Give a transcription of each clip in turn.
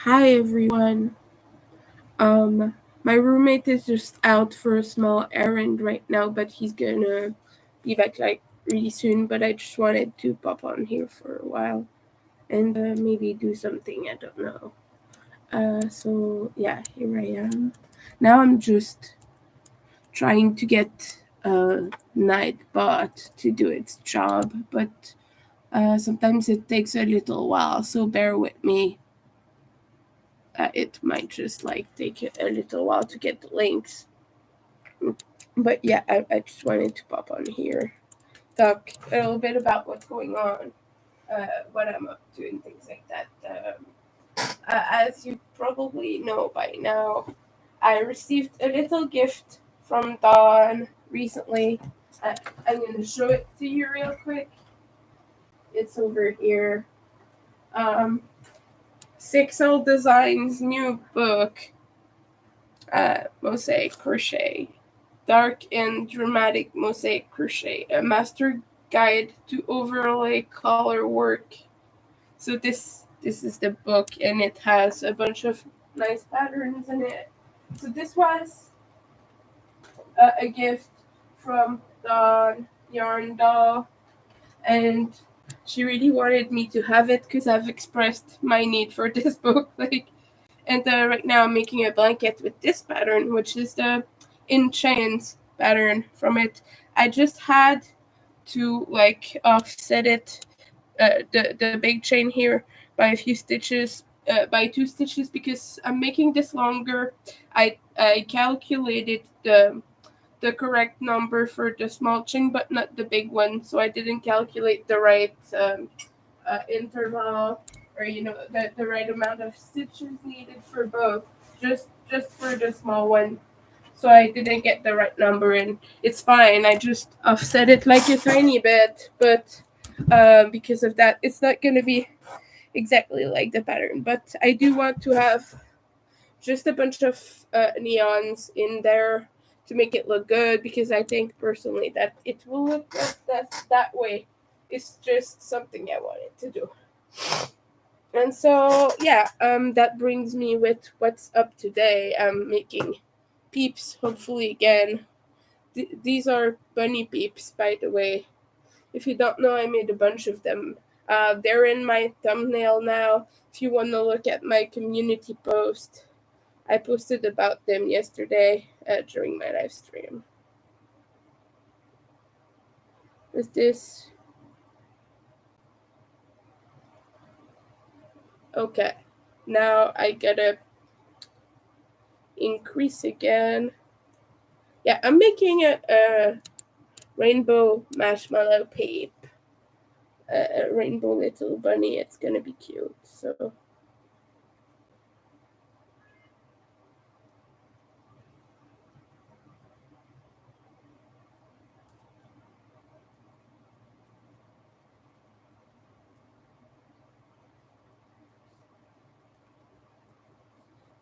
Hi everyone. My roommate is just out for a small errand right now, but he's gonna be back like really soon. But I just wanted to pop on here for a while and maybe do something. I don't know. So yeah, here I am. Now I'm just trying to get a Nightbot to do its job, but sometimes it takes a little while. So bear with me. It might just like take a little while to get the links. But yeah, I just wanted to pop on here, talk a little bit about what's going on, what I'm up to, and things like that. As you probably know by now, I received a little gift from Dawn recently. I'm going to show it to you real quick. It's over here. Um, Sixel Design's new book, Mosaic Crochet. Dark and Dramatic Mosaic Crochet, a master guide to overlay color work. So this is the book, and it has a bunch of nice patterns in it. So this was a gift from the Yarn Doll, and she really wanted me to have it because I've expressed my need for this book. And right now I'm making a blanket with this pattern, which is the In Chains pattern from it. I just had to offset it, the big chain here by a few stitches, by 2 stitches, because I'm making this longer. I calculated the correct number for the small chain, but not the big one, so I didn't calculate the right interval, or the right amount of stitches needed for both, just for the small one. So I didn't get the right number, and it's fine. I just offset it like a tiny bit, but because of that, it's not gonna be exactly like the pattern. But I do want to have just a bunch of neons in there to make it look good, because I think personally that it will look good that way. It's just something I wanted to do. And so yeah, that brings me with what's up today. I'm making peeps, hopefully again. These are bunny peeps, by the way. If you don't know, I made a bunch of them. They're in my thumbnail now. If you want to look at my community post, I posted about them yesterday during my live stream. Is this okay? Now I gotta increase again. Yeah, I'm making a rainbow marshmallow peep. A rainbow little bunny. It's gonna be cute. So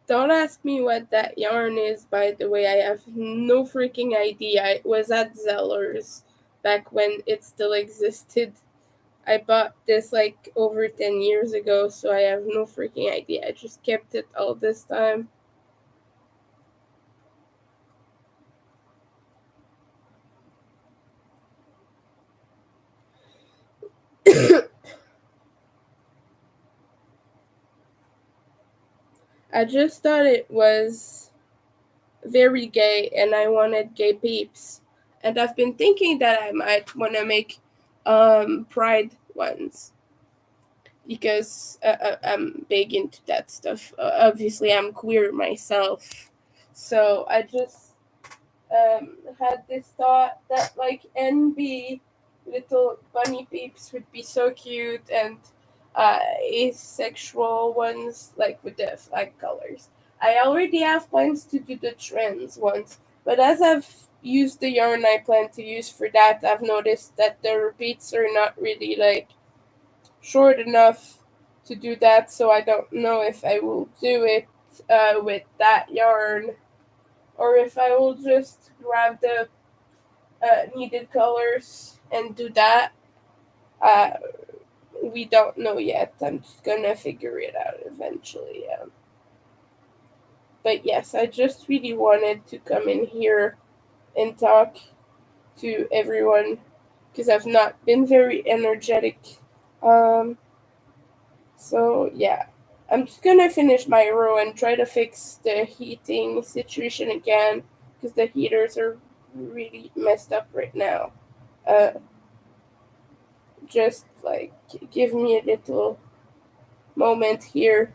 don't ask me what that yarn is, by the way. I have no freaking idea. It was at Zeller's back when it still existed. I bought this like over 10 years ago, so I have no freaking idea. I just kept it all this time. I just thought it was very gay, and I wanted gay peeps. And I've been thinking that I might want to make pride ones, because I'm big into that stuff. Obviously, I'm queer myself, so I just had this thought that like NB little bunny peeps would be so cute, and asexual ones like with the flag colors. I already have plans to do the trends ones, but as I've used the yarn I plan to use for that, I've noticed that the repeats are not really like short enough to do that, so I don't know if I will do it with that yarn, or if I will just grab the needed colors and do that. Uh, we don't know yet. I'm just gonna figure it out eventually. But yes, I just really wanted to come in here and talk to everyone because I've not been very energetic. Um, so yeah, I'm just gonna finish my row and try to fix the heating situation again because the heaters are really messed up right now. Uh, just like give me a little moment here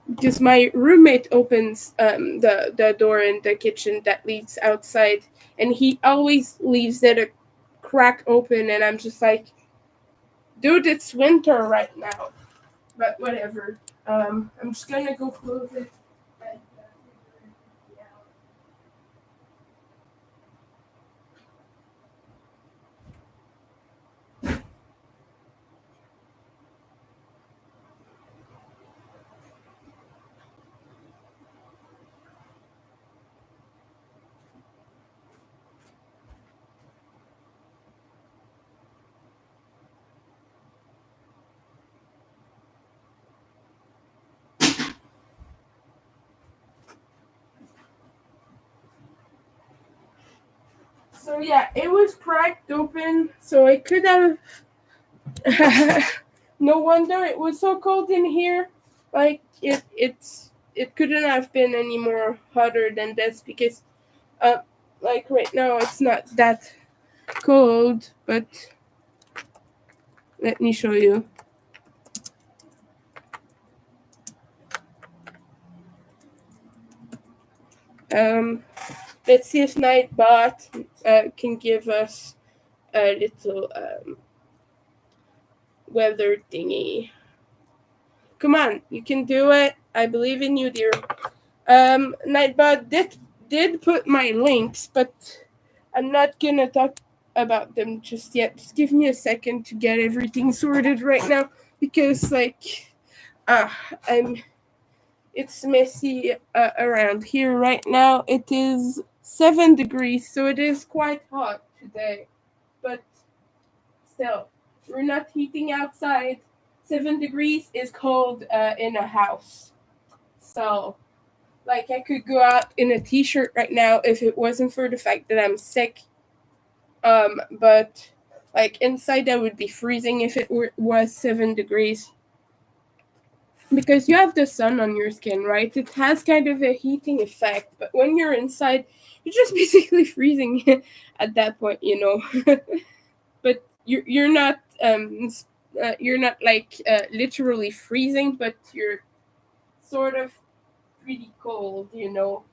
because my roommate opens the door in the kitchen that leads outside, and he always leaves it a crack open, and I'm just like, dude, it's winter right now. But whatever. I'm just gonna go close it. And, yeah. So yeah, it was cracked open, so I could have. No wonder it was so cold in here. Like it couldn't have been any more hotter than this because uh like right now it's not that cold, but let me show you. Um, let's see if Nightbot can give us a little weather thingy. Come on, you can do it. I believe in you, dear. Nightbot did put my links, but I'm not gonna talk about them just yet. Just give me a second to get everything sorted right now because like uh I'm it's messy around here right now. It is 7 degrees, so it is quite hot today. But still, we're not heating outside. 7 degrees is cold in a house. So, like, I could go out in a t-shirt right now if it wasn't for the fact that I'm sick. But like inside, I would be freezing if it was 7 degrees. Because you have the sun on your skin, right? It has kind of a heating effect, but when you're inside, you're just basically freezing at that point, you know. But you're not you're not like literally freezing, but you're sort of pretty cold, you know.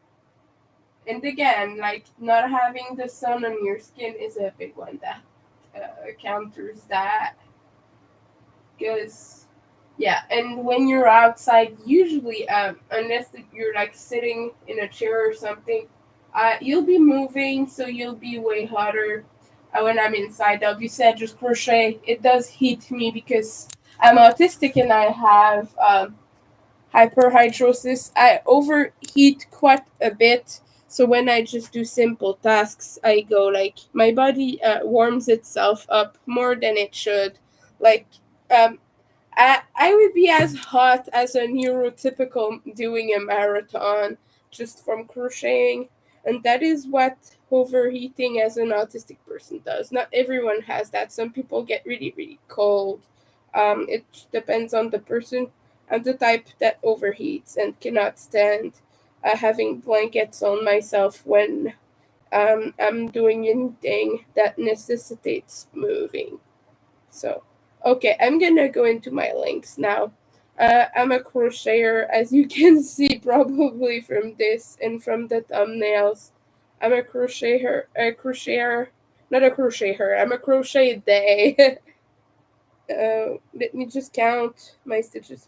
And again, like not having the sun on your skin is a big one that counters that because yeah, and when you're outside, usually, unless you're like sitting in a chair or something, you'll be moving, so you'll be way hotter. When I'm inside, obviously, I just crochet. It does heat me because I'm autistic and I have hyperhidrosis. I overheat quite a bit. So when I just do simple tasks, I go like my body warms itself up more than it should. Like um, I would be as hot as a neurotypical doing a marathon just from crocheting. And that is what overheating as an autistic person does. Not everyone has that. Some people get really, really cold. It depends on the person. I'm the type that overheats and cannot stand having blankets on myself when I'm doing anything that necessitates moving. So, okay, I'm gonna go into my links now. I'm a crocheter, as you can see probably from this and from the thumbnails. I'm a crocheter, not a crocheter. I'm a crochet day. Let me just count my stitches.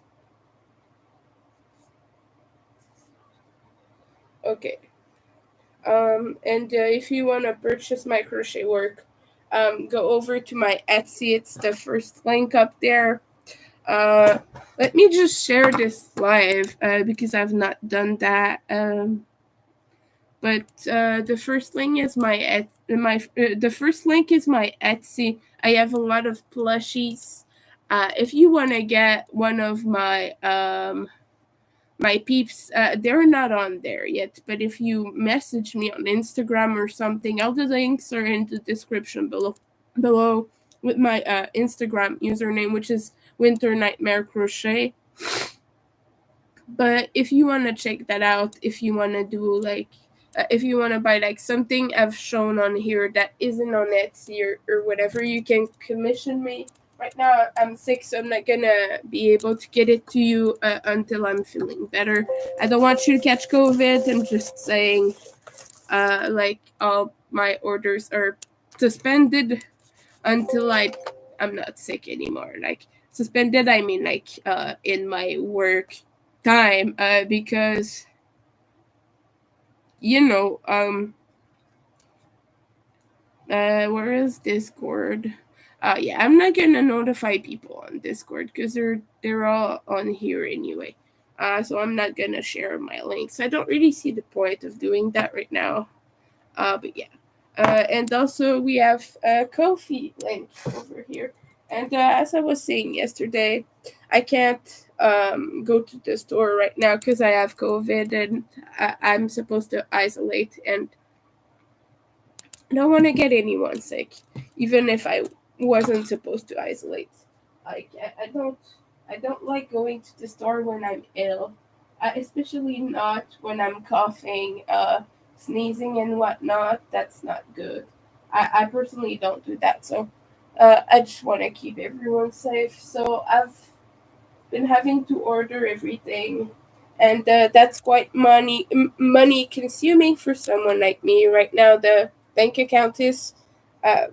Okay. And if you want to purchase my crochet work, go over to my Etsy. It's the first link up there. Uh, Let me just share this live because I've not done that. But the first link is the first link is my Etsy. I have a lot of plushies. If you want to get one of my peeps, they're not on there yet, but if you message me on Instagram or something, all the links are in the description below with my Instagram username, which is Winter Nightmare Crochet. But if you want to check that out, if you want to do like if you want to buy like something I've shown on here that isn't on Etsy or whatever, you can commission me. Right now I'm sick, so I'm not gonna be able to get it to you until I'm feeling better. I don't want you to catch COVID. I'm just saying, like all my orders are suspended until I'm not sick anymore. Like suspended, I mean like in my work time, because you know where is Discord? Yeah, I'm not gonna notify people on Discord because they're all on here anyway. So I'm not gonna share my links. I don't really see the point of doing that right now. But yeah. And also we have a Ko-fi link over here. And as I was saying yesterday, I can't go to the store right now because I have COVID and I'm supposed to isolate, and I don't want to get anyone sick, even if I wasn't supposed to isolate. Like I don't like going to the store when I'm ill, especially not when I'm coughing, sneezing and whatnot. That's not good. I personally don't do that. So I just want to keep everyone safe. So I've been having to order everything, and that's quite money consuming for someone like me right now. The bank account is uh,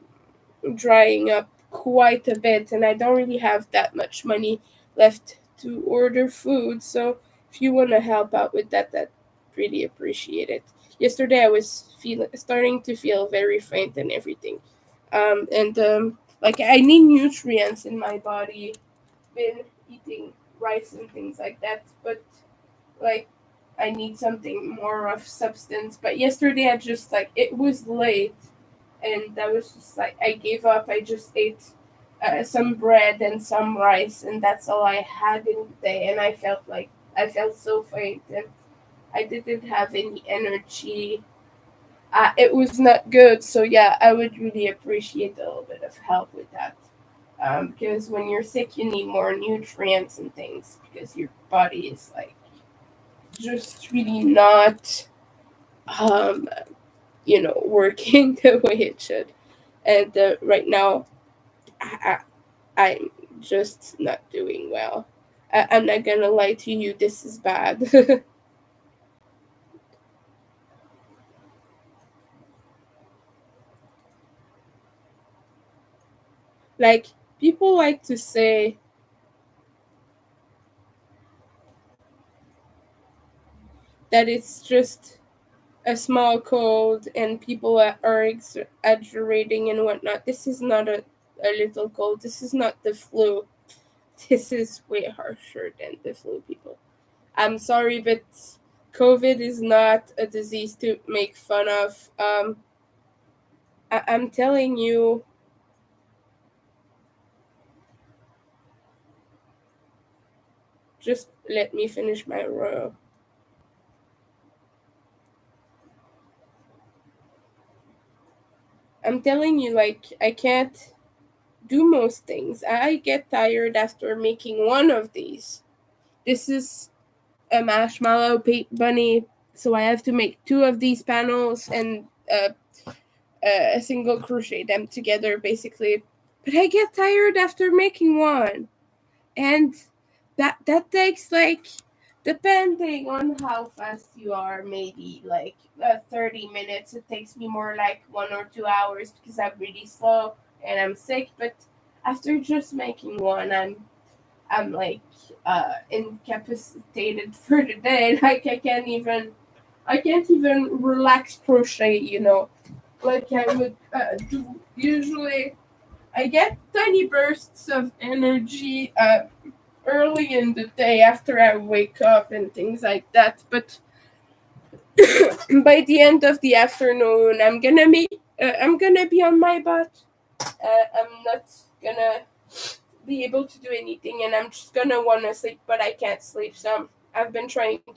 drying up quite a bit, and I don't really have that much money left to order food. So if you want to help out with that, that really appreciate it. Yesterday I was starting to feel very faint and everything, and like I need nutrients in my body. Been eating rice and things like that, but like I need something more of substance. But yesterday I just like it was late, and I was just like I gave up. I just ate some bread and some rice, and that's all I had in the day. And I felt so faint, and I didn't have any energy. It was not good. So yeah, I would really appreciate a little bit of help with that. Because when you're sick, you need more nutrients and things because your body is like just really not, um, working the way it should. And right now, I'm just not doing well. I'm not gonna lie to you, this is bad. Like, people like to say that it's just a small cold and people are exaggerating and whatnot. This is not a little cold. This is not the flu. This is way harsher than the flu, people. I'm sorry, but COVID is not a disease to make fun of. I'm telling you, just let me finish my row. I'm telling you, like, I can't do most things. I get tired after making one of these. This is a marshmallow bunny, so I have to make two of these panels and a single crochet them together, basically. But I get tired after making one, and that takes like, depending on how fast you are, maybe like 30 minutes. It takes me more like 1 or 2 hours because I'm really slow and I'm sick. But after just making one, I'm like incapacitated for the day. Like I can't even relax crochet. Like I would do usually. I get tiny bursts of energy early in the day after I wake up and things like that. But by the end of the afternoon, I'm gonna be on my butt. I'm not gonna be able to do anything, and I'm just gonna want to sleep, but I can't sleep. So I've been trying the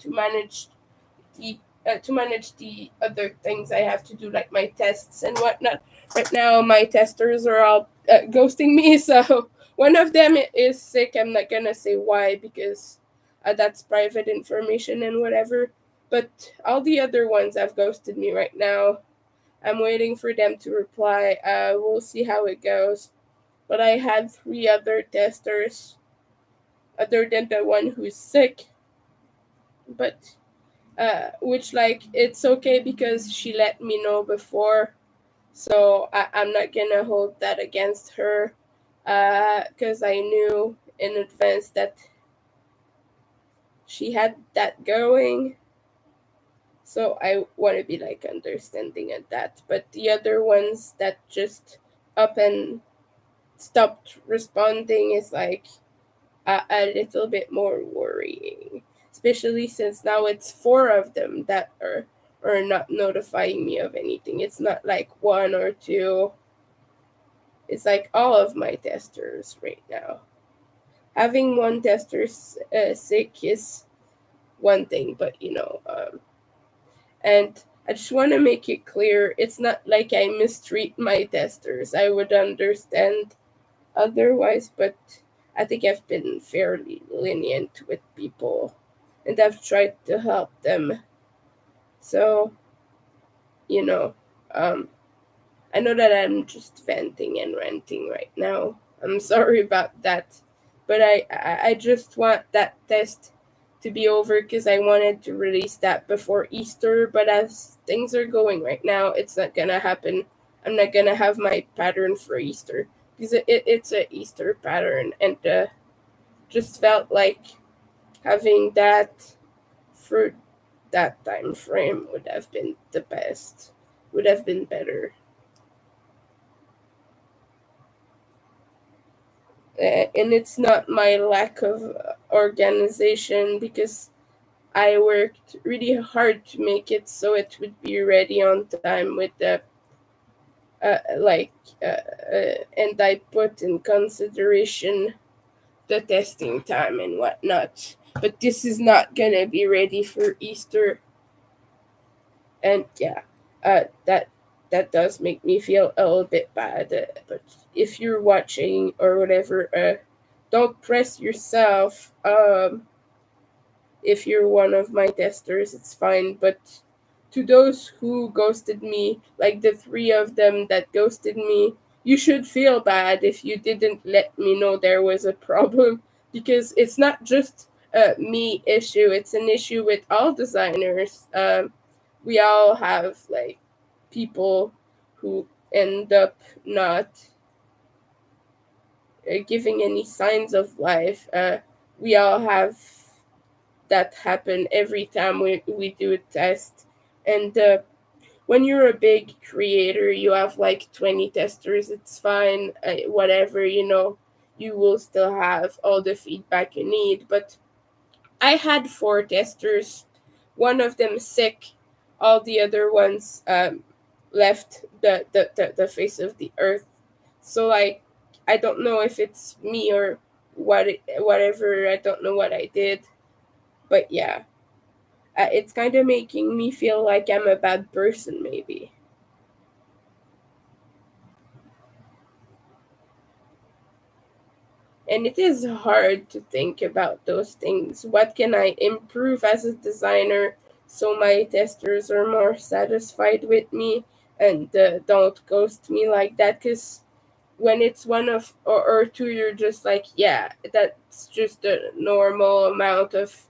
to manage the other things I have to do, like my tests and whatnot. Right now, my testers are all ghosting me, so one of them is sick. I'm not gonna say why because that's private information and whatever. But all the other ones have ghosted me right now. I'm waiting for them to reply. We'll see how it goes. But I had three other testers other than the one who's sick. But which like it's okay because she let me know before, so I'm not gonna hold that against her, because I knew in advance that she had that going. So I want to be like understanding at that. But the other ones that just up and stopped responding is like a little bit more worrying, especially since now it's four of them that are not notifying me of anything. It's not like one or two. It's like all of my testers right now. Having one tester sick is one thing, but and I just want to make it clear it's not like I mistreat my testers. I would understand otherwise, but I think I've been fairly lenient with people and I've tried to help them. So, you know, um, I know that I'm just venting and ranting right now. I'm sorry about that. But I just want that test to be over because I wanted to release that before Easter. But as things are going right now, it's not going to happen. I'm not going to have my pattern for Easter because it's a Easter pattern. And just felt like having that for that time frame would have been the best, would have been better. And it's not my lack of organization because I worked really hard to make it so it would be ready on time with the and I put in consideration the testing time and whatnot. But this is not gonna be ready for Easter, and yeah, that does make me feel a little bit bad. But if you're watching or whatever, don't press yourself. If you're one of my testers, it's fine. But to those who ghosted me, like the three of them that ghosted me, you should feel bad if you didn't let me know there was a problem because it's not just a me issue, it's an issue with all designers. We all have like people who end up not giving any signs of life. We all have that happen every time we do a test. And when you're a big creator, you have like 20 testers, it's fine, whatever, you will still have all the feedback you need. But I had four testers, one of them sick, all the other ones left the face of the earth. So like, I don't know if it's me or whatever. I don't know what I did, but yeah, it's kind of making me feel like I'm a bad person, maybe. And it is hard to think about those things. What can I improve as a designer so my testers are more satisfied with me and don't ghost me like that? Because when it's one of or two, you're just like, yeah, that's just a normal amount of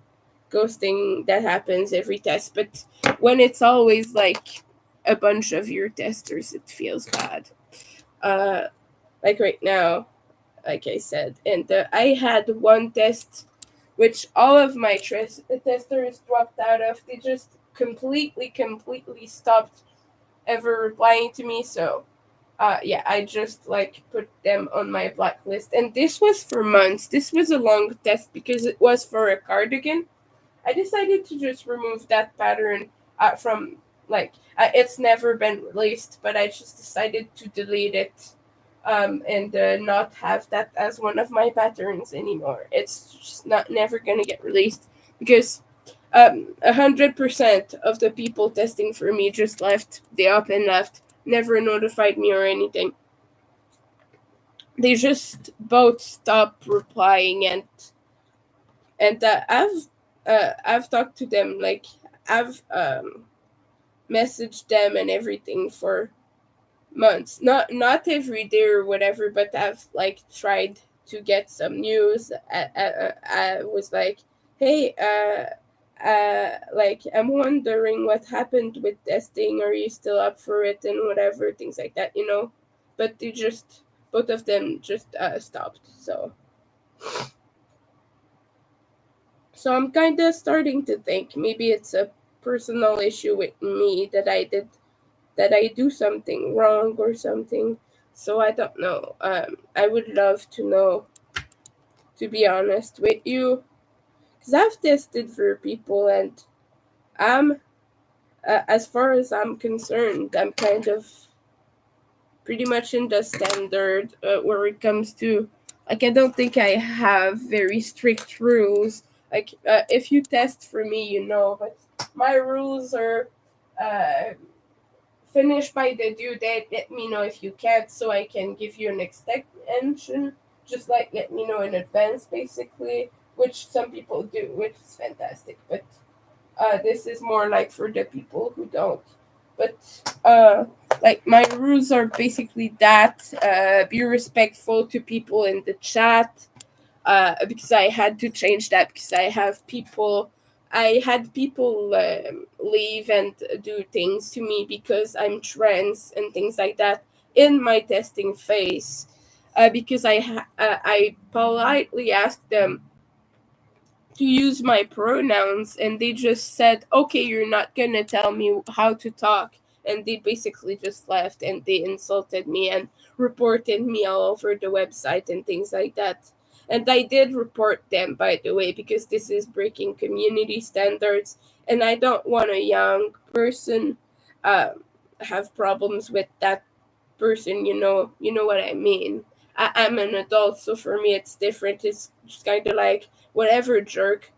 ghosting that happens every test. But when it's always like a bunch of your testers, it feels bad. Uh, like right now, like I said. And I had one test which all of my testers dropped out of. They just completely stopped ever replying to me. So, yeah, I just like put them on my blacklist. And this was for months. This was a long test because it was for a cardigan. I decided to just remove that pattern from it's never been released, but I just decided to delete it and not have that as one of my patterns anymore. It's just not never gonna get released because 100% of the people testing for me just left. They up and left, never notified me or anything. They just both stopped replying, and I've talked to them, like I've messaged them and everything for months, not every day or whatever, but I've like tried to get some news. I was like, hey, like I'm wondering what happened with testing, are you still up for it, and whatever, things like that, but they just, both of them just stopped. So I'm kind of starting to think maybe it's a personal issue with me, that I do something wrong or something. So I don't know. I would love to know, to be honest with you, because I've tested for people, and I'm, as far as I'm concerned, I'm kind of pretty much in the standard, where it comes to, like, I don't think I have very strict rules. Like, if you test for me, but my rules are, uh, finish by the due date. Let me know if you can't, so I can give you an extension. Just like let me know in advance, basically, which some people do, which is fantastic. But this is more like for the people who don't. But like my rules are basically that, be respectful to people in the chat, because I had to change that because I had people leave and do things to me because I'm trans and things like that in my testing phase, because I politely asked them to use my pronouns, and they just said, okay, you're not gonna tell me how to talk, and they basically just left, and they insulted me and reported me all over the website and things like that. And I did report them, by the way, because this is breaking community standards, and I don't want a young person have problems with that person. You know what I mean. I'm an adult, so for me it's different. It's just kind of like, whatever, jerk,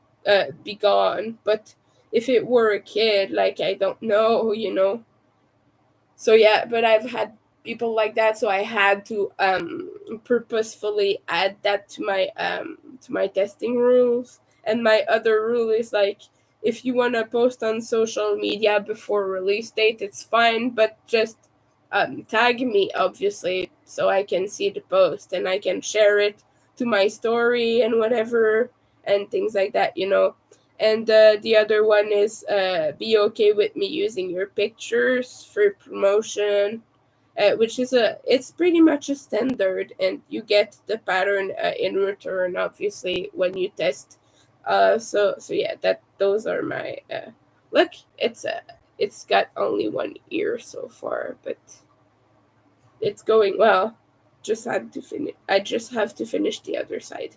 be gone. But if it were a kid, like, I don't know, So yeah, but I've had people like that, so I had to purposefully add that to my testing rules. And my other rule is like, if you want to post on social media before release date, it's fine, but just tag me, obviously, so I can see the post and I can share it to my story and whatever, and things like that. And the other one is, be okay with me using your pictures for promotion, which is it's pretty much a standard, and you get the pattern in return, obviously, when you test. So yeah, that those are my look. It's got only one ear so far, but it's going well. Just had to finish. I just have to finish the other side.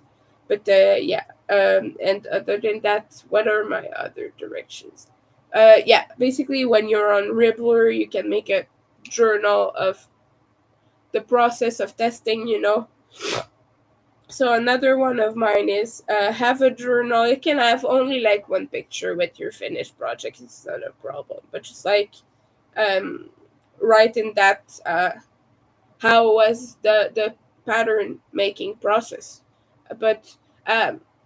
But yeah. And other than that, what are my other directions? Yeah. Basically, when you're on Ribbler, you can make a journal of the process of testing. So another one of mine is, have a journal. You can have only like one picture with your finished project. It's not a problem. But just like, um, write in that. How was the pattern making process. But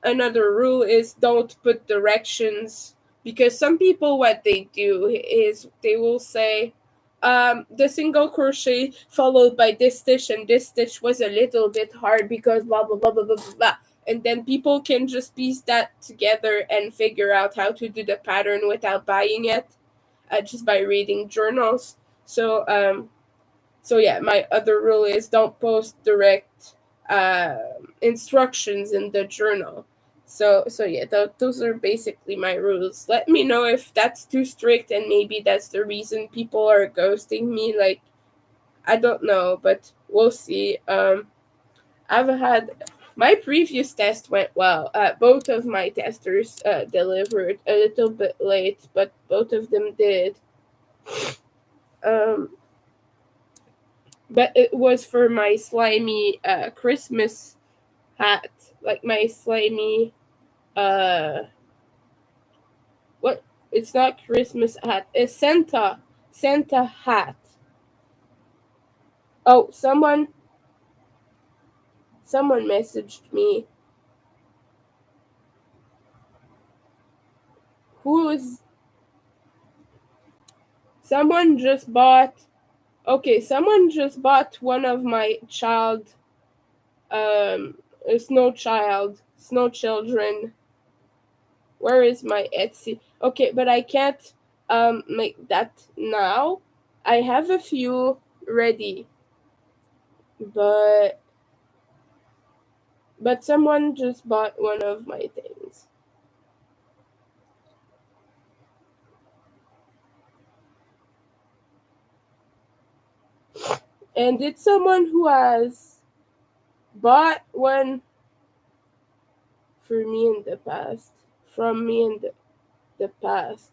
another rule is, don't put directions, because some people, what they do is they will say, the single crochet followed by this stitch, and this stitch was a little bit hard because blah blah blah blah blah blah, blah. And then people can just piece that together and figure out how to do the pattern without buying it, just by reading journals. So yeah, my other rule is, don't post direct instructions in the journal. So yeah, those are basically my rules. Let me know if that's too strict, and maybe that's the reason people are ghosting me. Like, I don't know, but we'll see. I've had my previous test went well. Both of my testers delivered a little bit late, but both of them did. Um, but it was for my slimy Christmas hat, like my slimy what? It's not Christmas hat. It's Santa hat. Oh, someone messaged me. Who is someone just bought? Okay, someone just bought one of my snow children. Where is my Etsy? Okay, but I can't make that now. I have a few ready, but someone just bought one of my things. And it's someone who has bought one for me in the past, from me in the past.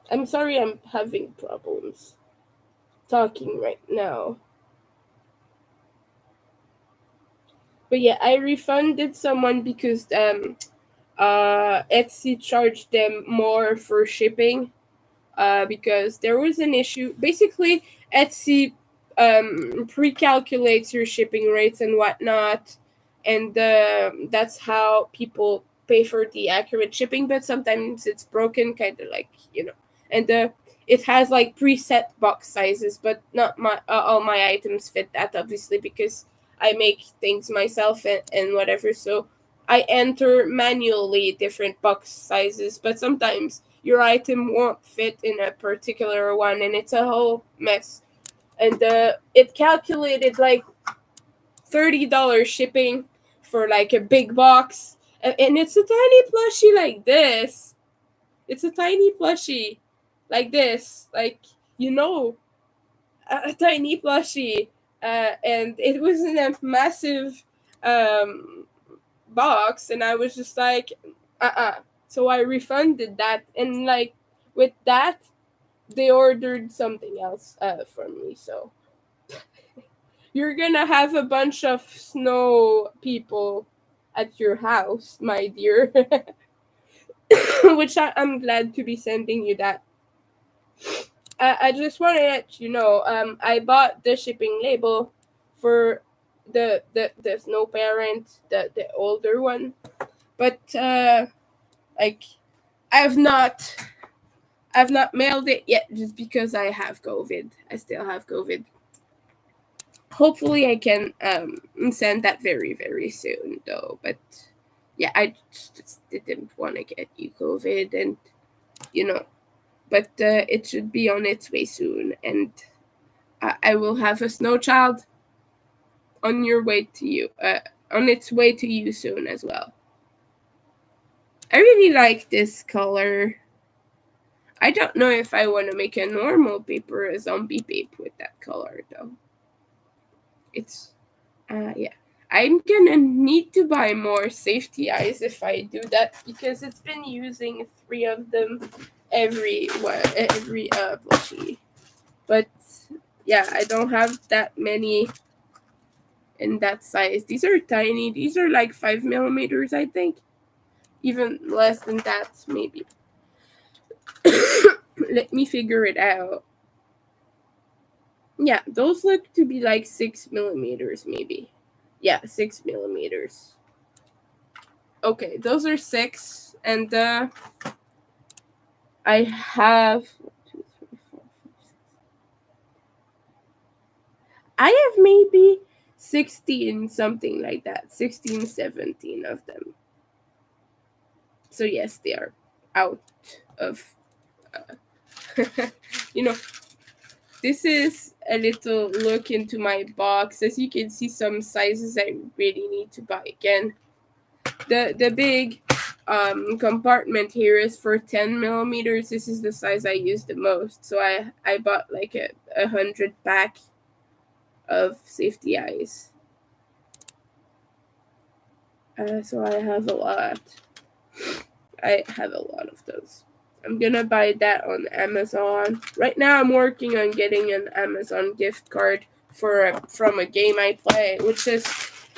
I'm sorry I'm having problems talking right now. But yeah, I refunded someone because Etsy charged them more for shipping because there was an issue. Basically, Etsy pre-calculates your shipping rates and whatnot, and that's how people pay for the accurate shipping. But sometimes it's broken, kind of like and it has like preset box sizes, but not all my items fit that obviously because I make things myself and whatever. So I enter manually different box sizes, but sometimes your item won't fit in a particular one and it's a whole mess. And it calculated like $30 shipping for like a big box. And it's a tiny plushie like this. It's a tiny plushie like this. Like, a tiny plushie. And it was in a massive um, box. And I was just like, So I refunded that. And like, with that, they ordered something else from me. So you're gonna have a bunch of snow people at your house, my dear. Which I'm glad to be sending you that. I just want to let you know. I bought the shipping label for the snow parent, the older one, but like I've not I've not mailed it yet just because I have COVID. I still have COVID. Hopefully, I can send that very, very soon, though. But yeah, I just didn't want to get you COVID, and you know, but it should be on its way soon, and I will have a snow child on your way to you, on its way to you soon as well. I really like this color. I don't know if I want to make a normal paper, a zombie paper with that color though. It's yeah. I'm gonna need to buy more safety eyes if I do that because it's been using 3 of them every plushie. But yeah, I don't have that many in that size. These are tiny. These are like 5 millimeters, I think. Even less than that, maybe. Let me figure it out. Yeah, those look to be like 6 millimeters, maybe. Yeah, 6 millimeters. Okay, those are 6, and I have 1, 2, 3, 4, 5, 6. I have maybe 16, something like that. 16, 17 of them. So yes, they are out of you know, this is a little look into my box. As you can see, some sizes I really need to buy again. The big compartment here is for 10 millimeters. This is the size I use the most. So I bought like a 100 pack of safety eyes. So I have a lot. I have a lot of those. I'm gonna buy that on Amazon. Right now, I'm working on getting an Amazon gift card from a game I play, which is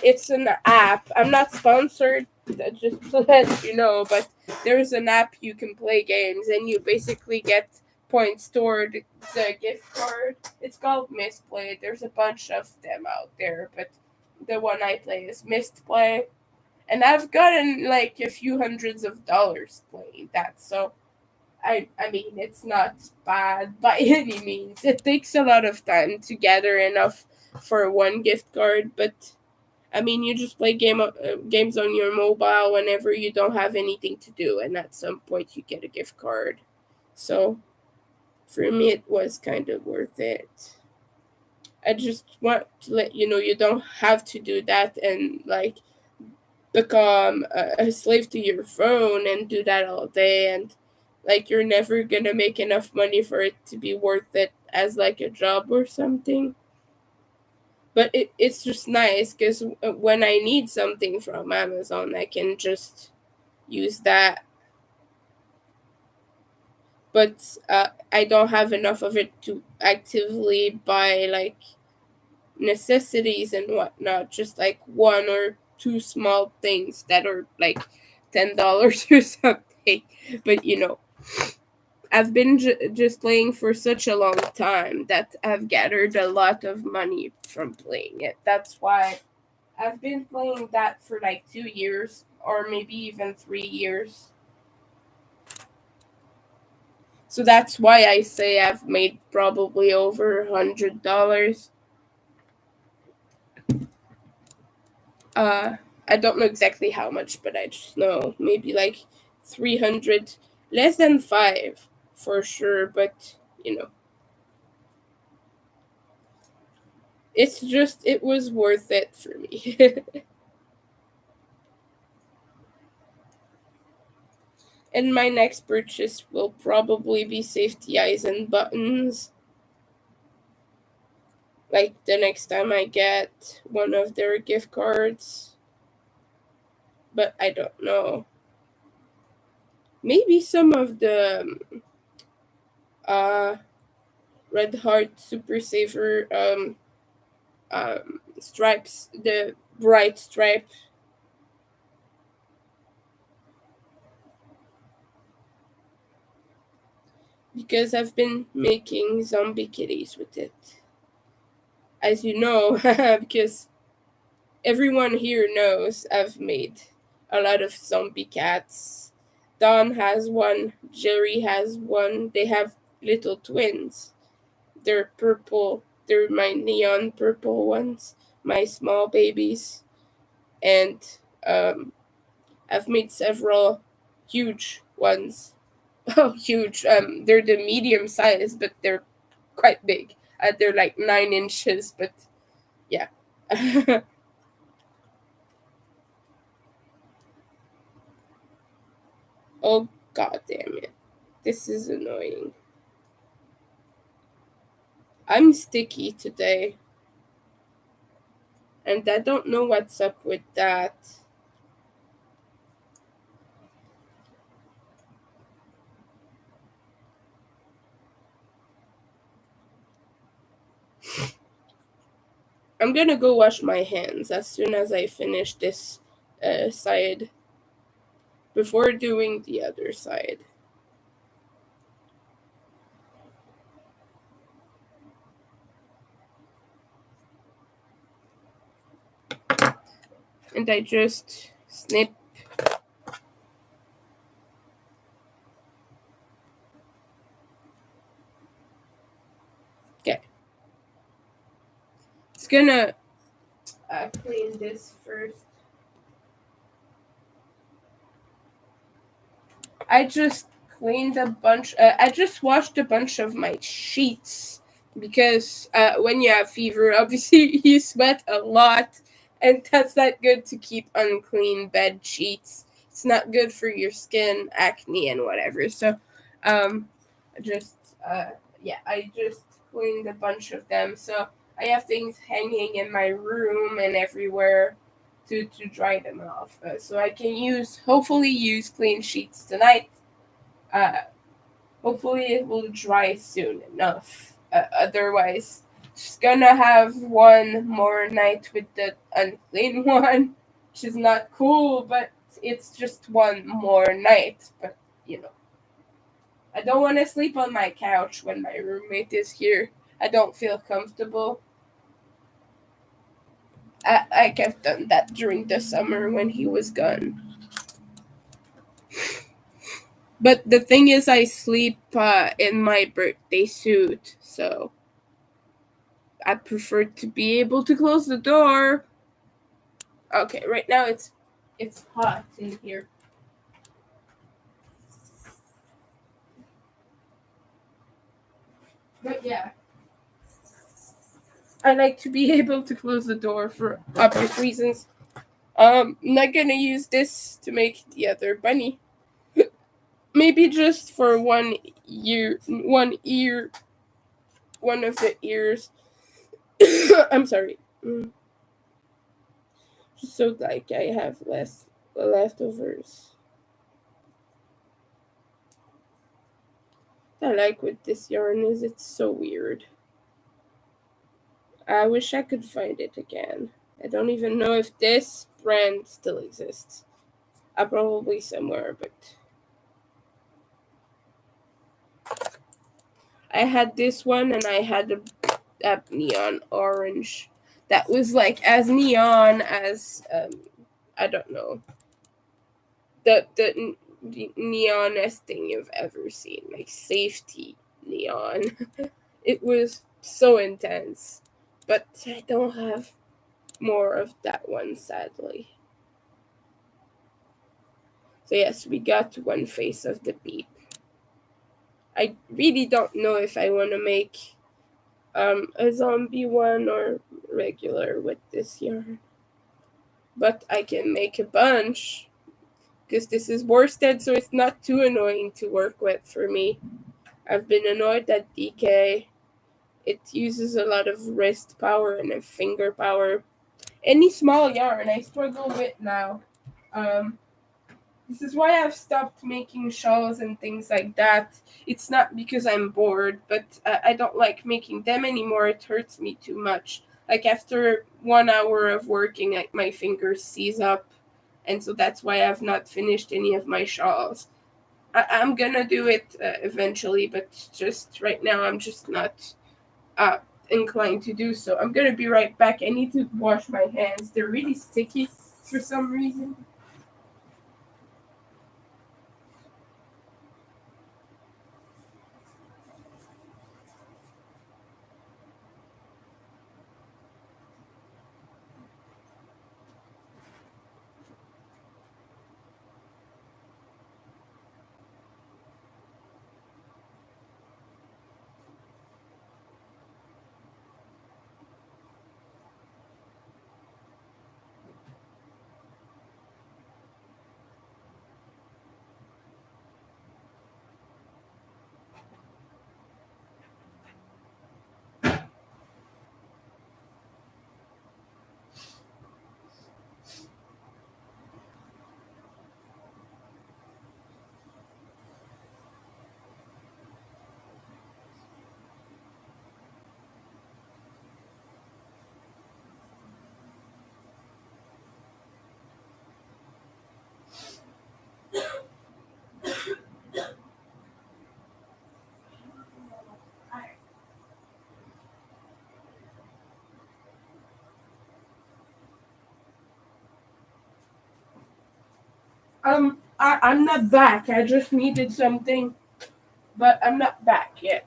it's an app. I'm not sponsored, just to let you know, but there's an app you can play games, and you basically get points toward the gift card. It's called Misplay. There's a bunch of them out there, but the one I play is Misplay, and I've gotten like a few hundreds of dollars playing that. So I mean, it's not bad by any means. It takes a lot of time to gather enough for one gift card, but I mean, you just play games on your mobile whenever you don't have anything to do, and at some point you get a gift card. So for me, it was kind of worth it. I just want to let you know you don't have to do that and like become a slave to your phone and do that all day, and like you're never gonna make enough money for it to be worth it as like a job or something. But it's just nice because when I need something from Amazon, I can just use that. But I don't have enough of it to actively buy like necessities and whatnot. Just like one or two small things that are like $10 or something. But I've been just playing for such a long time that I've gathered a lot of money from playing it. That's why I've been playing that for like 2 years or maybe even 3 years. So that's why I say I've made probably over $100. Uh, I don't know exactly how much, but I just know maybe like 300, less than five for sure. But it was worth it for me. And my next purchase will probably be safety eyes and buttons. Like the next time I get one of their gift cards. But I don't know. Maybe some of the uh Red Heart Super Saver stripes, the bright stripe, because I've been making zombie kitties with it. As you know, because everyone here knows I've made a lot of zombie cats. Don has one, Jerry has one. They have little twins. They're purple. They're my neon purple ones, my small babies. And um, I've made several huge ones. Oh, huge. They're the medium size, but they're quite big. They're like 9 inches, but yeah. Oh, god damn it. This is annoying. I'm sticky today, and I don't know what's up with that. I'm gonna go wash my hands as soon as I finish this side before doing the other side. And I just snip. Okay. It's gonna clean this first. I just cleaned a bunch. I just washed a bunch of my sheets because when you have fever, obviously you sweat a lot, and that's not good to keep unclean bed sheets. It's not good for your skin, acne, and whatever. So, um, just yeah, I just cleaned a bunch of them. So I have things hanging in my room and everywhere to dry them off. So I can hopefully use clean sheets tonight. Uh, Hopefully it will dry soon enough. Otherwise, she's gonna have one more night with the unclean one, which is not cool, but it's just one more night. But, you know, I don't want to sleep on my couch when my roommate is here. I don't feel comfortable. Like I've done that during the summer when he was gone. But the thing is, I sleep in my birthday suit, so I prefer to be able to close the door. Okay, right now it's hot in here. But yeah, I like to be able to close the door for obvious reasons. I'm not gonna use this to make the other bunny. Maybe just for one of the ears. I'm sorry. Just so like I have less leftovers. I like with this yarn is it's so weird. I wish I could find it again. I don't even know if this brand still exists. Probably somewhere, but I had this one and I had a neon orange that was like as neon as I don't know the neonest thing you've ever seen, like safety neon. It was so intense, but I don't have more of that one, sadly. So yes, we got one face of the beep. I really don't know if I want to make a zombie one or regular with this yarn, but I can make a bunch because this is worsted, so it's not too annoying to work with for me. I've been annoyed at DK. It uses a lot of wrist power and finger power. Any small yarn I struggle with now. Um, This is why I've stopped making shawls and things like that. It's not because I'm bored, but I don't like making them anymore. It hurts me too much. Like after 1 hour of working, like my fingers seize up, and so that's why I've not finished any of my shawls. I'm gonna do it eventually, but just right now I'm just not uh, inclined to do so. I'm gonna be right back. I need to wash my hands. They're really sticky for some reason. I'm not back. I just needed something, but I'm not back yet.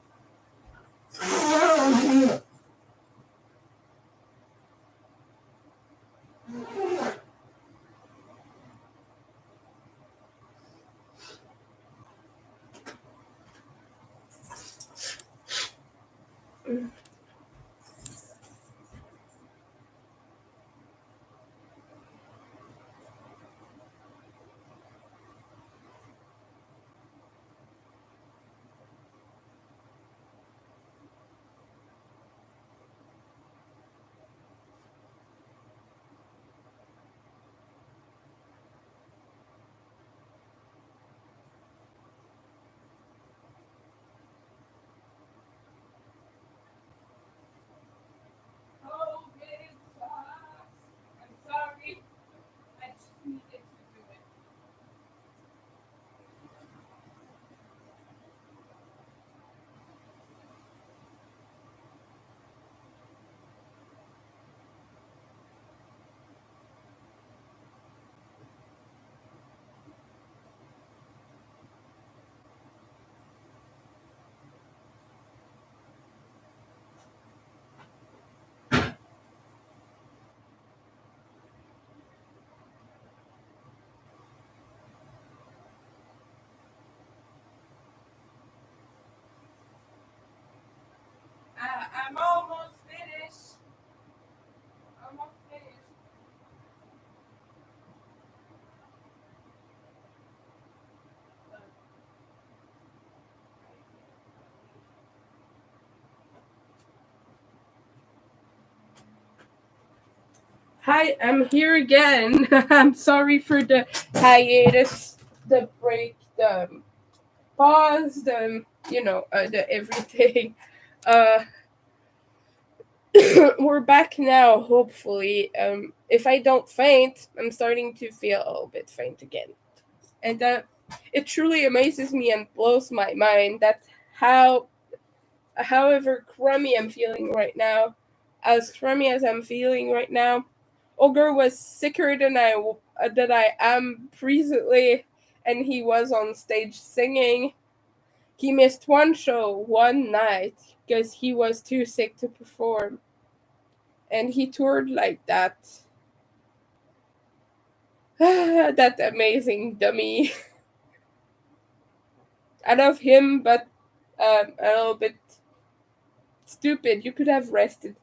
Hi, I'm here again. I'm sorry for the hiatus, the break, the pause, the everything. Uh, we're back now, hopefully. If I don't faint, I'm starting to feel a little bit faint again. And it truly amazes me and blows my mind that however crummy I'm feeling right now, as crummy as I'm feeling right now, Ogre was sicker than I am presently, and he was on stage singing. He missed one show one night because he was too sick to perform, and he toured like that. That amazing dummy. I love him, but a little bit stupid. You could have rested.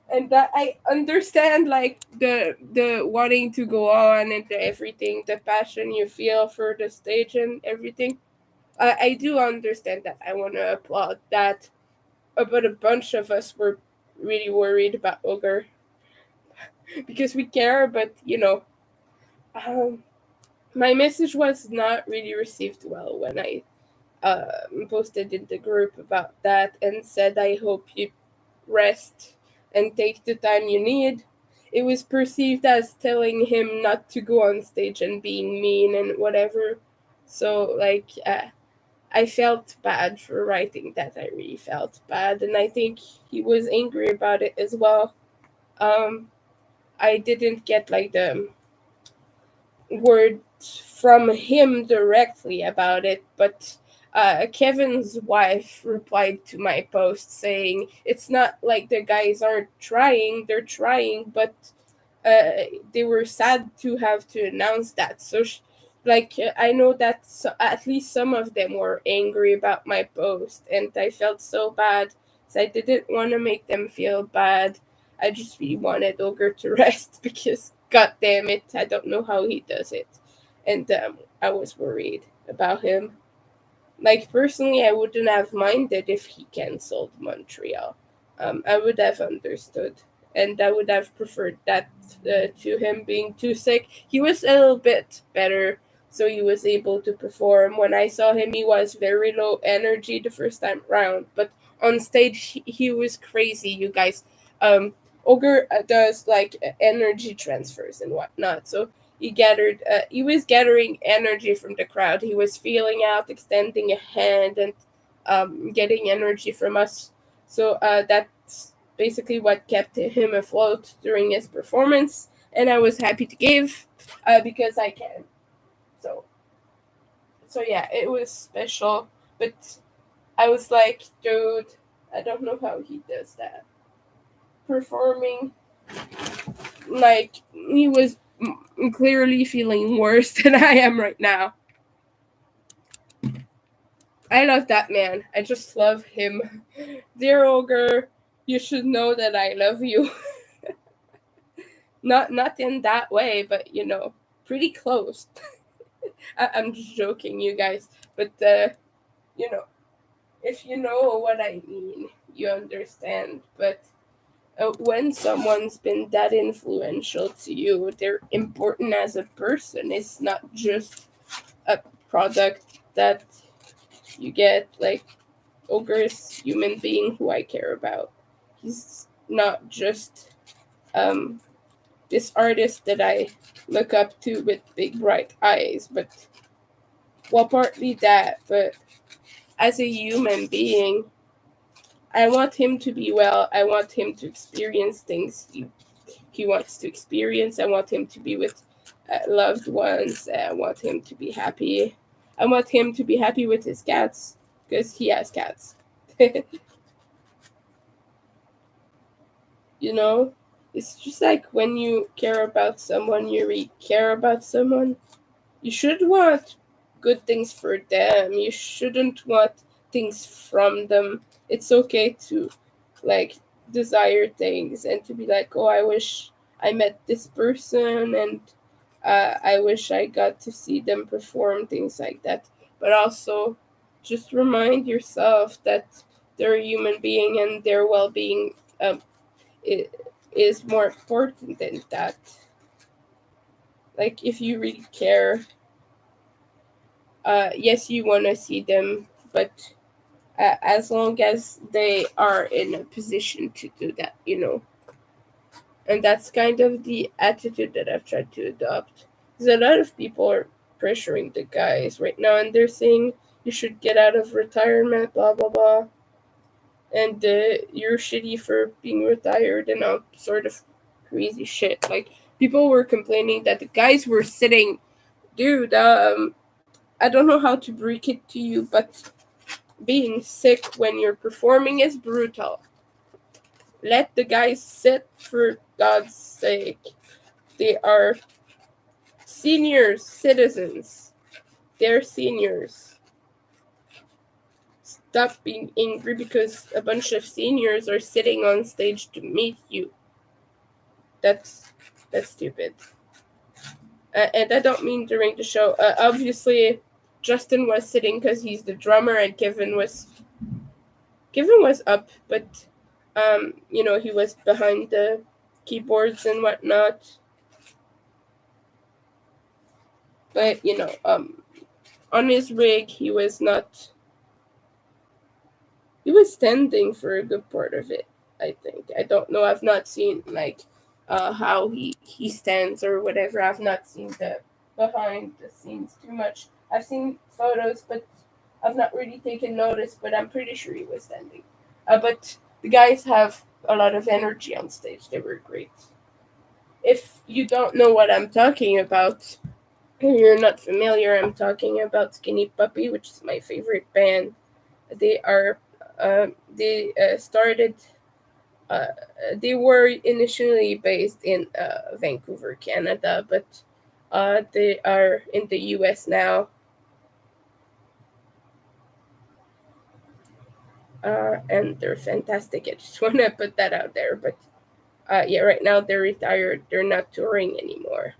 And that I understand, like the wanting to go on and everything, the passion you feel for the stage and everything. I do understand that. I want to applaud that. But a bunch of us were really worried about Ogre because we care, but um, my message was not really received well when I posted in the group about that and said I hope you rest and take the time you need. It was perceived as telling him not to go on stage and being mean and whatever. So, I felt bad for writing that. I really felt bad. And I think he was angry about it as well. Um, I didn't get like the word from him directly about it, but Kevin's wife replied to my post saying it's not like the guys aren't trying, they're trying, but they were sad to have to announce that. So, I know that at least some of them were angry about my post, and I felt so bad. So I didn't want to make them feel bad. I just really wanted Ogre to rest because, god damn it, I don't know how he does it. And I was worried about him. Like, personally, I wouldn't have minded if he cancelled Montreal. I would have understood, and I would have preferred that to him being too sick. He was a little bit better, so he was able to perform. When I saw him, he was very low energy the first time round, but on stage, he was crazy, you guys. Ogre does like energy transfers and whatnot, so he was gathering energy from the crowd. He was feeling out, extending a hand, and getting energy from us. So that's basically what kept him afloat during his performance, and I was happy to give because I can. So yeah, it was special, but I was like, dude, I don't know how he does that. Performing like he was clearly feeling worse than I am right now. I love that man. I just love him. Dear Ogre, you should know that I love you. Not in that way, but pretty close. I'm just joking, you guys. But you know, if you know what I mean, you understand. But when someone's been that influential to you, they're important as a person. It's not just a product that you get. Like, Ogre's human being who I care about. He's not just um, this artist that I look up to with big bright eyes, but well, partly that, but as a human being, I want him to be well. I want him to experience things he wants to experience. I want him to be with loved ones. I want him to be happy. I want him to be happy with his cats because he has cats. you know it's just like when you care about someone, you really care about someone, you should want good things for them. You shouldn't want things from them. It's okay to like desire things and to be like, oh, I wish I met this person, and I wish I got to see them perform, things like that. But also just remind yourself that they're a human being and their well-being um, is more important than that. Like, if you really care, yes, you want to see them, but as long as they are in a position to do that, And that's kind of the attitude that I've tried to adopt. Because a lot of people are pressuring the guys right now, and they're saying you should get out of retirement, blah, blah, blah. And you're shitty for being retired and all sort of crazy shit. Like, people were complaining that the guys were sitting, dude, I don't know how to break it to you, but being sick when you're performing is brutal. Let the guys sit, for God's sake. They are senior citizens. They're seniors. Stop being angry because a bunch of seniors are sitting on stage to meet you. That's stupid. And I don't mean during the show. Obviously, Justin was sitting because he's the drummer, and Kevin was up, but he was behind the keyboards and whatnot. But on his rig, he was not. He was standing for a good part of it, I think. I don't know. I've not seen how he stands or whatever. I've not seen the behind the scenes too much. I've seen photos, but I've not really taken notice. But I'm pretty sure he was standing. But the guys have a lot of energy on stage. They were great. If you don't know what I'm talking about, and you're not familiar, I'm talking about Skinny Puppy, which is my favorite band. They are they started. Uh, they were initially based in Vancouver, Canada, but they are in the U.S. now. And they're fantastic. I just want to put that out there. But yeah, right now they're retired. They're not touring anymore.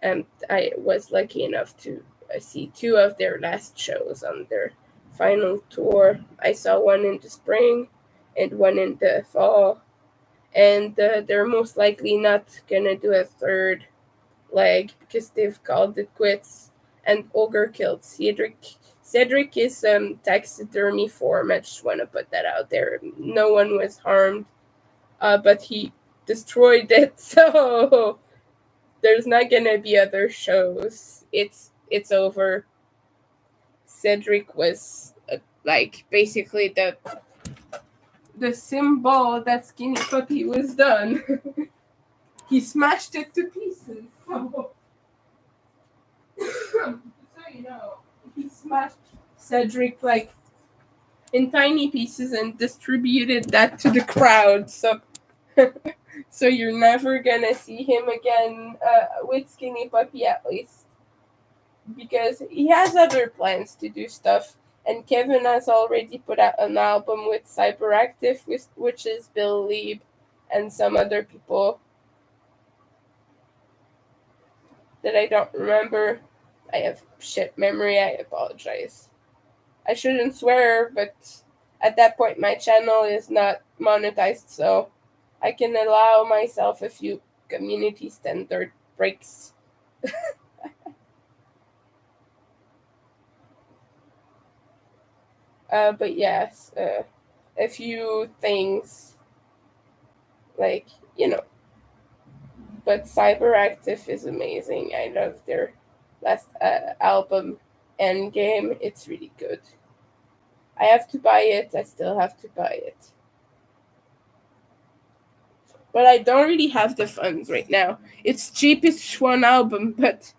And I was lucky enough to see two of their last shows on their final tour. I saw one in the spring and one in the fall, and they're most likely not gonna do a third leg because they've called it quits. And Ogre killed Cedric. Cedric is taxidermy form. I just want to put that out there. No one was harmed, but he destroyed it. So there's not gonna be other shows. It's over. Cedric was like basically the symbol that Skinny Puppy was done. He smashed it to pieces. So he smashed Cedric like in tiny pieces and distributed that to the crowd. So so you're never gonna see him again with Skinny Puppy, at least, because he has other plans to do stuff. And Kevin has already put out an album with Cyberactive, which is Bill Lieb and some other people that I don't remember. I have shit memory. I apologize. I shouldn't swear, but at that point my channel is not monetized, so I can allow myself a few community standard breaks. But yes, a few things like but Cyberactive is amazing. I love their last album, Endgame. It's really good. I have to buy it. I still have to buy it. But I don't really have the funds right now. It's cheapest one album, but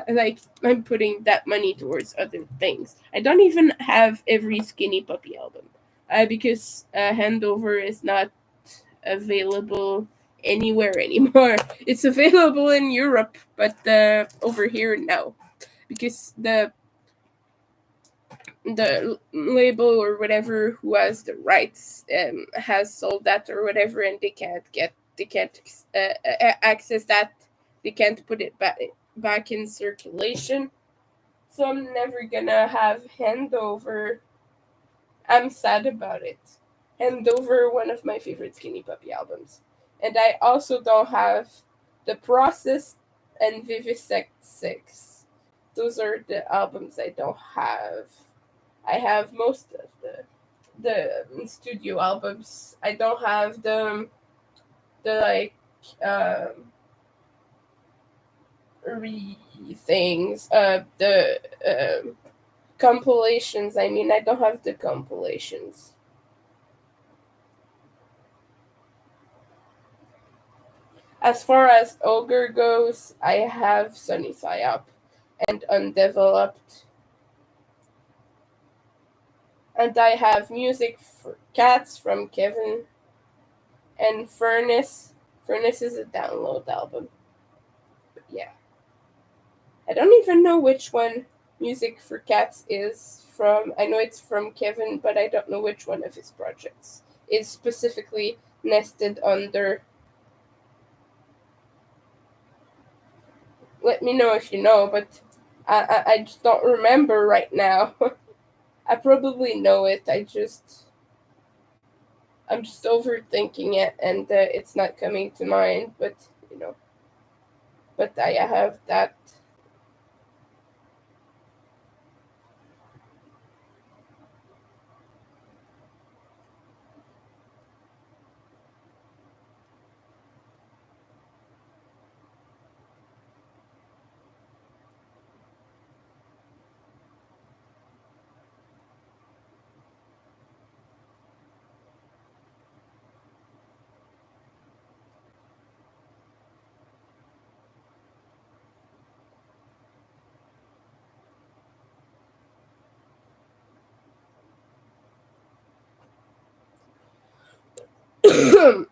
like I'm putting that money towards other things. I don't even have every Skinny Puppy album because Handover is not available anywhere anymore. It's available in Europe, but over here no, because the label or whatever who has the rights has sold that or whatever, and they can't access that. They can't put it back in circulation. So I'm never gonna have Handover. I'm sad about it. Handover, one of my favorite Skinny Puppy albums. And I also don't have The Process and Vivisect 6. Those are the albums I don't have. I have most of the studio albums. I don't have the like re things. The compilations. I mean, I don't have the compilations. As far as Ogre goes, I have Sunny Side Up and Undeveloped. And I have Music for Cats from Kevin and Furnace. Furnace is a download album. But yeah. I don't even know which one Music for Cats is from. I know it's from Kevin, but I don't know which one of his projects is specifically nested under. Let me know if you know, but I just don't remember right now. I probably know it. I'm just overthinking it, and it's not coming to mind. But you know, but I have that.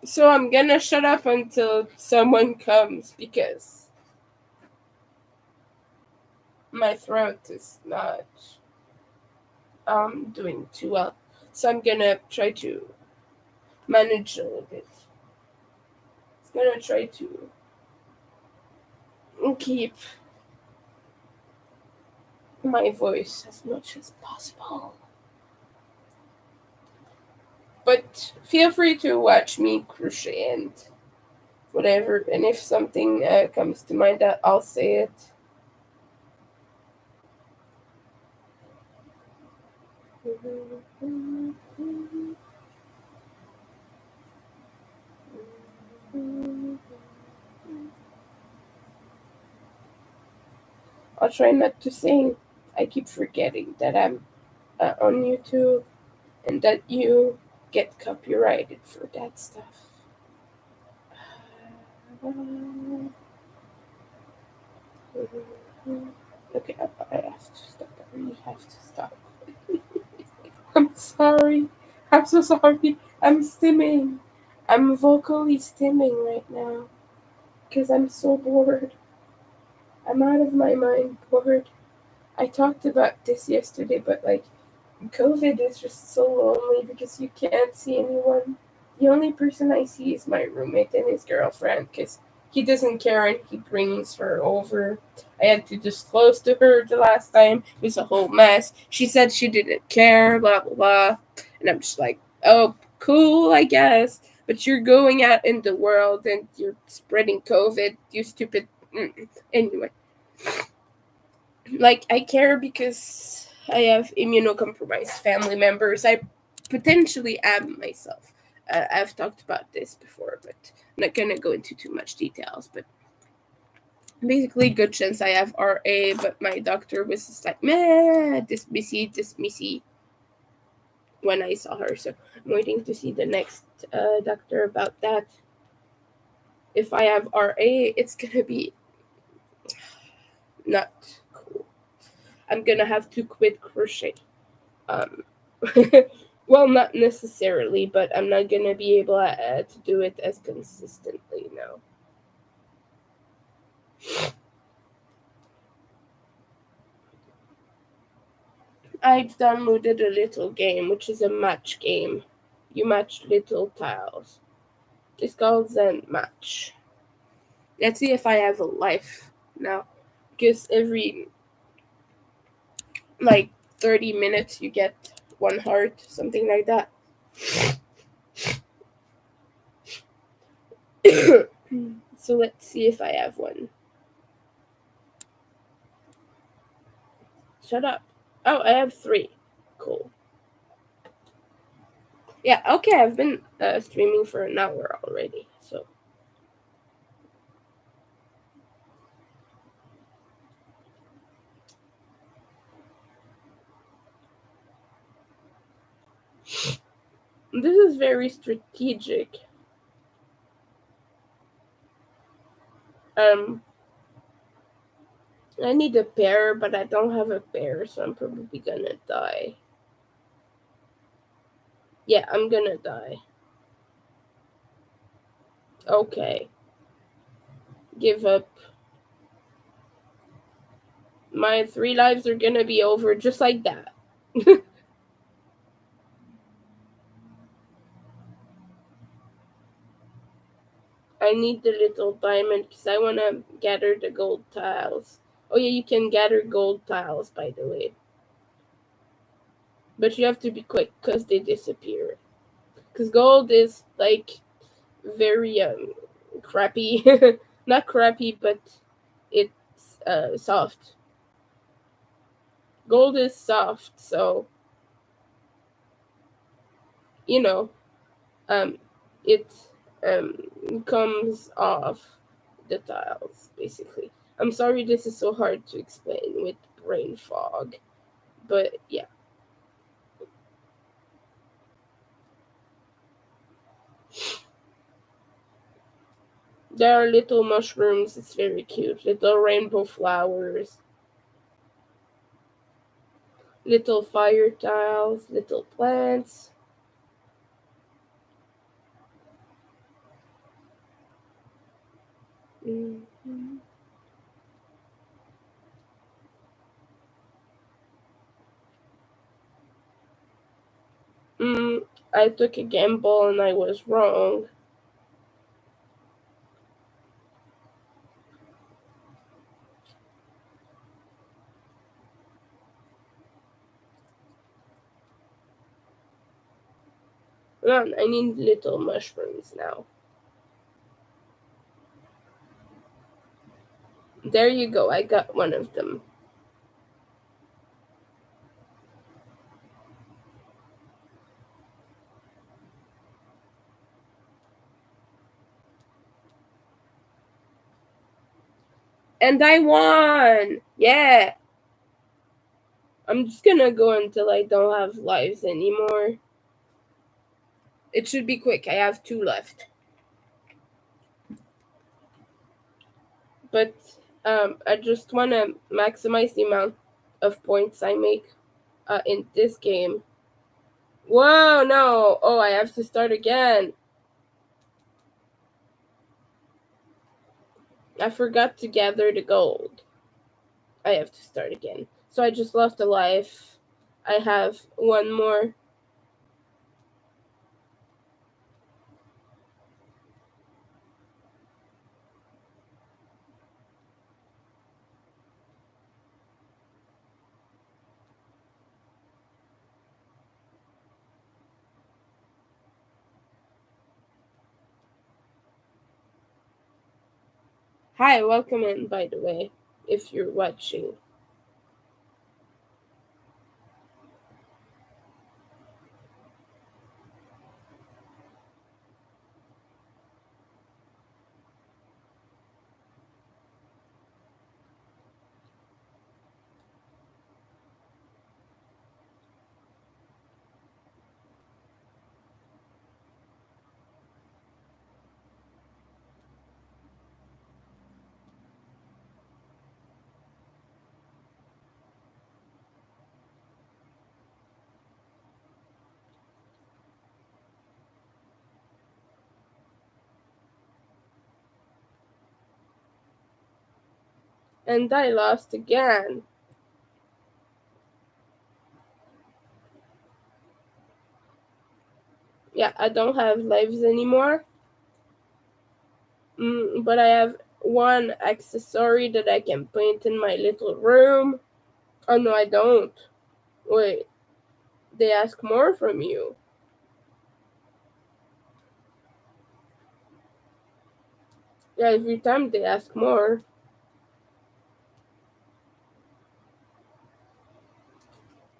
So I'm gonna shut up until someone comes because my throat is not doing too well. So I'm gonna try to manage a little bit. I'm gonna try to keep my voice as much as possible. But feel free to watch me crochet and whatever. And if something comes to mind, I'll say it. I'll try not to sing. I keep forgetting that I'm on YouTube and that you get copyrighted for that stuff. Okay, I have to stop. I really have to stop. I'm sorry. I'm so sorry. I'm stimming. I'm vocally stimming right now because I'm so bored. I'm out of my mind bored. I talked about this yesterday, but like COVID is just so lonely because you can't see anyone. The only person I see is my roommate and his girlfriend because he doesn't care and he brings her over. I had to disclose to her the last time. It was a whole mess. She said she didn't care, blah, blah, blah. And I'm just like, oh, cool, I guess. But you're going out in the world and you're spreading COVID, you stupid. Anyway, like I care because I have immunocompromised family members. I potentially am myself. I've talked about this before, but I'm not gonna go into too much details. But basically, good chance I have RA, but my doctor was just like, meh, dismissy when I saw her. So I'm waiting to see the next doctor about that. If I have RA, it's gonna be not cool. I'm gonna have to quit crochet. Um, well, not necessarily, but I'm not gonna be able to do it as consistently now. I've downloaded a little game, which is a match game. You match little tiles. It's called Zen Match. Let's see if I have a life now, because every like 30 minutes you get one heart, something like that. So let's see if I have one. Shut up. Oh, I have 3. Cool. Yeah, okay, I've been streaming for an hour already, so. This is very strategic. I need a pair, but I don't have a pair, so I'm probably gonna die. Yeah, I'm gonna die. Okay. Give up. My 3 lives are gonna be over just like that. I need the little diamond because I want to gather the gold tiles. Oh yeah, you can gather gold tiles, by the way. But you have to be quick because they disappear. Because gold is, like, very crappy. Not crappy, but it's soft. Gold is soft, so, you know, it comes off the tiles, basically. I'm sorry this is so hard to explain with brain fog, but yeah. There are little mushrooms, it's very cute. Little rainbow flowers, little fire tiles, little plants. Mm-hmm. I took a gamble and I was wrong. Come on, I need little mushrooms now. There you go, I got one of them. And I won! Yeah! I'm just gonna go until I don't have lives anymore. It should be quick, I have 2 left. But I just wanna maximize the amount of points I make in this game. Whoa, no! Oh, I have to start again. I forgot to gather the gold. I have to start again. So I just lost a life. I have 1 more. Hi, welcome in, by the way, if you're watching. And I lost again. Yeah, I don't have lives anymore. But I have 1 accessory that I can paint in my little room. Oh, no, I don't. Wait, they ask more from you. Yeah, every time they ask more.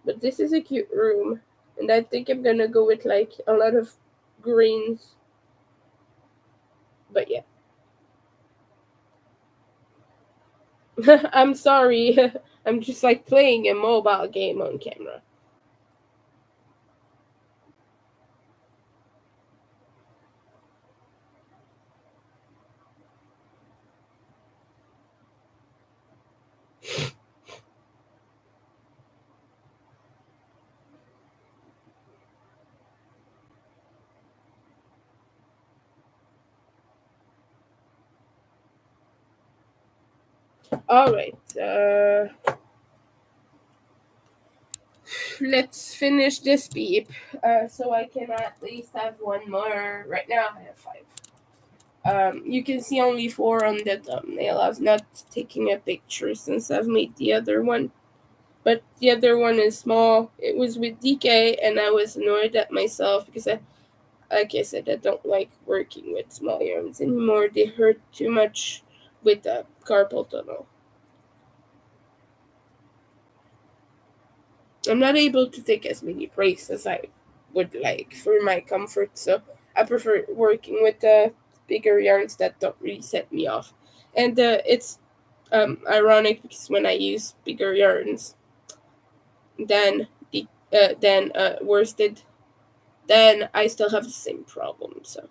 But this is a cute room. And I think I'm gonna go with like a lot of greens. But yeah. I'm sorry. I'm just like playing a mobile game on camera. Alright. Let's finish this beep. So I can at least have one more. Right now I have five. You can see only four on the thumbnail. I've not taken a picture since I've made the other one. But the other one is small. It was with DK, and I was annoyed at myself because like I said, I don't like working with small yarns anymore. They hurt too much with the carpal tunnel. I'm not able to take as many breaks as I would like for my comfort, so I prefer working with the bigger yarns that don't really set me off. And it's ironic because when I use bigger yarns than worsted, then I still have the same problem. So,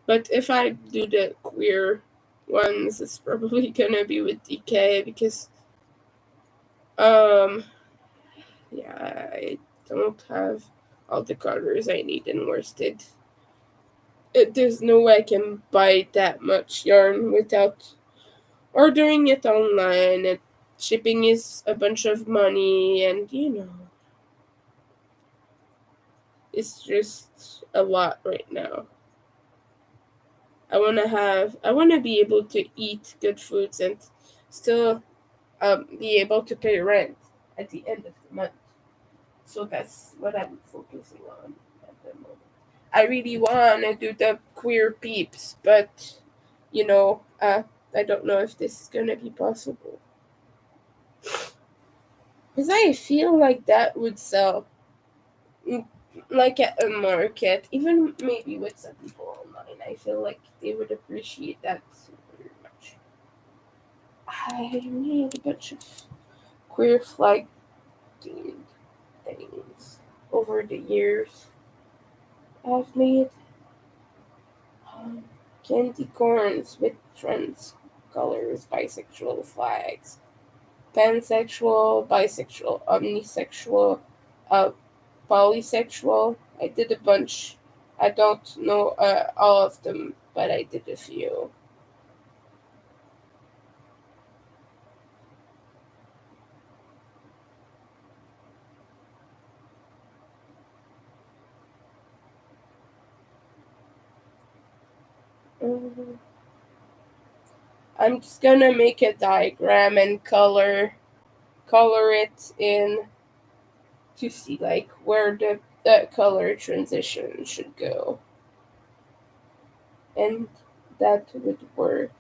but if I do the queer ones, it's probably gonna be with DK because um yeah, I don't have all the colors I need in worsted. There's no way I can buy that much yarn without ordering it online. And shipping is a bunch of money, and it's just a lot right now. I wanna be able to eat good foods and still be able to pay rent at the end of the month. So that's what I'm focusing on at the moment. I really want to do the queer peeps, but you know, uh, I don't know if this is gonna be possible. Because I feel like that would sell, mm, like at a market, even maybe with some people online. I feel like they would appreciate that very much. I made a bunch of queer flag themed things over the years. I've made um, candy corns with trans colors, bisexual flags, pansexual, bisexual, omnisexual, uh, polysexual. I did a bunch. I don't know all of them, but I did a few. Mhm. I'm just gonna make a diagram and color it in to see like where the color transition should go, and that would work.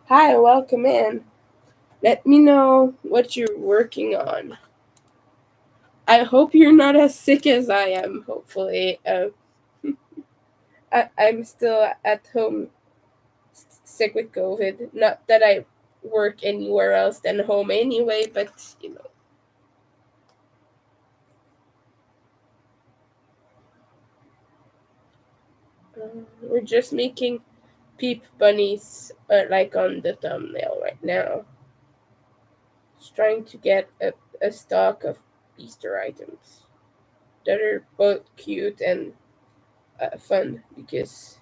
Hi, welcome in. Let me know what you're working on. I hope you're not as sick as I am. Hopefully, I'm still at home, sick with COVID. Not that I work anywhere else than home anyway, but we're just making peep bunnies like on the thumbnail right now. Just trying to get a stock of Easter items that are both cute and fun because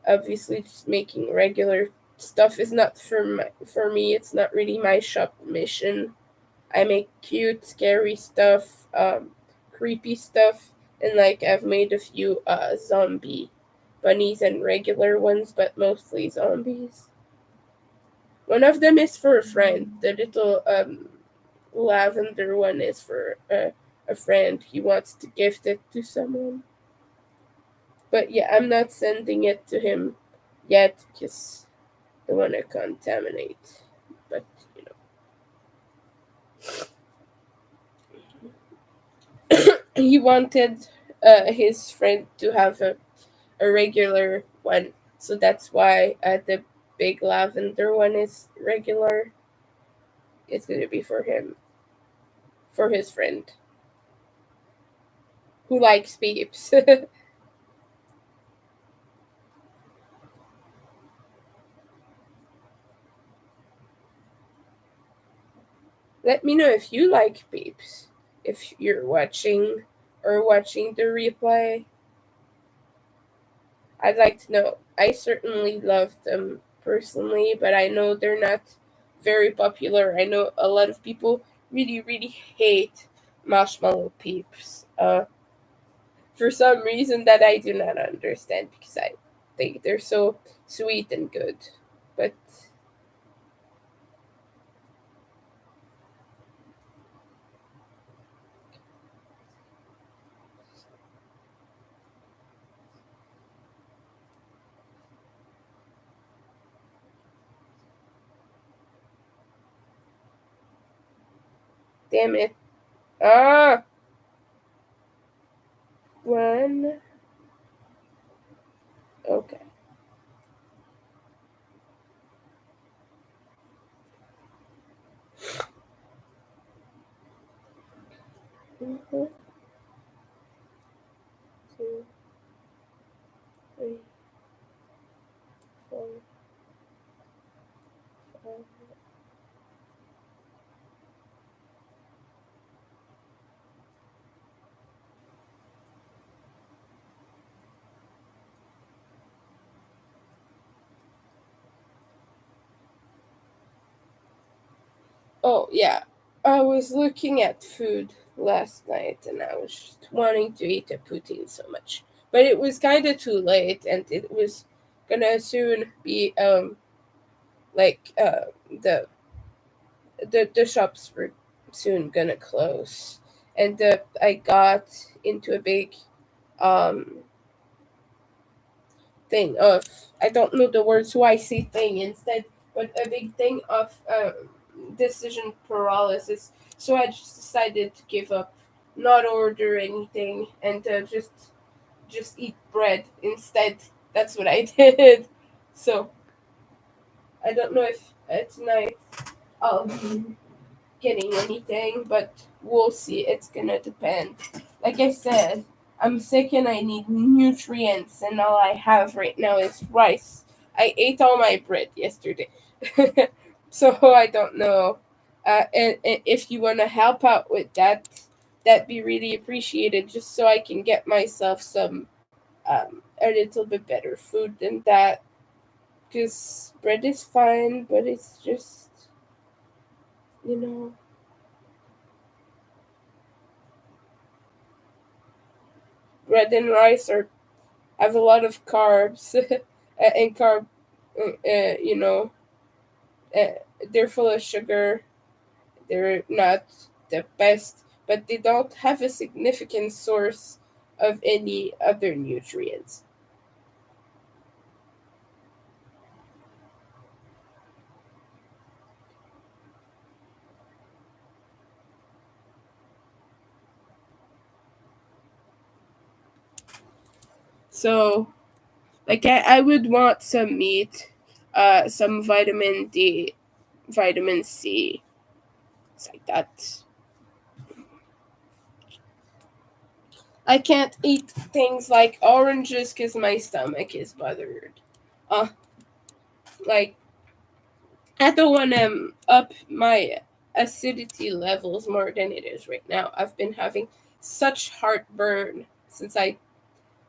obviously just making regular stuff is not for me. It's not really my shop mission. I make cute, scary stuff, creepy stuff, and like I've made a few zombie bunnies and regular ones, but mostly zombies. One of them is for a friend. The little lavender one is for a friend. He wants to gift it to someone. But yeah, I'm not sending it to him yet because I don't want to contaminate. But you know, he wanted his friend to have a regular one, so that's why the big lavender one is regular. It's gonna be for him, for his friend who likes peeps. Let me know if you like peeps. If you're watching the replay, I'd like to know. I certainly love them personally, but I know they're not very popular. I know a lot of people really, really hate marshmallow peeps. For some reason that I do not understand because I think they're so sweet and good. But damn it. Ah, one. Okay. Mhm. Two, three, four, five. Oh yeah, I was looking at food last night and I was just wanting to eat a poutine so much, but it was kind of too late and it was gonna soon be like the shops were soon gonna close, and I got into a big um thing of, I don't know the word, so I say thing instead, but a big thing of decision paralysis. So I just decided to give up, not order anything, and just eat bread instead. That's what I did. So I don't know if tonight I'll be getting anything, but we'll see. It's gonna depend. Like I said, I'm sick and I need nutrients, and all I have right now is rice. I ate all my bread yesterday, so I don't know. And if you want to help out with that, that'd be really appreciated, just so I can get myself some a little bit better food than that. Because bread is fine, but it's just, you know, bread and rice are have a lot of carbs and you know, they're full of sugar. They're not the best, but they don't have a significant source of any other nutrients. So like I would want some meat, some vitamin D, vitamin C. It's like that. I can't eat things like oranges because my stomach is bothered. Uh, like I don't want to up my acidity levels more than it is right now. I've been having such heartburn since I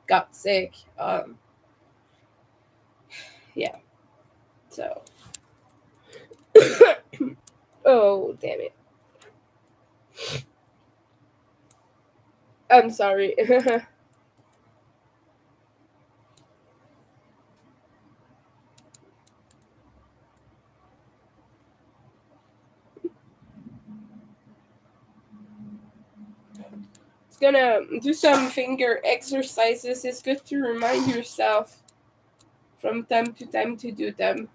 got sick. yeah. So, oh damn it, I'm sorry. It's gonna do some finger exercises. It's good to remind yourself from time to time to do them.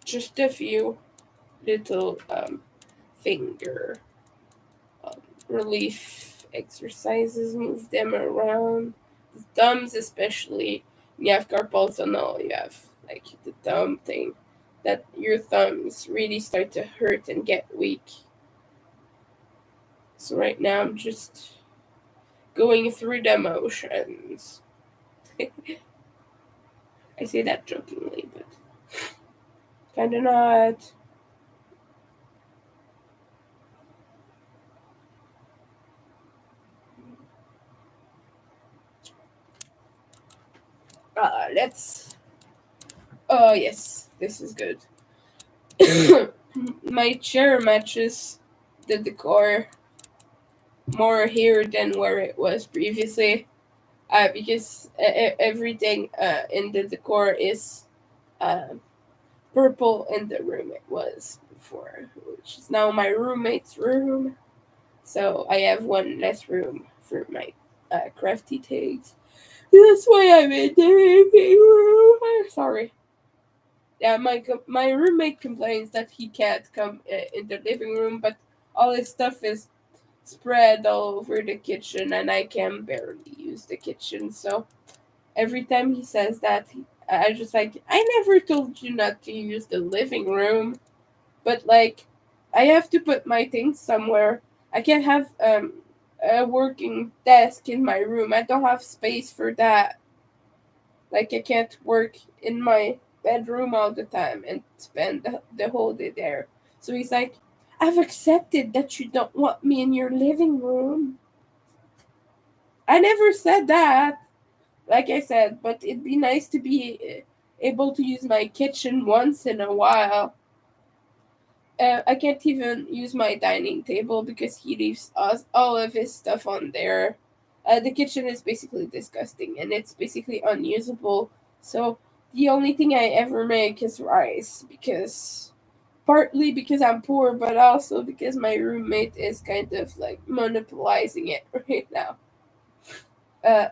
Just a few little finger um, relief exercises. Move them around. The thumbs, especially. You have carpal tunnel. You have like the thumb thing. That your thumbs really start to hurt and get weak. So right now I'm just going through the motions. I say that jokingly, but kind of not. Let's. Oh yes, this is good. My chair matches the decor more here than where it was previously. Because everything in the decor is uh, purple in the room it was before, which is now my roommate's room. So I have one less room for my crafty things. That's why I'm in the living room. Sorry. Yeah, my roommate complains that he can't come in the living room, but all his stuff is spread all over the kitchen, and I can barely use the kitchen. So every time he says that, I just like, I never told you not to use the living room, but like, I have to put my things somewhere. I can't have a working desk in my room. I don't have space for that. Like, I can't work in my bedroom all the time and spend the whole day there. So he's like, I've accepted that you don't want me in your living room. I never said that, like I said, but it'd be nice to be able to use my kitchen once in a while. I can't even use my dining table because he leaves us all of his stuff on there. The kitchen is basically disgusting and it's basically unusable. So the only thing I ever make is rice, because partly because I'm poor, but also because my roommate is kind of like monopolizing it right now.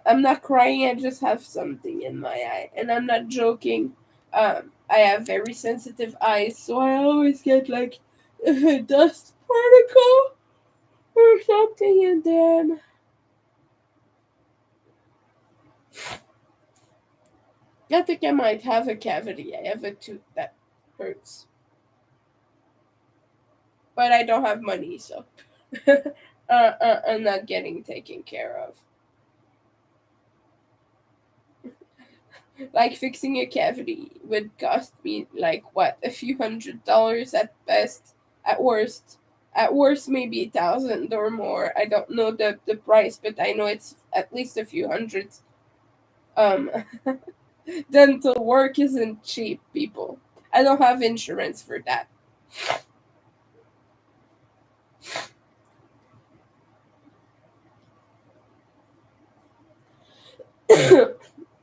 I'm not crying. I just have something in my eye, and I'm not joking. I have very sensitive eyes, so I always get like a dust particle or something in them. I think I might have a cavity. I have a tooth that hurts, but I don't have money, so I'm not getting taken care of. Like fixing a cavity would cost me like what, a few $100 at best, at worst. At worst, maybe 1,000 or more. I don't know the price, but I know it's at least a few hundreds. Um, dental work isn't cheap, people. I don't have insurance for that.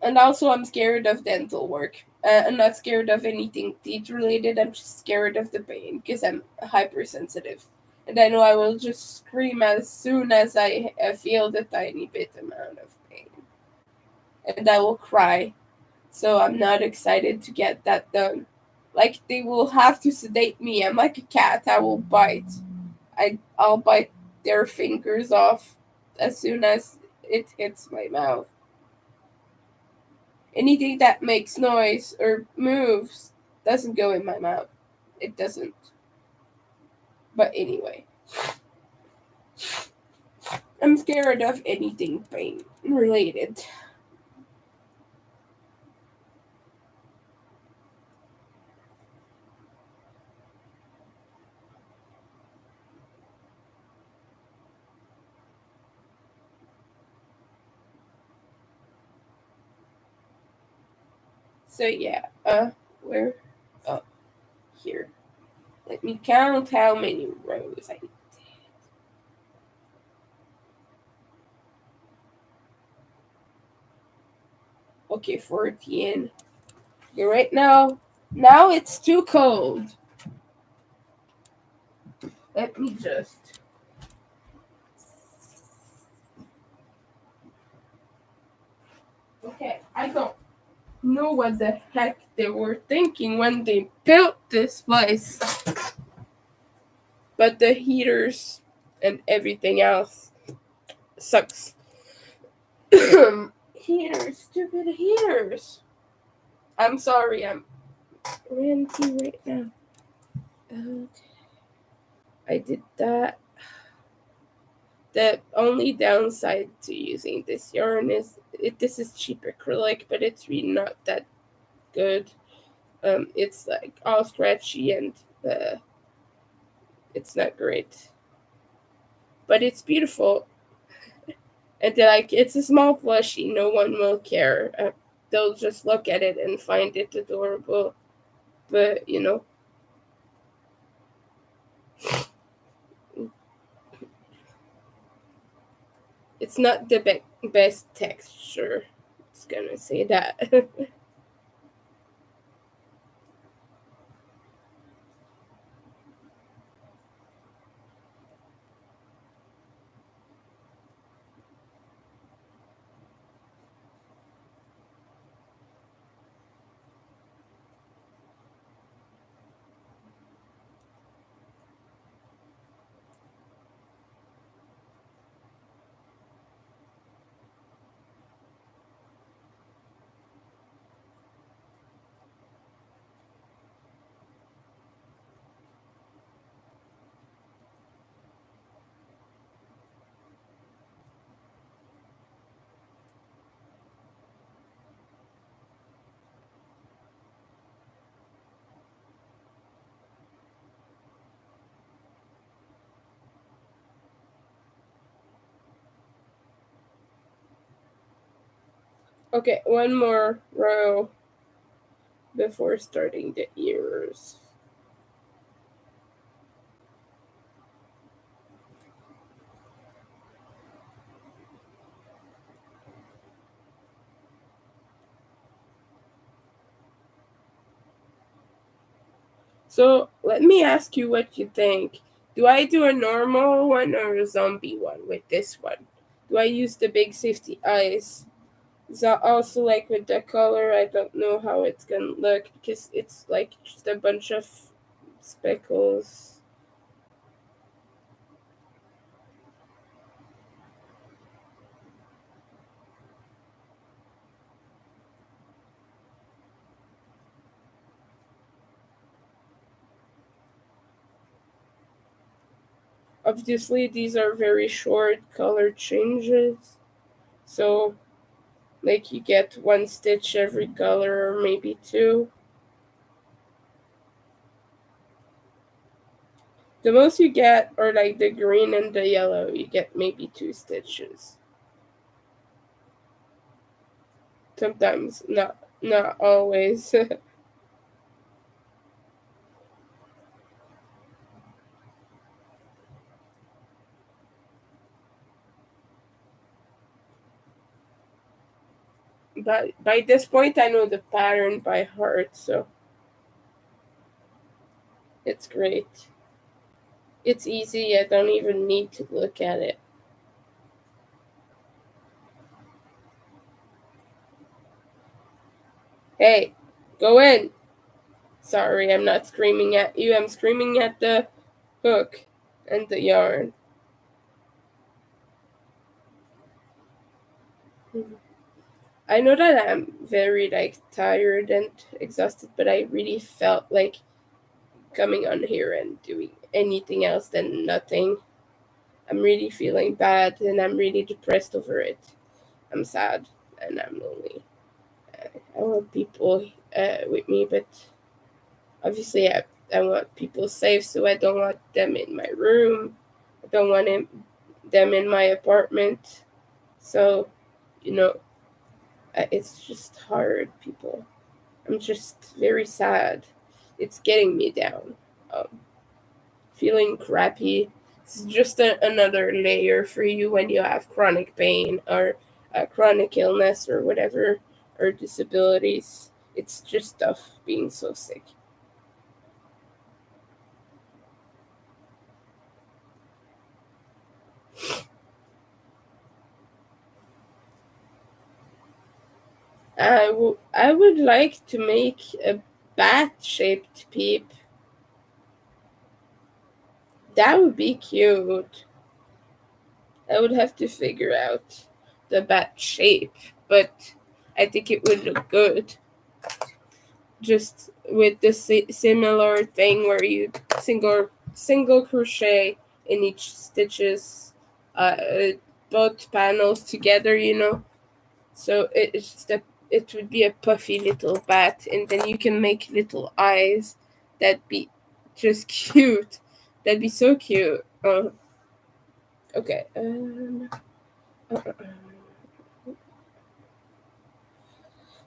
And also, I'm scared of dental work. I'm not scared of anything teeth related. I'm just scared of the pain because I'm hypersensitive. And I know I will just scream as soon as I feel the tiny bit amount of pain. And I will cry. So I'm not excited to get that done. Like, they will have to sedate me. I'm like a cat. I will bite. I'll bite their fingers off as soon as it hits my mouth. Anything that makes noise or moves doesn't go in my mouth. It doesn't. But anyway, I'm scared of anything pain related. So yeah, where? Oh, here. Let me count how many rows I did. Okay, 14. Okay, right now it's too cold. Let me just. Okay, I don't know what the heck they were thinking when they built this place. But the heaters and everything else sucks. Heaters, stupid heaters. I'm sorry, I'm ranty right now. Okay, I did that. The only downside to using this yarn is this is cheap acrylic, but it's really not that good. It's like all scratchy and it's not great, but it's beautiful. And like it's a small plushie, no one will care. They'll just look at it and find it adorable. But it's not the best texture. It's gonna say that. Okay, one more row before starting the ears. So let me ask you what you think. Do I do a normal one or a zombie one with this one? Do I use the big safety eyes? Is that also like with the color? I don't know how it's gonna look because it's like just a bunch of speckles. Obviously, these are very short color changes. So, like, you get one stitch every color, or maybe two. The most you get are like the green and the yellow. You get maybe two stitches. Sometimes, not always. But by this point, I know the pattern by heart, so it's great. It's easy. I don't even need to look at it. Hey, go in. Sorry, I'm not screaming at you. I'm screaming at the hook and the yarn. I know that I'm very like tired and exhausted, but I really felt like coming on here and doing anything else than nothing. I'm really feeling bad and I'm really depressed over it. I'm sad and I'm lonely. I want people with me, but obviously I want people safe, so I don't want them in my room. I don't want them in my apartment. So, you know, it's just hard, people. I'm just very sad. It's getting me down. Um, Feeling crappy. It's just another layer for you when you have chronic pain or chronic illness or whatever, or disabilities. It's just tough being so sick. I would like to make a bat shaped peep. That would be cute. I would have to figure out the bat shape, but I think it would look good. Just with the similar thing where you single crochet in each stitches, both panels together. So it would be a puffy little bat, and then you can make little eyes. That'd be just cute. That'd be so cute. Okay.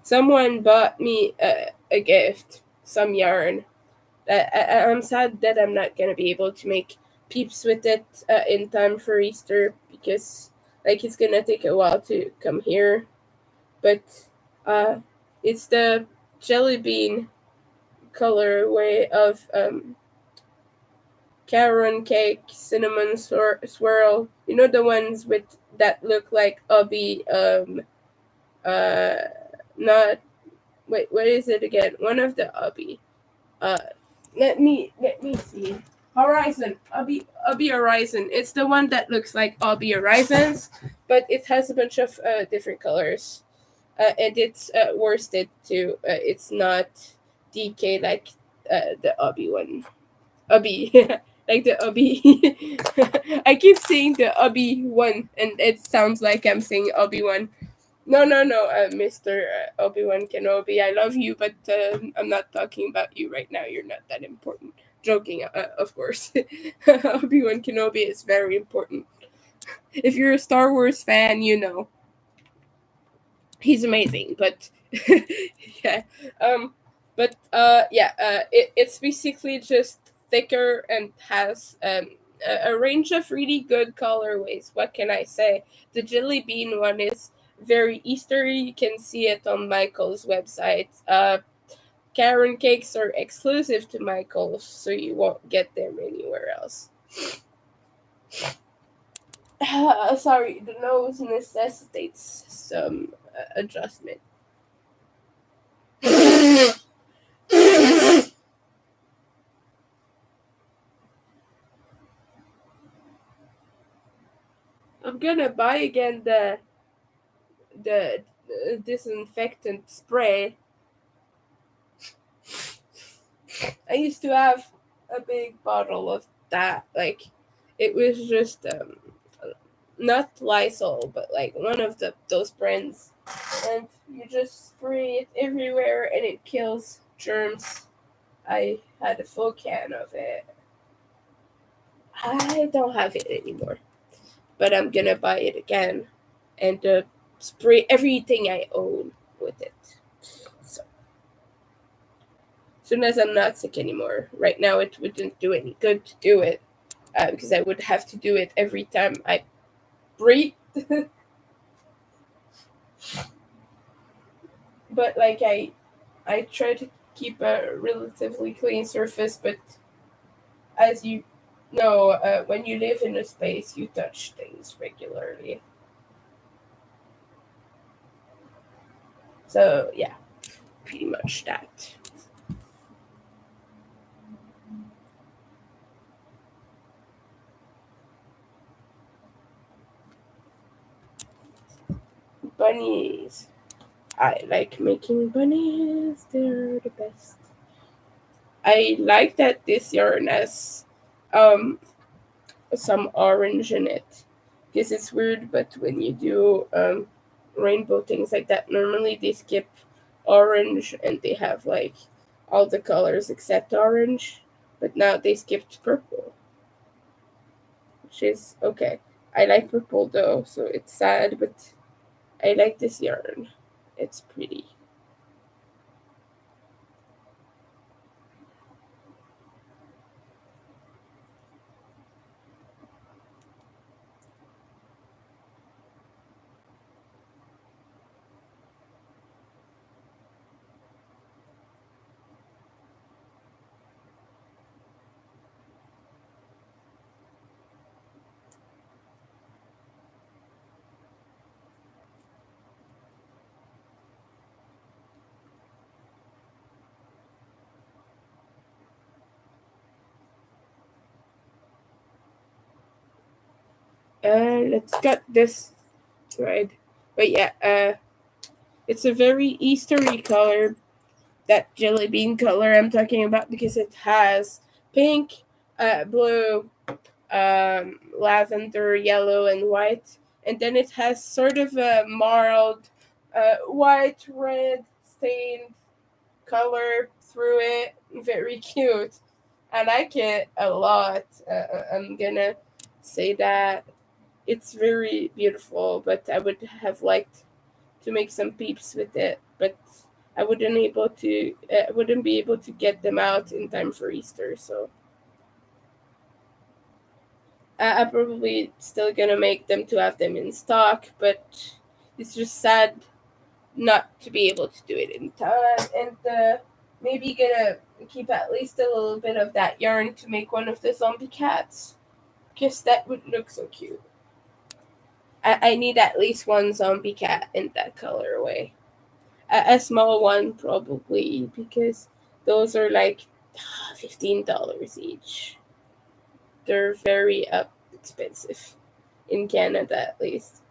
Someone bought me a gift, some yarn. I'm sad that I'm not gonna be able to make peeps with it in time for Easter because like it's gonna take a while to come here. But uh, it's the jelly bean colorway of Caron cake, cinnamon swirl. You know the ones with that look like obby. Uh, Not wait. What is it again? One of the obby. Uh, let me see. Horizon, Obby Horizon. It's the one that looks like Obby Horizons, but it has a bunch of different colors, and it's worsted too. It's not DK like the Obby one. Obby, like the Obby. I keep saying the Obby one, and it sounds like I'm saying Obby one. No, no, no, Mr. Obi-Wan Kenobi. I love you, but I'm not talking about you right now. You're not that important. Joking, of course. Obi-Wan Kenobi is very important. If you're a Star Wars fan, you know he's amazing. But yeah, it's basically just thicker and has a range of really good colorways. What can I say? The jelly bean one is very Eastery. You can see it on Michael's website. Karen cakes are exclusive to Michael's, so you won't get them anywhere else. Sorry, the nose necessitates some adjustment. I'm gonna buy again the disinfectant spray. I used to have a big bottle of that. Like, it was just not Lysol, but like one of those brands, and you just spray it everywhere, and it kills germs. I had a full can of it. I don't have it anymore, but I'm gonna buy it again, and spray everything I own with it. So soon as I'm not sick anymore. Right now, it wouldn't do any good to do it because I would have to do it every time I breathe. But like I try to keep a relatively clean surface, but as you know, when you live in a space, you touch things regularly. So yeah, pretty much that. Bunnies. I like making bunnies. They're the best. I like that this yarn has um some orange in it because it's weird, but when you do rainbow things like that, normally they skip orange and they have like all the colors except orange, but now they skipped purple, which is okay. I like purple though, so it's sad, but I like this yarn. It's pretty. Let's get this right. But yeah, it's a very Eastery color, that jelly bean color I'm talking about, because it has pink, blue, lavender, yellow, and white, and then it has sort of a marled, white red stained color through it. Very cute. I like it a lot. I'm gonna say that it's very beautiful, but I would have liked to make some peeps with it, but I wouldn't be able to get them out in time for Easter. So I'm probably still gonna make them to have them in stock, but it's just sad not to be able to do it in time. And maybe gonna keep at least a little bit of that yarn to make one of the zombie cats, because that would look so cute. I need at least one zombie cat in that colorway. A small one probably, because those are like $15 each. They're very expensive in Canada, at least.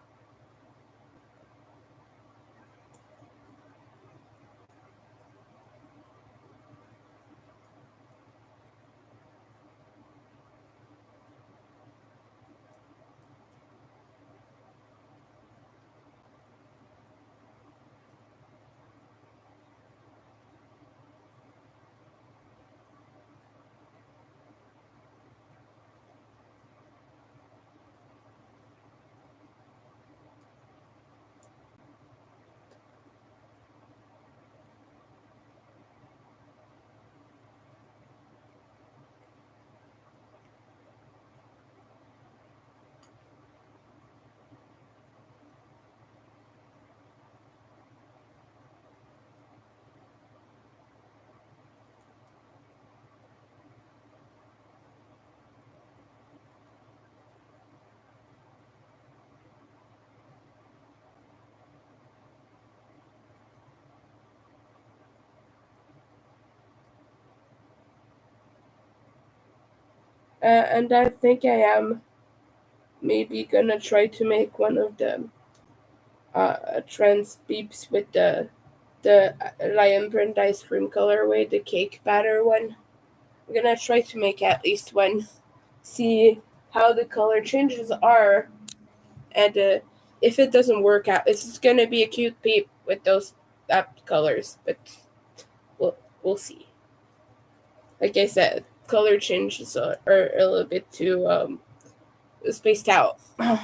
And I think I am maybe gonna try to make one of the trans beeps with the lion print ice cream colorway, the cake batter one. I'm gonna try to make at least one. See how the color changes are, and if it doesn't work out, it's just gonna be a cute peep with those colors. But we'll see. Like I said, color changes are a little bit too spaced out. And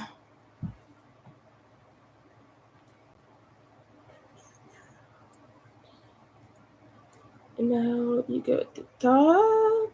now you go at the top.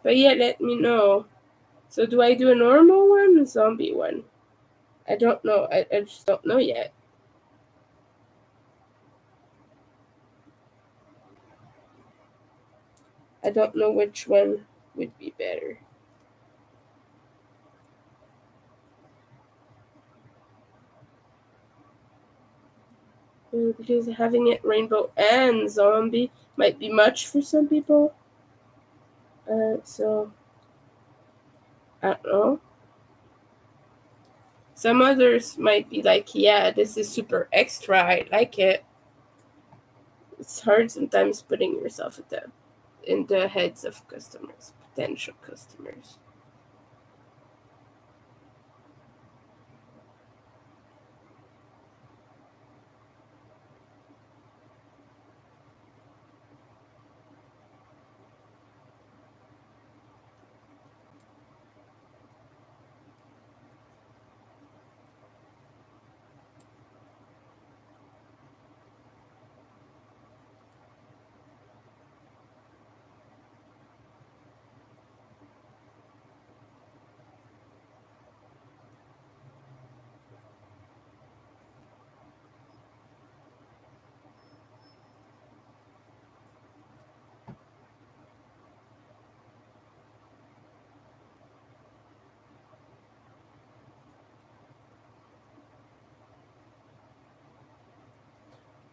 But yeah, let me know. So do I do a normal one or a zombie one? I don't know. I just don't know yet. I don't know which one would be better. Because having it rainbow and zombie might be much for some people. So I don't know. Some others might be like, yeah, this is super extra. I like it. It's hard sometimes putting yourself at in the heads of customers, potential customers.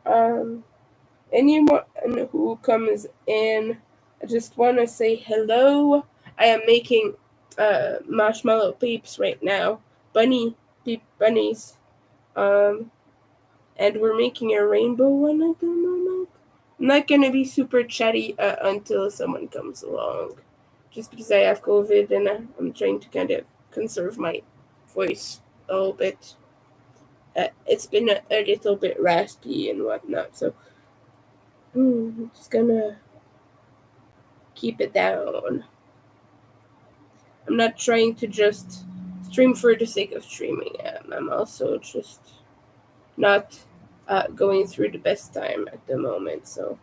Um, Anyone who comes in, I just want to say hello. I am making marshmallow peeps right now, bunnies. Um, and we're making a rainbow one at the moment. I'm not gonna be super chatty until someone comes along, just because I have COVID and I'm trying to kind of conserve my voice a little bit. It's been a little bit raspy and whatnot, so I'm just gonna keep it down. I'm not trying to just stream for the sake of streaming. I'm also just not going through the best time at the moment, so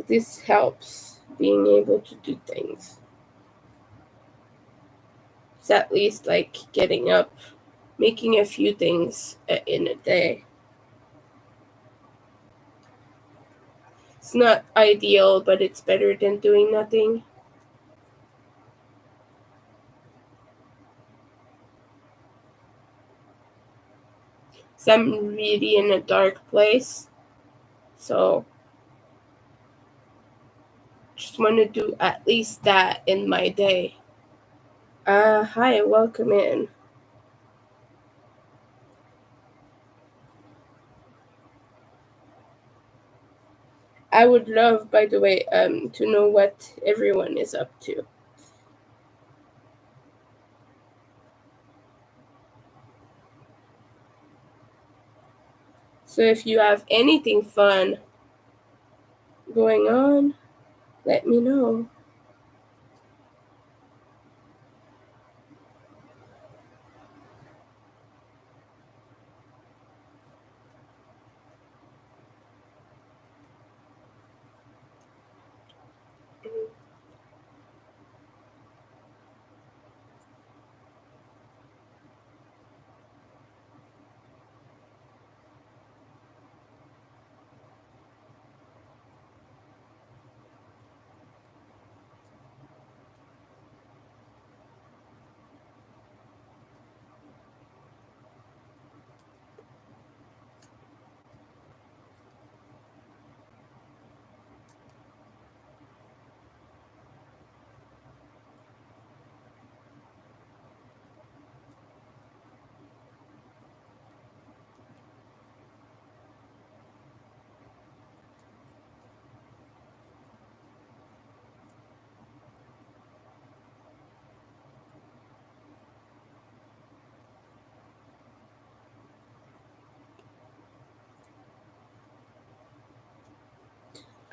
this helps being able to do things. It's at least like getting up, making a few things in a day. It's not ideal, but it's better than doing nothing. So I'm really in a dark place, so just want to do at least that in my day. Hi, welcome in. I would love, by the way, to know what everyone is up to. So if you have anything fun going on, let me know.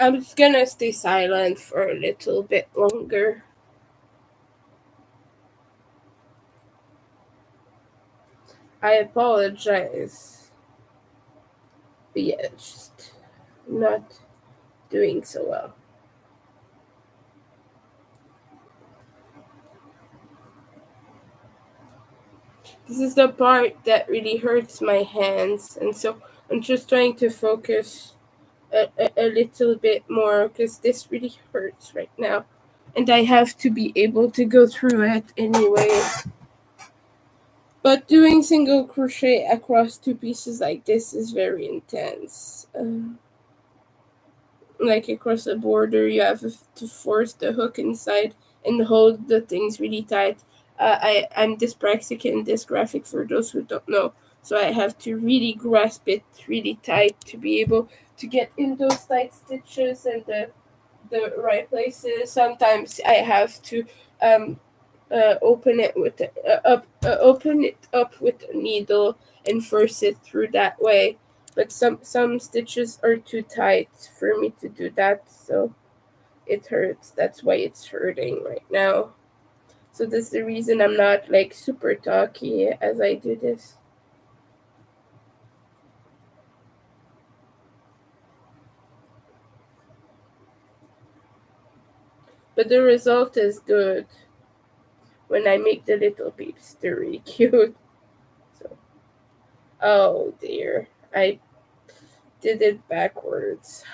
I'm just gonna stay silent for a little bit longer. I apologize. But yeah, just not doing so well. This is the part that really hurts my hands, and so I'm just trying to focus a little bit more because this really hurts right now. And I have to be able to go through it anyway. But doing single crochet across two pieces like this is very intense. Like across a border, you have to force the hook inside and hold the things really tight. I'm dyspraxic and dysgraphic for those who don't know, so I have to really grasp it really tight to be able to get in those tight stitches and the right places. Sometimes I have to open it open it up with a needle and force it through that way. But some stitches are too tight for me to do that, so it hurts. That's why it's hurting right now. So that's the reason I'm not like super talky as I do this. But the result is good when I make the little peeps. They're really cute. So, oh dear, I did it backwards.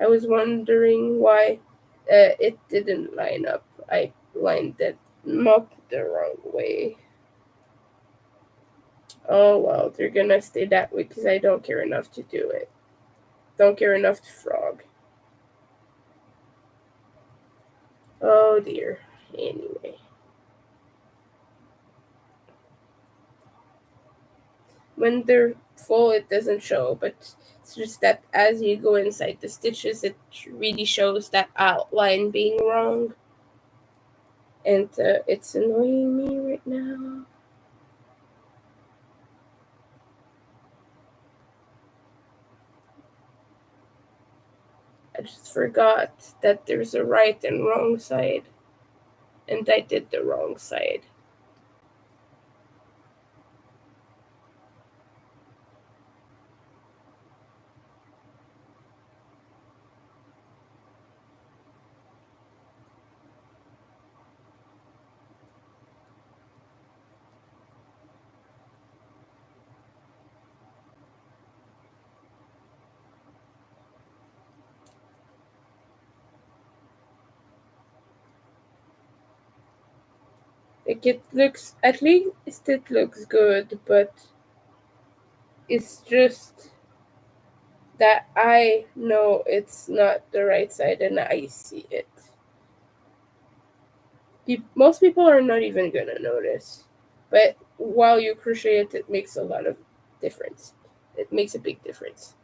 I was wondering why it didn't line up. I lined it up the wrong way. Oh well, they're gonna stay that way because I don't care enough to do it. Don't care enough to frog. Oh dear. Anyway. When they're full, it doesn't show, but it's just that as you go inside the stitches, it really shows that outline being wrong. And it's annoying me right now. I just forgot that there's a right and wrong side, and I did the wrong side. Like it looks, at least it looks good, but it's just that I know it's not the right side and I see it. Most people are not even gonna notice, but while you crochet it, it makes a lot of difference. It makes a big difference.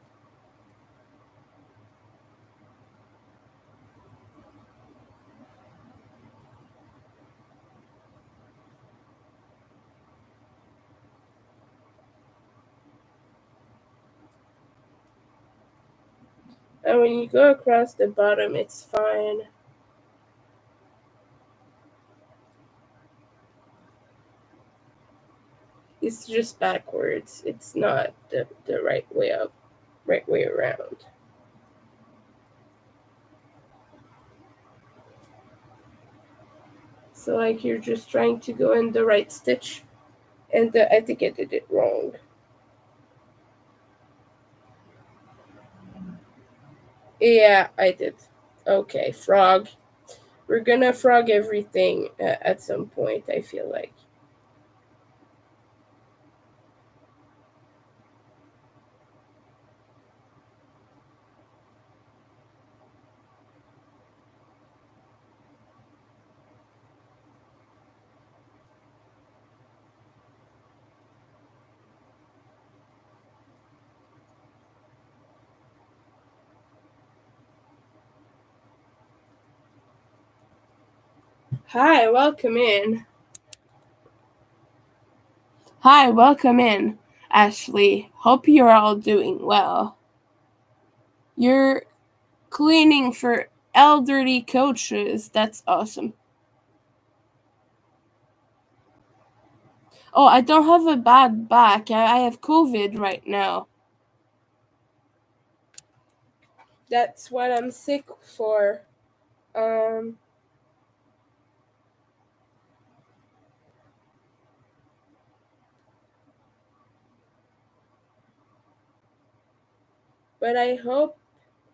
And when you go across the bottom, it's fine. It's just backwards. It's not the right way up, right way around. So like you're just trying to go in the right stitch, and I think I did it wrong. Yeah, I did. Okay, frog. We're gonna frog everything at some point, I feel like. Hi, welcome in. Hi, welcome in, Ashley. Hope you're all doing well. You're cleaning for elderly coaches. That's awesome. Oh, I don't have a bad back. I have COVID right now. That's what I'm sick for. Um, but I hope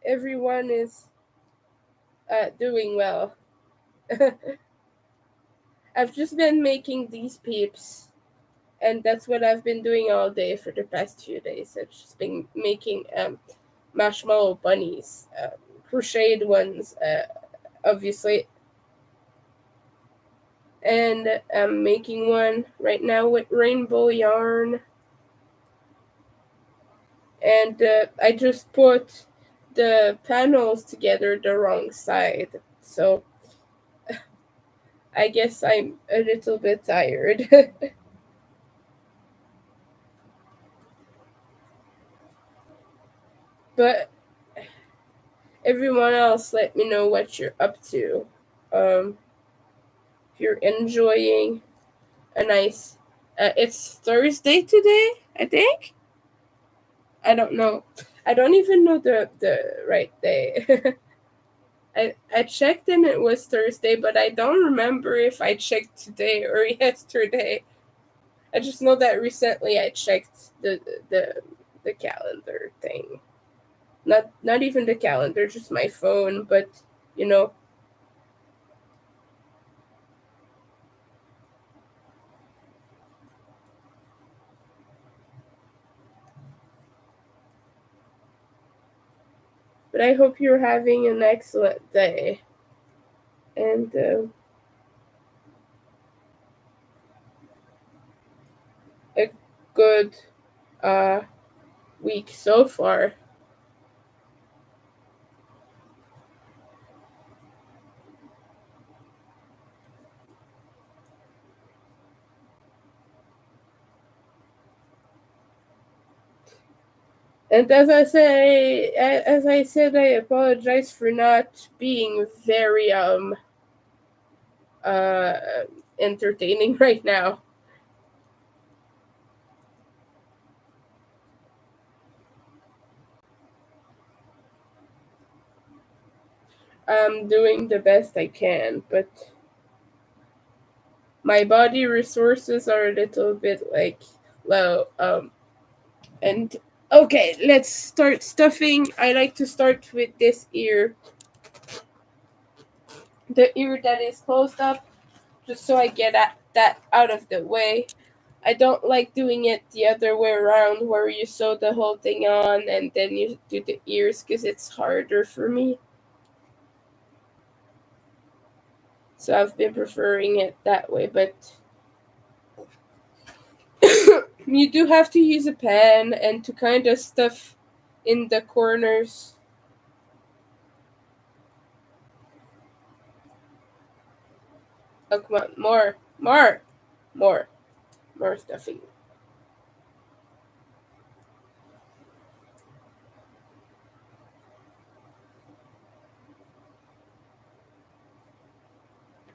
everyone is doing well. I've just been making these peeps, and that's what I've been doing all day for the past few days. I've just been making marshmallow bunnies, crocheted ones, obviously, and I'm making one right now with rainbow yarn. and I just put the panels together the wrong side. So I guess I'm a little bit tired. But everyone else, let me know what you're up to. Um, if you're enjoying a nice. It's Thursday today, I think. I don't know. I don't even know the right day. I checked and it was Thursday, but I don't remember if I checked today or yesterday. I just know that recently I checked the calendar thing. Not even the calendar, just my phone, but you know, but I hope you're having an excellent day and a good uh week so far. And as I said, I apologize for not being very uh entertaining right now. I'm doing the best I can, but my body resources are a little bit like low. And okay, let's start stuffing. I like to start with this ear, the ear that is closed up, just so I get that out of the way. I don't like doing it the other way around where you sew the whole thing on and then you do the ears because it's harder for me. So I've been preferring it that way, but you do have to use a pen and to kind of stuff in the corners. Oh, come on, more, more stuffing.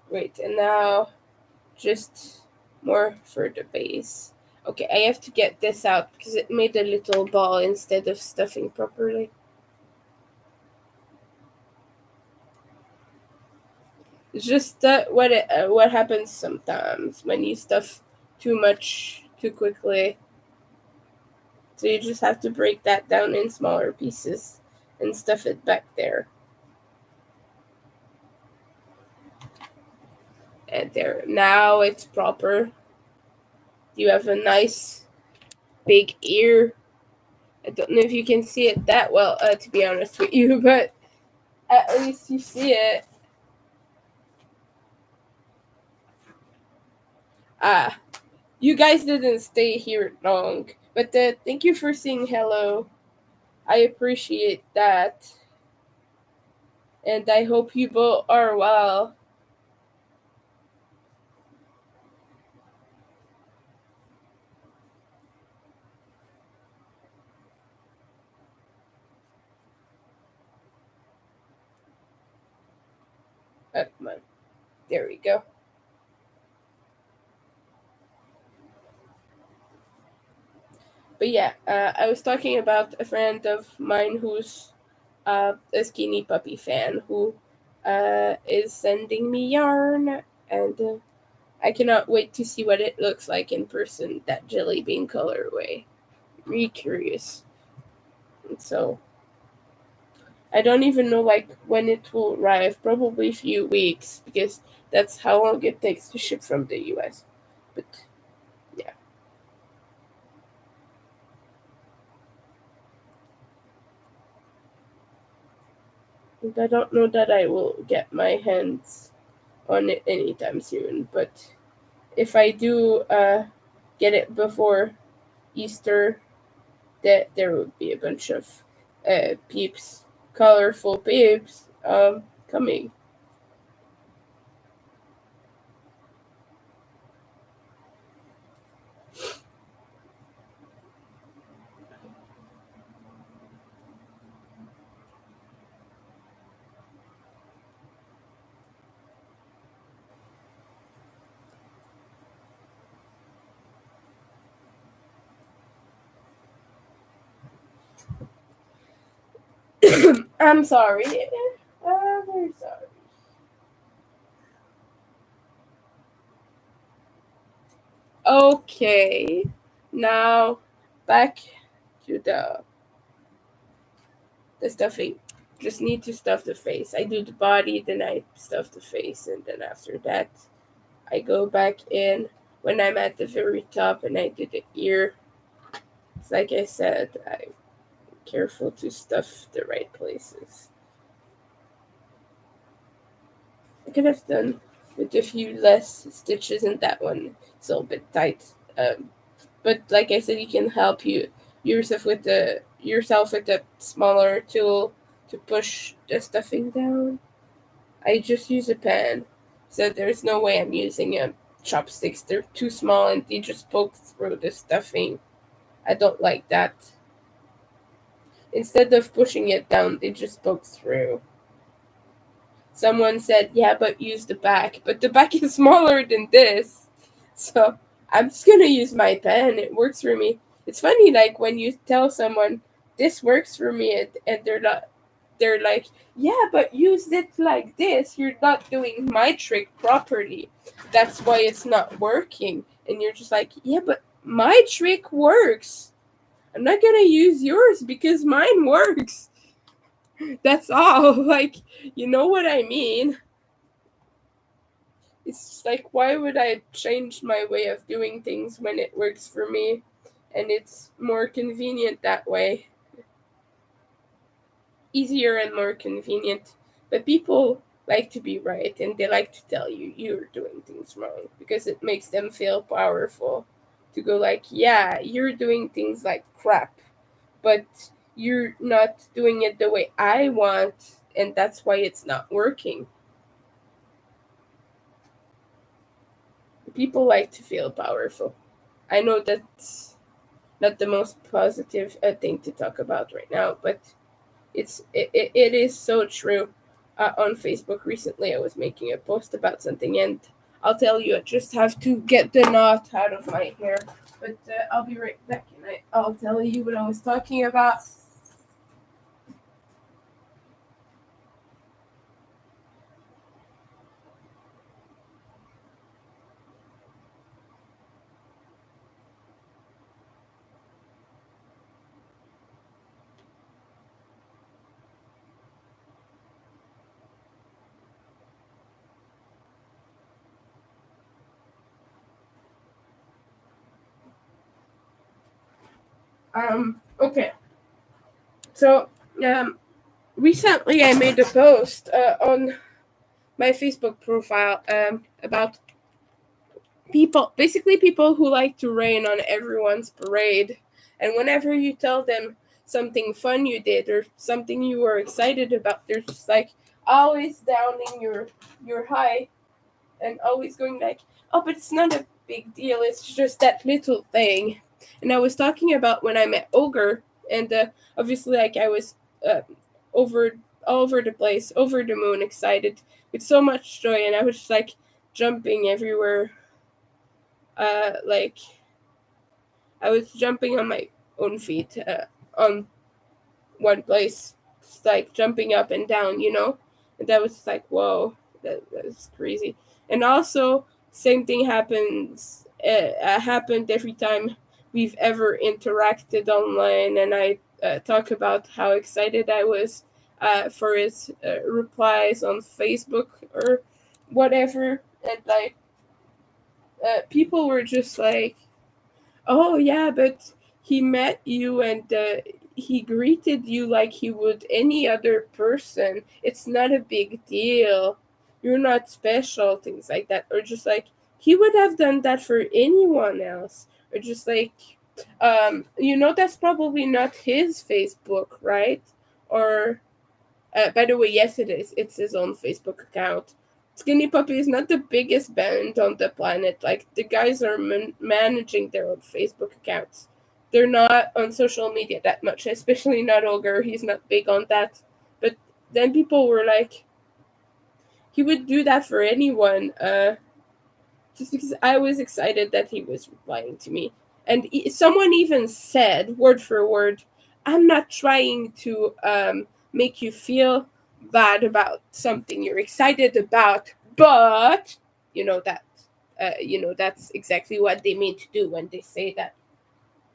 Wait, and now just more for the base. Okay, I have to get this out because it made a little ball instead of stuffing properly. It's just that what happens sometimes when you stuff too much too quickly. So you just have to break that down in smaller pieces and stuff it back there. And there, now it's proper. You have a nice big ear. I don't know if you can see it that well, to be honest with you, but at least you see it. Ah, you guys didn't stay here long, but thank you for saying hello. I appreciate that, and I hope you both are well. Come on, there we go. But yeah, I was talking about a friend of mine who's a skinny puppy fan who is sending me yarn, and I cannot wait to see what it looks like in person. That jelly bean colorway, really curious. And so I don't even know like when it will arrive. Probably a few weeks because that's how long it takes to ship from the U.S. But yeah, and I don't know that I will get my hands on it anytime soon. But if I do get it before Easter, that there would be a bunch of peeps, colorful peeps, coming. I'm sorry. Very sorry. Okay, now back to the stuffing. Just need to stuff the face. I do the body, then I stuff the face, and then after that, I go back in when I'm at the very top and I do the ear. It's like I said, I'm careful to stuff the right places. I could have done with a few less stitches in that one. It's a little bit tight. But like I said, you can help yourself with the smaller tool to push the stuffing down. I just use a pen, so there's no way I'm using chopsticks. They're too small and they just poke through the stuffing. I don't like that. Instead of pushing it down, they just poke through. Someone said, yeah, but use the back. But the back is smaller than this. So I'm just gonna use my pen. It works for me. It's funny, like when you tell someone this works for me, and they're like, yeah, but use it like this. You're not doing my trick properly. That's why it's not working. And you're just like, yeah, but my trick works. I'm not gonna use yours because mine works. That's all. Like, you know what I mean? It's like, why would I change my way of doing things when it works for me and it's more convenient that way? Easier and more convenient. But people like to be right and they like to tell you you're doing things wrong because it makes them feel powerful to go like, yeah, you're doing things like crap, but you're not doing it the way I want, and that's why it's not working. People like to feel powerful. I know that's not the most positive thing to talk about right now, but it is so true. On Facebook recently, I was making a post about something, and I'll tell you, I just have to get the knot out of my hair. But I'll be right back, and I'll tell you what I was talking about. Okay. So recently I made a post on my Facebook profile about people who like to rain on everyone's parade. And whenever you tell them something fun you did or something you were excited about, they're just like always downing your high and always going like, oh, but it's not a big deal. It's just that little thing. And I was talking about when I met Ogre, and obviously, like I was over all over the place, over the moon, excited with so much joy, and I was just like jumping everywhere. Like I was jumping on my own feet on one place, just like jumping up and down, And that was like, whoa, that's crazy. And also, same thing happened every time we've ever interacted online, and I talk about how excited I was for his replies on Facebook or whatever, and like people were just like, oh yeah, but he met you and he greeted you like he would any other person. It's not a big deal. You're not special, things like that. Or just like he would have done that for anyone else. Or just like That's probably not his Facebook, right? Or by the way, yes, it is. It's his own Facebook account. Skinny Puppy is not the biggest band on the planet. Like, the guys are managing their own Facebook accounts. They're not on social media that much, especially not Ogre. He's not big on that. But then people were like, he would do that for anyone. Just because I was excited that he was replying to me. And someone even said, word for word, I'm not trying to make you feel bad about something you're excited about, but that's exactly what they mean to do when they say that.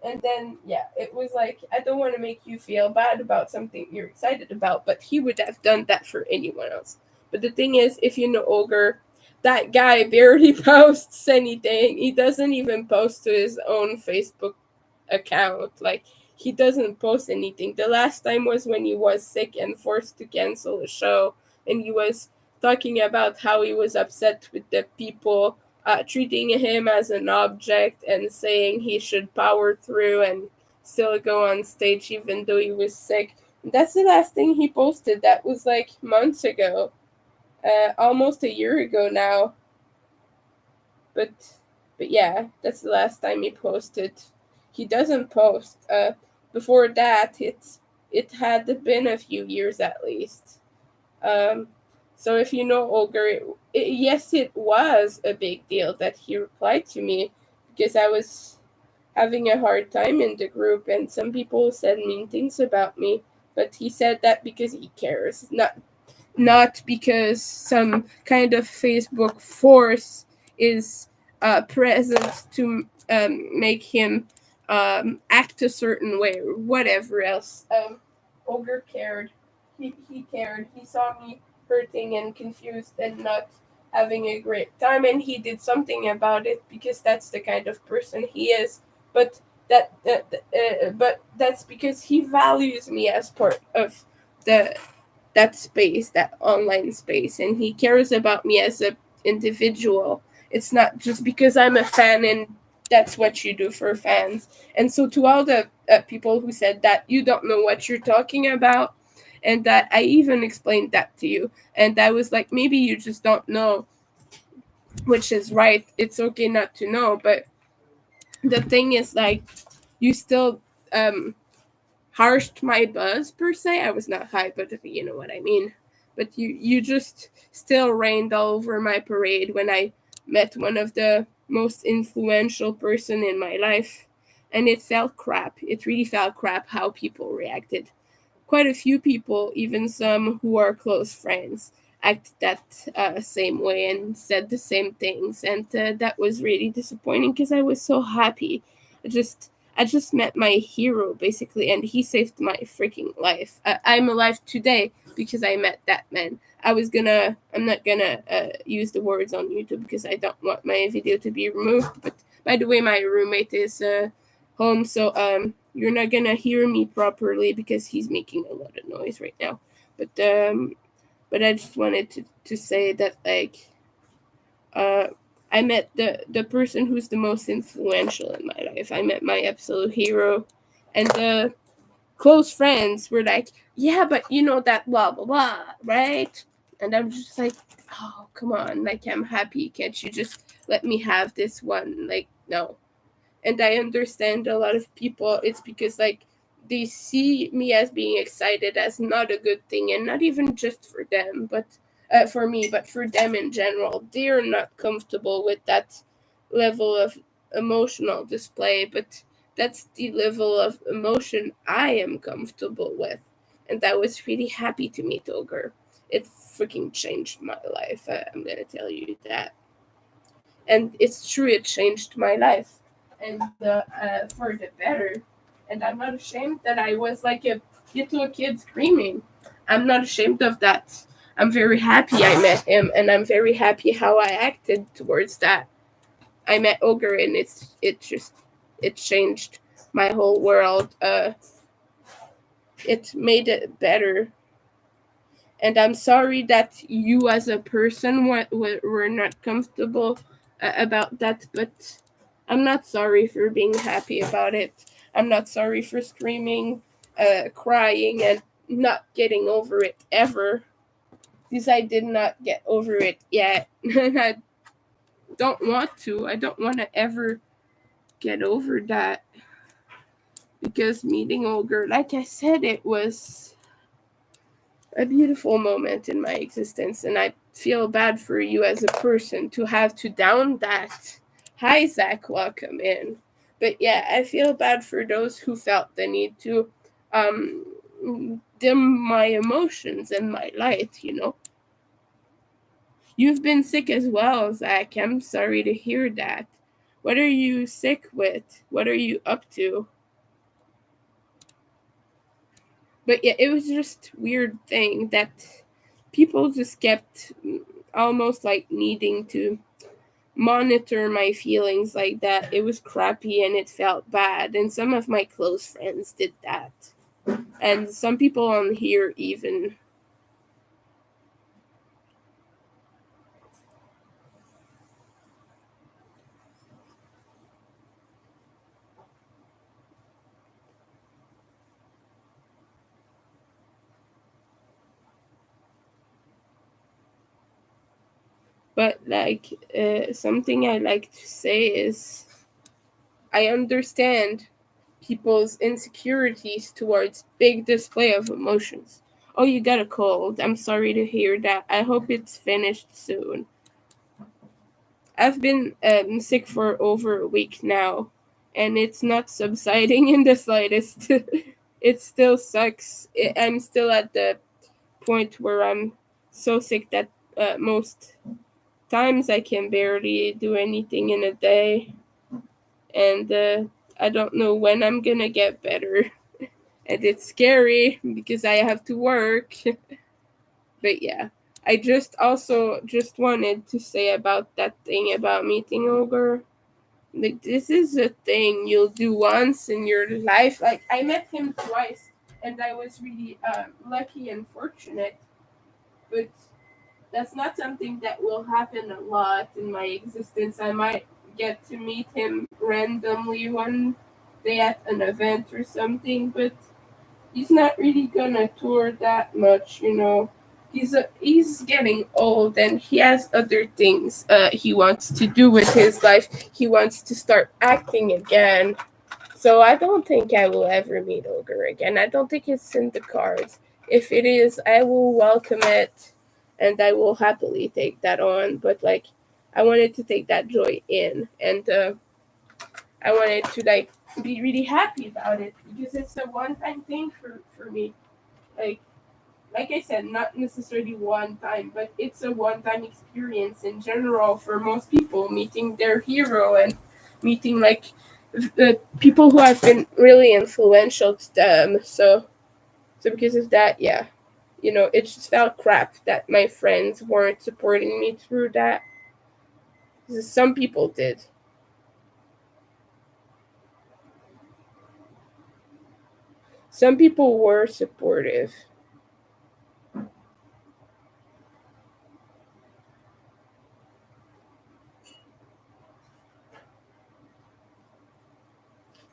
And then, yeah, it was like, I don't want to make you feel bad about something you're excited about, but he would have done that for anyone else. But the thing is, if you know Ogre, that guy barely posts anything. He doesn't even post to his own Facebook account. Like, he doesn't post anything. The last time was when he was sick and forced to cancel a show, and he was talking about how he was upset with the people treating him as an object and saying he should power through and still go on stage even though he was sick. That's the last thing he posted. That was like months ago, almost a year ago now. But yeah, that's the last time he posted. He doesn't post. Before that, it had been a few years at least. Um, so if you know Ogre, yes, it was a big deal that he replied to me because I was having a hard time in the group and some people said mean things about me. But he said that because he cares, not because some kind of Facebook force is present to make him act a certain way or whatever else. Ogre cared. He cared. He saw me hurting and confused and not having a great time, and he did something about it because that's the kind of person he is. But but that's because he values me as part of the that space, that online space, and he cares about me as a individual. It's not just because I'm a fan and that's what you do for fans. And so to all the people who said that you don't know what you're talking about, and that I even explained that to you, and I was like, maybe you just don't know, which is right. It's okay not to know, but the thing is, like, you still harshed my buzz per se. I was not high, but you know what I mean. But you just still rained all over my parade when I met one of the most influential person in my life, and it felt crap. It really felt crap how people reacted. Quite a few people, even some who are close friends, acted that same way and said the same things, and that was really disappointing because I was so happy. I just met my hero basically, and he saved my freaking life. I'm alive today because I met that man. I'm not gonna use the words on YouTube because I don't want my video to be removed. But by the way, my roommate is home, so you're not gonna hear me properly because he's making a lot of noise right now. But I just wanted to say that, like, uh I met the person who's the most influential in my life. I met my absolute hero, and the close friends were like, yeah, but you know that blah blah blah, right? And I'm just like, oh, come on, like, I'm happy. Can't you just let me have this one? Like, no. And I understand a lot of people, it's because, like, they see me as being excited as not a good thing, and not even just for them, but for me, but for them in general. They're not comfortable with that level of emotional display, but that's the level of emotion I am comfortable with. And I was really happy to meet Ogre. It freaking changed my life. I'm gonna tell you that. And it's true, it changed my life, and for the better. And I'm not ashamed that I was like a little kid screaming. I'm not ashamed of that. I'm very happy I met him, and I'm very happy how I acted towards that. I met Ogre, and it changed my whole world. It made it better, and I'm sorry that you as a person were not comfortable about that, but I'm not sorry for being happy about it. I'm not sorry for screaming, crying, and not getting over it ever. Because I did not get over it yet. And I don't want to. I don't want to ever get over that. Because meeting Olger, like I said, it was a beautiful moment in my existence. And I feel bad for you as a person to have to down that. Hi, Zach, welcome in. But yeah, I feel bad for those who felt the need to dim my emotions and my light, you know. You've been sick as well, Zach. I'm sorry to hear that. What are you sick with? What are you up to? But yeah, it was just weird thing that people just kept almost like needing to monitor my feelings like that. It was crappy and it felt bad. And some of my close friends did that. And some people on here even. But like something I like to say is I understand people's insecurities towards big display of emotions. Oh, you got a cold. I'm sorry to hear that. I hope it's finished soon. I've been sick for over a week now, and it's not subsiding in the slightest. It still sucks. I'm still at the point where I'm so sick that most times I can barely do anything in a day, and I don't know when I'm gonna get better. And it's scary because I have to work. But yeah, I just wanted to say about that thing about meeting Ogre. Like, this is a thing you'll do once in your life. Like, I met him twice, and I was really lucky and fortunate. But that's not something that will happen a lot in my existence. I might get to meet him randomly one day at an event or something, but he's not really gonna tour that much, you know. He's getting old and he has other things he wants to do with his life. He wants to start acting again. So I don't think I will ever meet Ogre again. I don't think it's in the cards. If it is, I will welcome it and I will happily take that on. But like, I wanted to take that joy in, and I wanted to like be really happy about it because it's a one-time thing for me. Like like I said, not necessarily one time, but it's a one-time experience in general for most people, meeting their hero and meeting like the people who have been really influential to them. So because of that, yeah, you know, it just felt crap that my friends weren't supporting me through that. Some people did. Some people were supportive.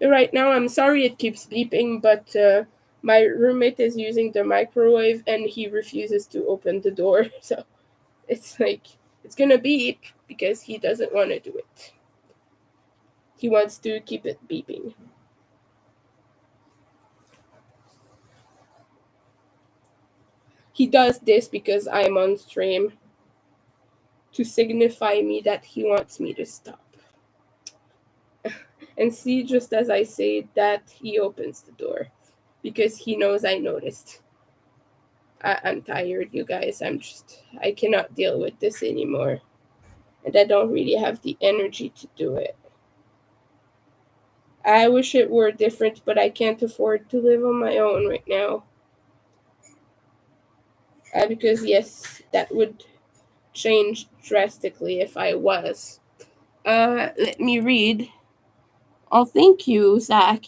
Right now, I'm sorry it keeps beeping, but my roommate is using the microwave and he refuses to open the door. So it's like, it's gonna beep because he doesn't want to do it. He wants to keep it beeping. He does this because I'm on stream to signify me that he wants me to stop. And see, just as I say that, he opens the door because he knows I noticed. I'm tired, you guys. I cannot deal with this anymore. And I don't really have the energy to do it. I wish it were different, but I can't afford to live on my own right now. Because, yes, that would change drastically if I was. Let me read. Oh, thank you, Zach.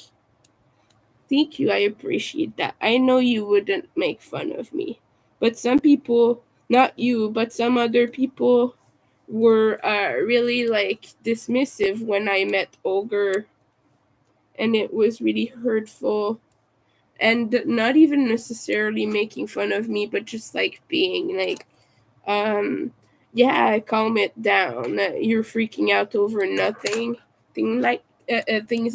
Thank you. I appreciate that. I know you wouldn't make fun of me. But some people, not you, but some other people were really like dismissive when I met Ogre, and it was really hurtful, and not even necessarily making fun of me, but just like being like, um, yeah, calm it down. You're freaking out over nothing. Things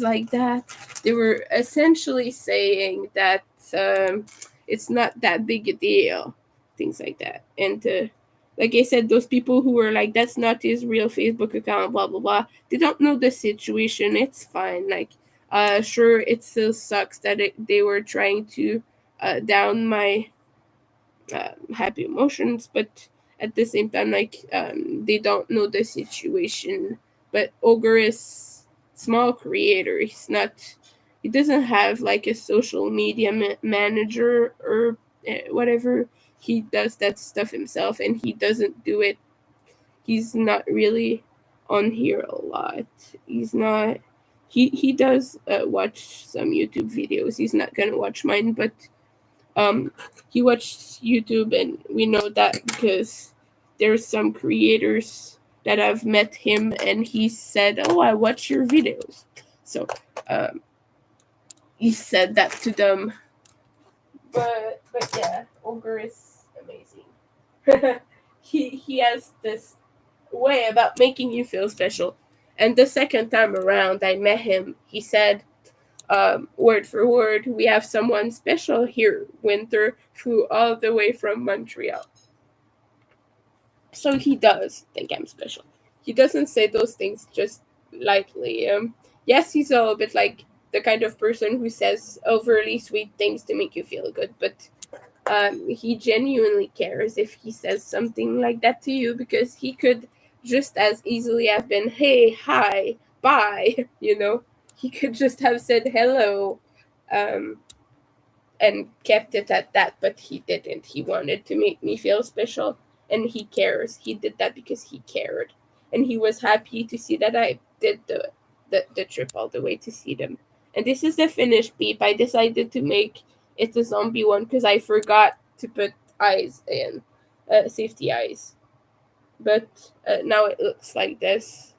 like that. They were essentially saying that it's not that big a deal. Things like that. And like I said, those people who were like, that's not his real Facebook account, blah blah blah. They don't know the situation. It's fine. Like, sure, it still sucks that they were trying to down my happy emotions, but at the same time, like, they don't know the situation. But Ogre is small creator. He doesn't have like a social media manager or whatever. He does that stuff himself, and he doesn't do it. He's not really on here a lot. He's not. He does watch some YouTube videos. He's not gonna watch mine, but um, he watched YouTube, and we know that because there's some creators that have met him, and he said, "Oh, I watch your videos." So um, he said that to them. But yeah, Ogre is amazing. He has this way about making you feel special. And the second time around I met him, he said, word for word, we have someone special here. Winter flew all the way from Montreal. So he does think I'm special. He doesn't say those things just lightly. Yes, he's a little bit like the kind of person who says overly sweet things to make you feel good, but he genuinely cares if he says something like that to you, because he could just as easily have been, hey, hi, bye, He could just have said hello, um, and kept it at that, but he didn't. He wanted to make me feel special, and he cares. He did that because he cared, and he was happy to see that I did the trip all the way to see them. And this is the finished beep. I decided to make it a zombie one because I forgot to put eyes in, safety eyes, but now it looks like this,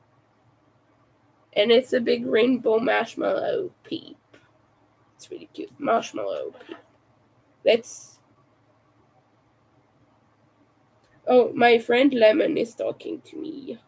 and it's a big rainbow marshmallow peep. It's really cute. Marshmallow peep. Let's Oh, my friend Lemon is talking to me.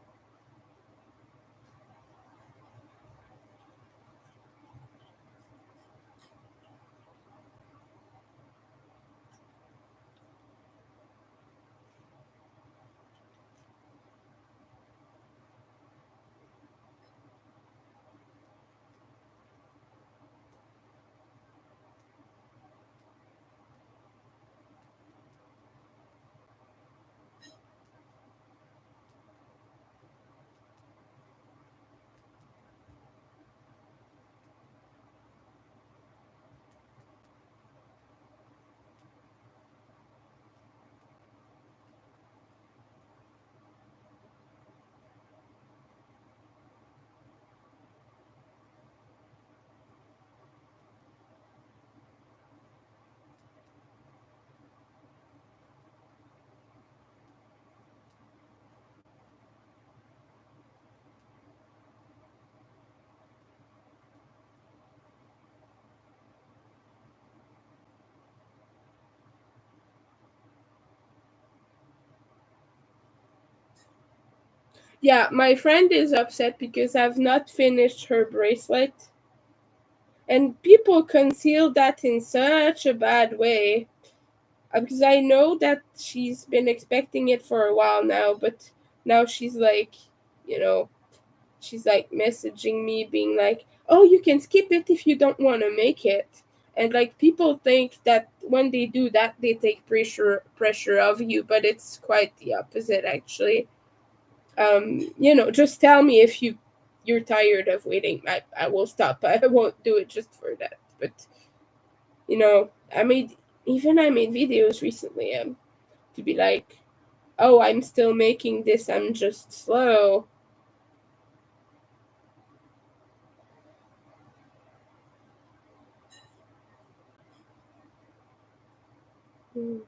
Yeah, my friend is upset because I've not finished her bracelet. And people conceal that in such a bad way. Because I know that she's been expecting it for a while now, but now she's like, you know, she's like messaging me being like, "Oh, you can skip it if you don't want to make it." And like, people think that when they do that they take pressure of you, but it's quite the opposite actually. Just tell me if you're tired of waiting. I will stop. I won't do it just for that. But I made videos recently, to be like, "Oh, I'm still making this, I'm just slow." Mm.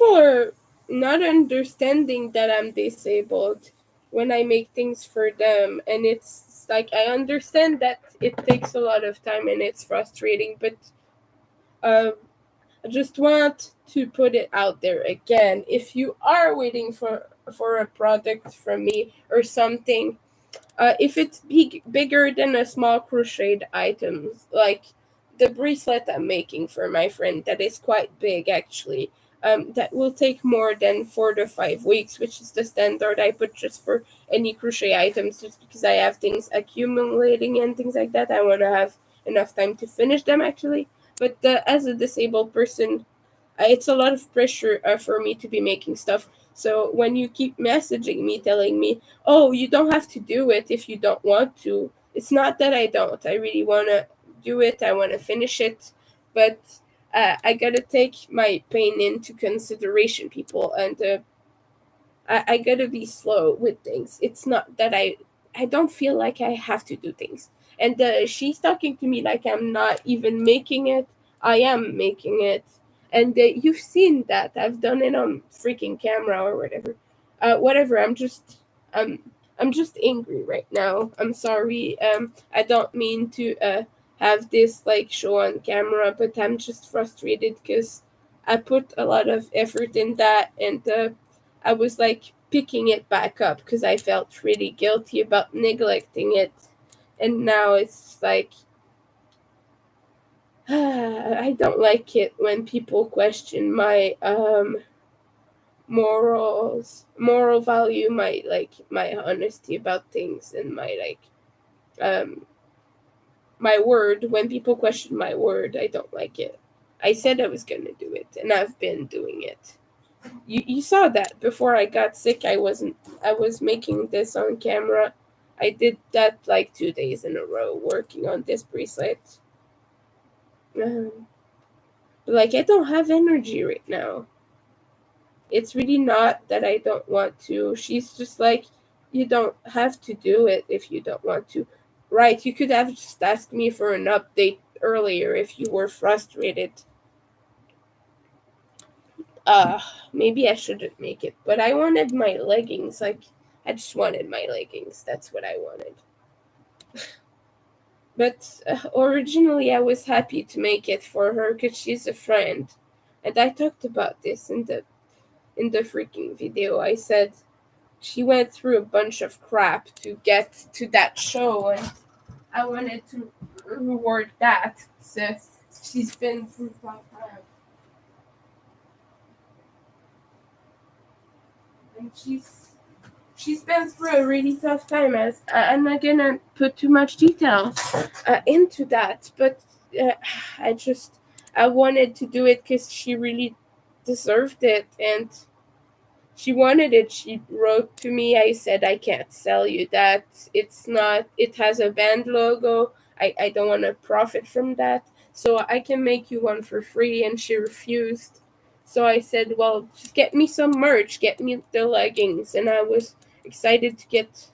people are not understanding that I'm disabled when I make things for them, and it's like I understand that it takes a lot of time and it's frustrating, but uh, I just want to put it out there again. If you are waiting for a product from me or something, if it's bigger than a small crocheted items, like the bracelet I'm making for my friend, that is quite big actually. That will take more than 4 to 5 weeks, which is the standard I put just for any crochet items, just because I have things accumulating and things like that. I want to have enough time to finish them actually. But as a disabled person, it's a lot of pressure for me to be making stuff. So when you keep messaging me telling me, "Oh, you don't have to do it if you don't want to," it's not that I don't. I really want to do it. I want to finish it, but I gotta take my pain into consideration, people, and I gotta be slow with things. It's not that I don't feel like I have to do things. And she's talking to me like I'm not even making it. I am making it, and you've seen that I've done it on freaking camera or whatever. Whatever. Um I'm just angry right now. I'm sorry. I don't mean to have this like show on camera, but I'm just frustrated because I put a lot of effort in that, and I was like picking it back up because I felt really guilty about neglecting it. And now it's like, I don't like it when people question my moral value, my honesty about things, and um my word. When people question my word, I don't like it. I said I was gonna do it, and I've been doing it. You saw that before I got sick. I was making this on camera. I did that like 2 days in a row working on this bracelet. Um, but like I don't have energy right now. It's really not that I don't want to. She's just like, you don't have to do it if you don't want to. Right, you could have just asked me for an update earlier if you were frustrated. uh Maybe I shouldn't make it, but I wanted my leggings. Like, I just wanted my leggings. That's what I wanted. But originally I was happy to make it for her because she's a friend, and I talked about this in the freaking video. I said she went through a bunch of crap to get to that show, and I wanted to reward that. So she's been through tough times, and she's been through a really tough time. As I'm not gonna put too much details into that, but uh, I just I wanted to do it because she really deserved it, and she wanted it. She wrote to me. I said, I can't sell you that. It's not. It has a band logo. I don't want to profit from that. So I can make you one for free. And she refused. So I said, well, just get me some merch. Get me the leggings. And excited to get.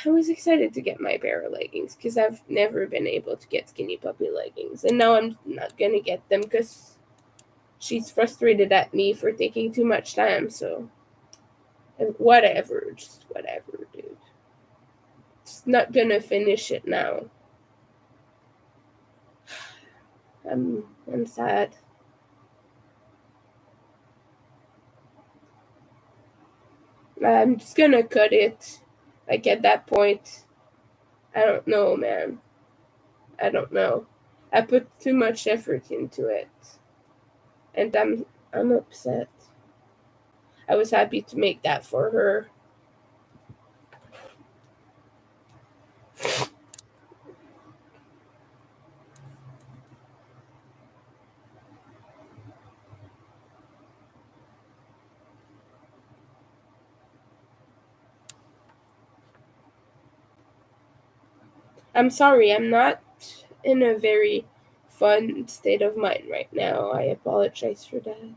I was excited to get my pair of leggings because I've never been able to get skinny puppy leggings. And now I'm not gonna get them because she's frustrated at me for taking too much time. So whatever, just whatever, dude. Just not gonna finish it now. I'm sad. I'm just gonna cut it. Like at that point, I don't know, man. I don't know. I put too much effort into it, and I'm upset. I was happy to make that for her. I'm sorry. I'm not in a very fun state of mind right now. I apologize for that.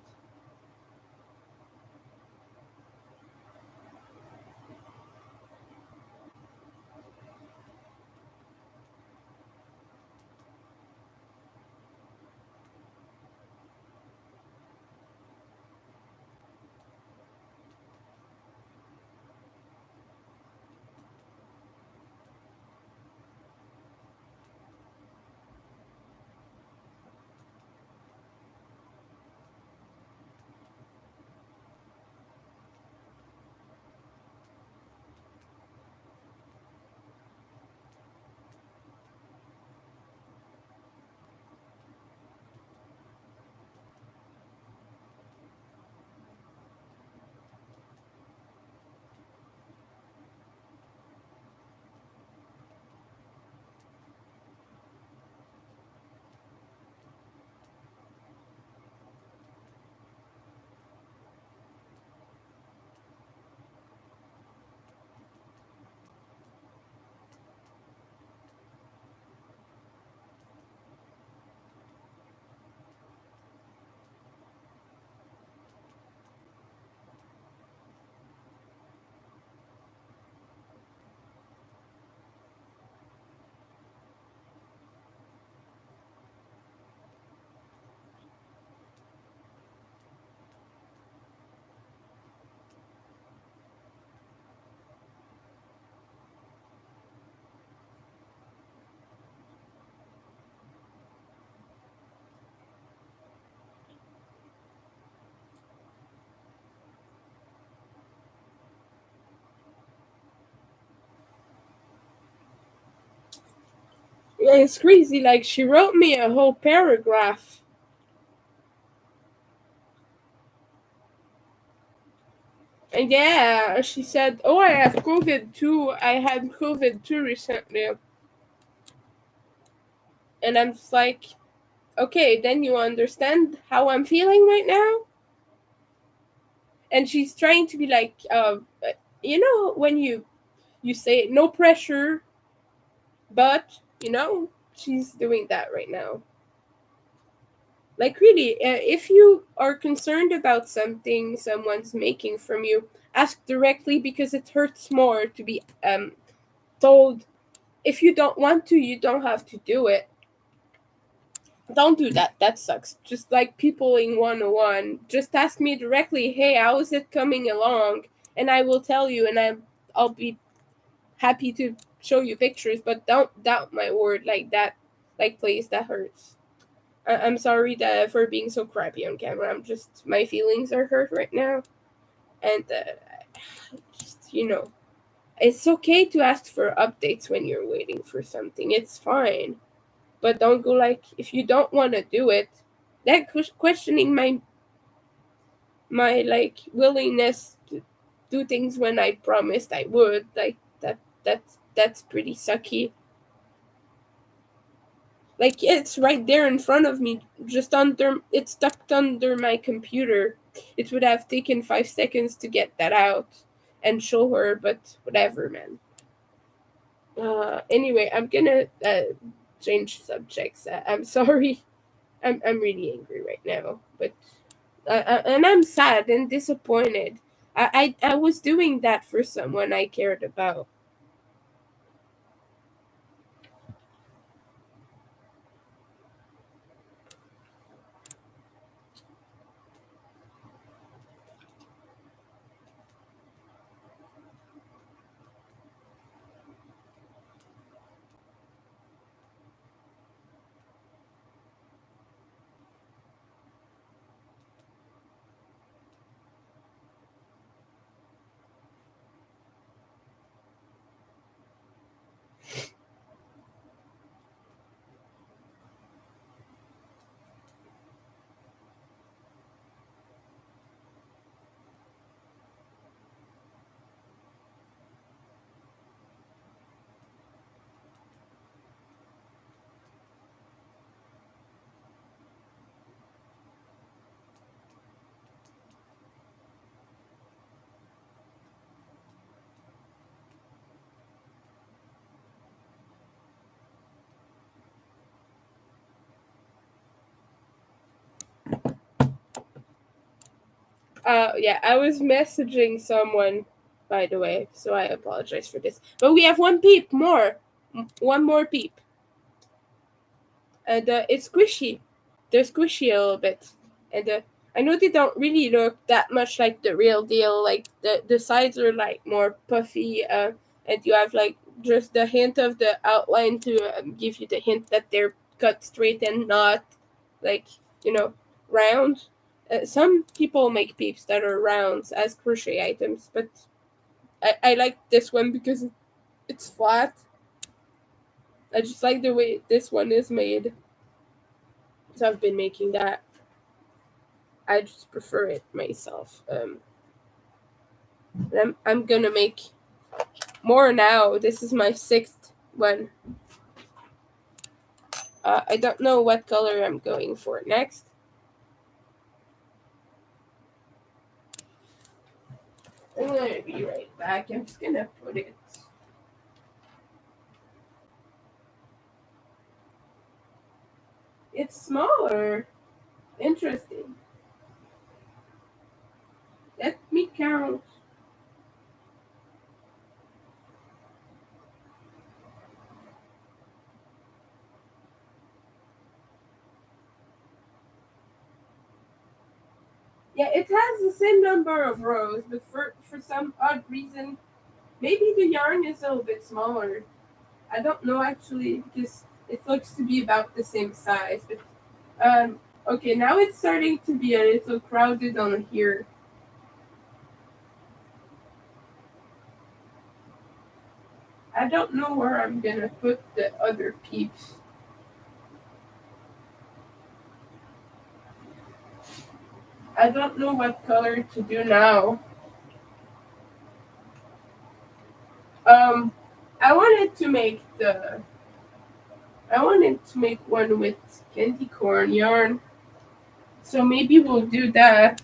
Yeah, it's crazy. Like, she wrote me a whole paragraph. And yeah, she said, "Oh, I have COVID too. I had COVID too recently." And I'm just like, "Okay, then you understand how I'm feeling right now?" And she's trying to be like, when you say no pressure, but she's doing that right now. Like, really, if you are concerned about something someone's making from you, ask directly, because it hurts more to be told. If you don't want to, you don't have to do it. Don't do that. That sucks. Just like people in 101, just ask me directly, "Hey, how is it coming along?" And I will tell you, and I'll be happy to show you pictures, but don't doubt my word like that. Like, please, that hurts. I'm sorry for being so crappy on camera. My feelings are hurt right now. And just, it's okay to ask for updates when you're waiting for something. It's fine. But don't go like, if you don't want to do it, that questioning my like willingness to do things when I promised I would, like that's pretty sucky. Like, it's right there in front of me, just under, it's tucked under my computer. It would have taken 5 seconds to get that out and show her, but whatever, man. Anyway, I'm gonna change subjects. I'm sorry. I'm really angry right now, but and I'm sad and disappointed. I was doing that for someone I cared about. Yeah, I was messaging someone, by the way, so I apologize for this. But we have one peep more, one more peep, and it's squishy. They're squishy a little bit, and I know they don't really look that much like the real deal. Like, the sides are like more puffy, and you have like just the hint of the outline to give you the hint that they're cut straight and not like, you know round. Some people make peeps that are rounds as crochet items, but I like this one because it's flat. I just like the way this one is made, so I've been making that. I just prefer it myself. I'm gonna make more now. This is my sixth one. I don't know what color I'm going for next. I'm gonna be right back. I'm just gonna put it. It's smaller. Interesting. Let me count. Yeah, it has the same number of rows, but for some odd reason, maybe the yarn is a little bit smaller. I don't know actually, because it looks to be about the same size. But okay, now it's starting to be a little crowded on here. I don't know where I'm gonna put the other peeps. I don't know what color to do now. Um, I wanted to make the I wanted to make one with candy corn yarn, so maybe we'll do that.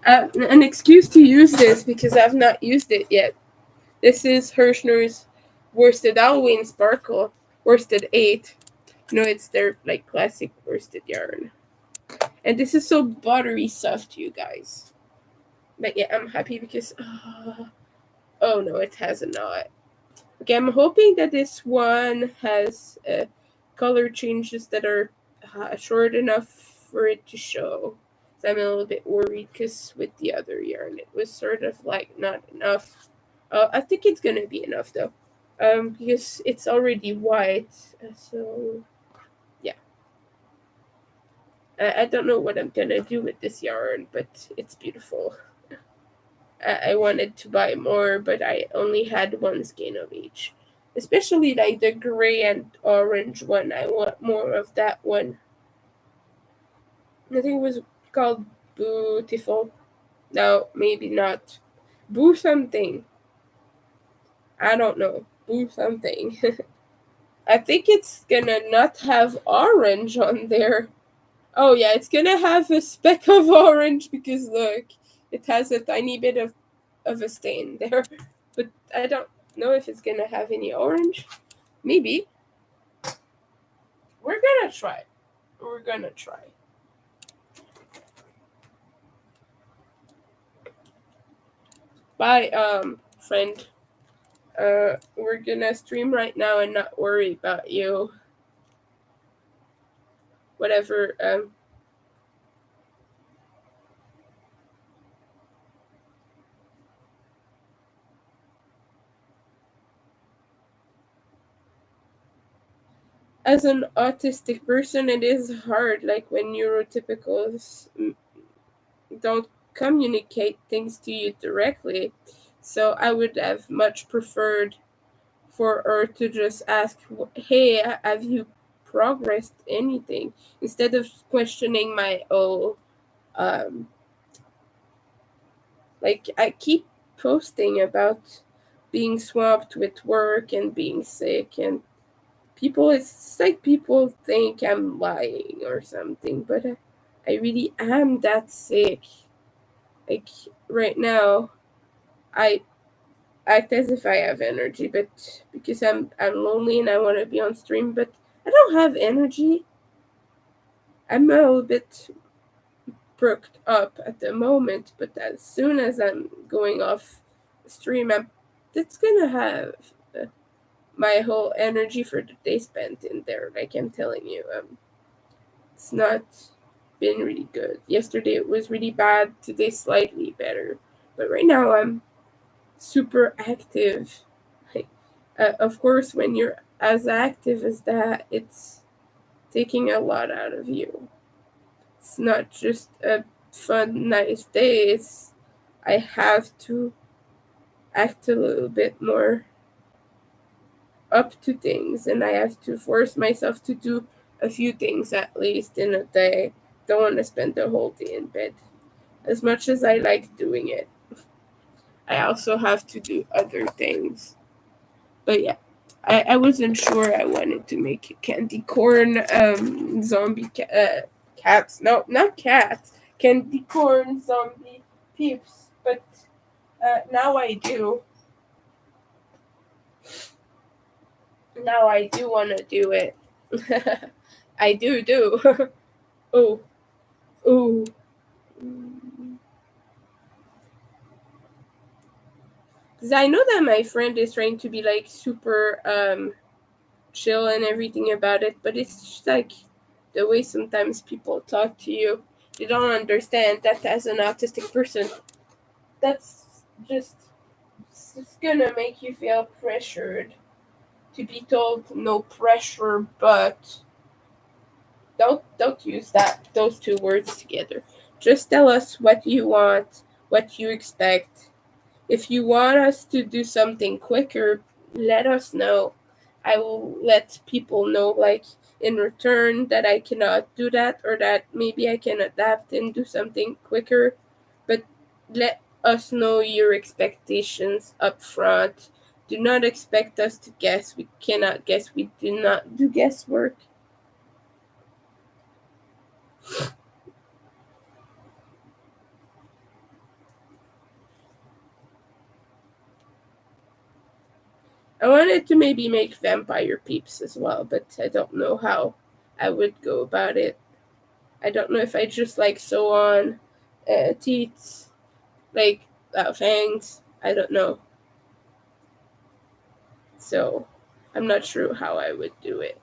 An excuse to use this because I've not used it yet. This is Hirschner's Worsted Halloween Sparkle, Worsted 8. No, it's their like classic worsted yarn. And this is so buttery soft, you guys. But yeah, I'm happy because oh no, it has a knot. Okay, I'm hoping that this one has color changes that are short enough for it to show. So I'm a little bit worried because with the other yarn, it was sort of like not enough. I think it's gonna be enough though, because it's already white. So yeah, I don't know what I'm gonna do with this yarn, but it's beautiful. I wanted to buy more, but I only had one skein of each. Especially like the gray and orange one. I want more of that one. I think it was called Beautiful. No, maybe not. Boo something. I don't know. Boo something. I think it's gonna not have orange on there. Oh yeah, it's gonna have a speck of orange because look, it has a tiny bit of a stain there. But I don't know if it's gonna have any orange. Maybe. We're gonna try. We're gonna try. Bye, friend. We're gonna stream right now and not worry about you. Whatever, as an autistic person, it is hard. Like when neurotypicals don't communicate things to you directly. So I would have much preferred for her to just ask, "Hey, have you progressed anything?" Instead of questioning my um like I keep posting about being swamped with work and being sick and people it's like people think I'm lying or something, but I really am that sick. Like right now, I act as if I have energy, but because I'm lonely and I want to be on stream, but I don't have energy. I'm a little bit perked up at the moment, but as soon as I'm going off stream, that's gonna have my whole energy for the day spent in there. Like I'm telling you, it's not been really good. Yesterday it was really bad. Today slightly better, but right now I'm super active. Like, of course, when you're as active as that, it's taking a lot out of you. It's not just a fun, nice day. It's I have to act a little bit more up to things, and I have to force myself to do a few things at least in a day. Don't want to spend the whole day in bed. As much as I like doing it, I also have to do other things. But yeah, I wasn't sure I wanted to make candy corn cats. No, not cats. Candy corn zombie peeps. But now I do. Now I do want to do it. I do. Oh, oh. Because I know that my friend is trying to be like super chill and everything about it, but it's just like the way sometimes people talk to you. They don't understand that as an autistic person, that's just it's gonna make you feel pressured to be told no pressure, but don't use those two words together. Just tell us what you want, what you expect. If you want us to do something quicker, let us know. I will let people know, like, in return, that I cannot do that, or that maybe I can adapt and do something quicker. But let us know your expectations up front. Do not expect us to guess. We cannot guess. We do not do guesswork. I wanted to maybe make vampire peeps as well, but I don't know how I would go about it. I don't know if I just like sew on teeth, like fangs. I don't know. So I'm not sure how I would do it.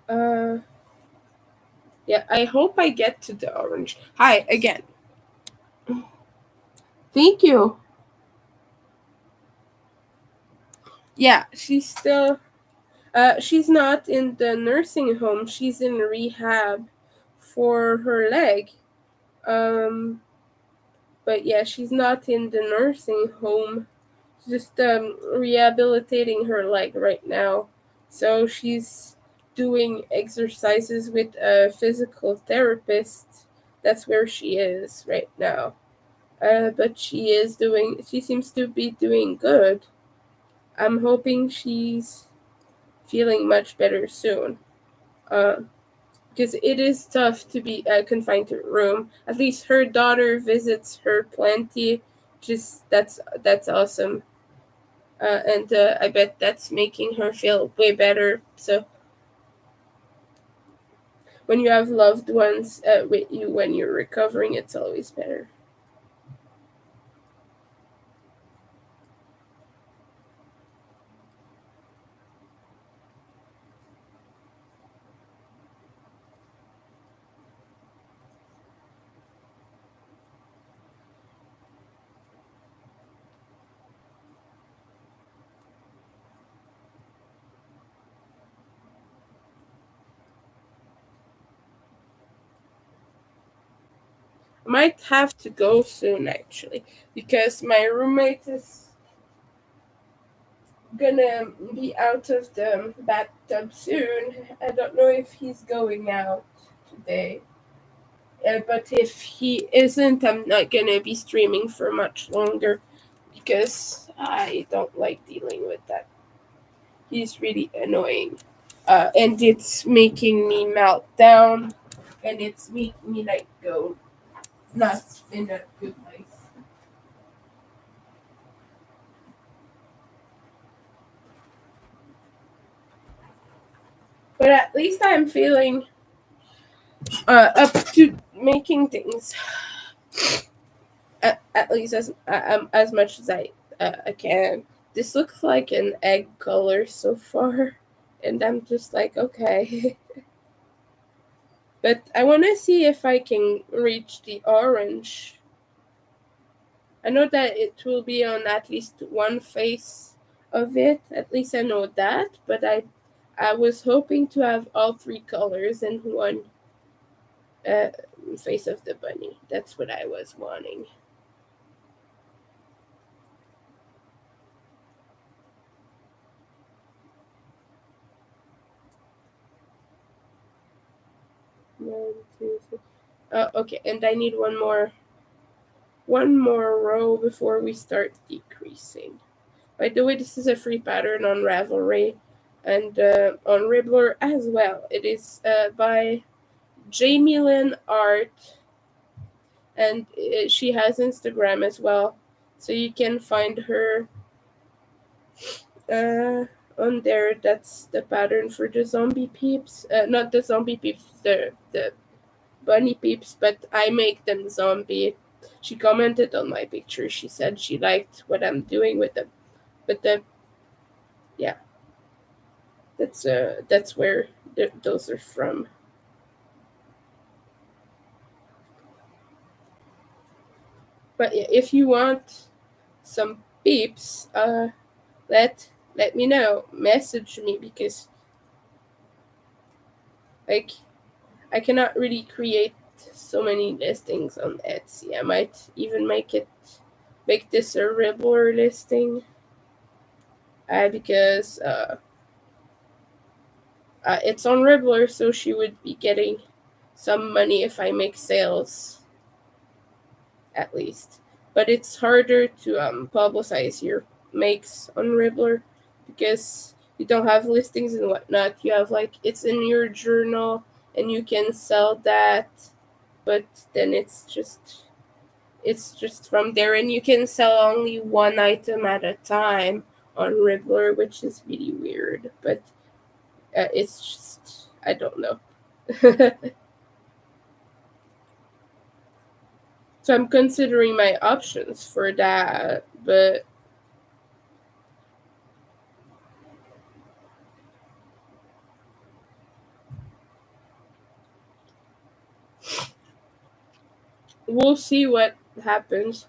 Uh, yeah, I hope I get to the orange. Hi again. Thank you. Yeah, she's not in the nursing home. She's in rehab for her leg. Um, but yeah, she's not in the nursing home. Just rehabilitating her leg right now. So she's doing exercises with a physical therapist. That's where she is right now. But she seems to be doing good. I'm hoping she's feeling much better soon. Uh, because it is tough to be confined to a room. At least her daughter visits her plenty. Just that's awesome. And I bet that's making her feel way better. So when you have loved ones with you when you're recovering, it's always better. I might have to go soon actually, because my roommate is gonna be out of the bathtub soon. I don't know if he's going out today. But if he isn't, I'm not gonna be streaming for much longer because I don't like dealing with that. He's really annoying. And it's making me melt down, and it's making me like go not in a good place. But at least I'm feeling up to making things. At least as much as I can. This looks like an egg color so far, and I'm just like, okay. But I want to see if I can reach the orange. I know that it will be on at least one face of it. At least I know that. But I was hoping to have all three colors in one uh, face of the bunny. That's what I was wanting. 1, 2, 3. Okay, and I need one more row before we start decreasing. By the way, this is a free pattern on Ravelry and on Ribbler as well. It is by Jamie Lynn Art, and she has Instagram as well, so you can find her uh, on there. That's the pattern for the zombie peeps. Not the zombie peeps, the bunny peeps, but I make them zombie. she commented on my picture. She said she liked what I'm doing with them. But yeah, that's where those are from. But yeah, if you want some peeps, let me know. Message me because like I cannot really create so many listings on Etsy. I might even make this a regular listing. Because it's on regular, so she would be getting some money if I make sales at least. But it's harder to publicize your makes on Ribbler because you don't have listings and whatnot. You have like it's in your journal and you can sell that, but then it's just from there and you can sell only one item at a time on Ribbler, which is really weird. But it's just I don't know. So I'm considering my options for that, but we'll see what happens.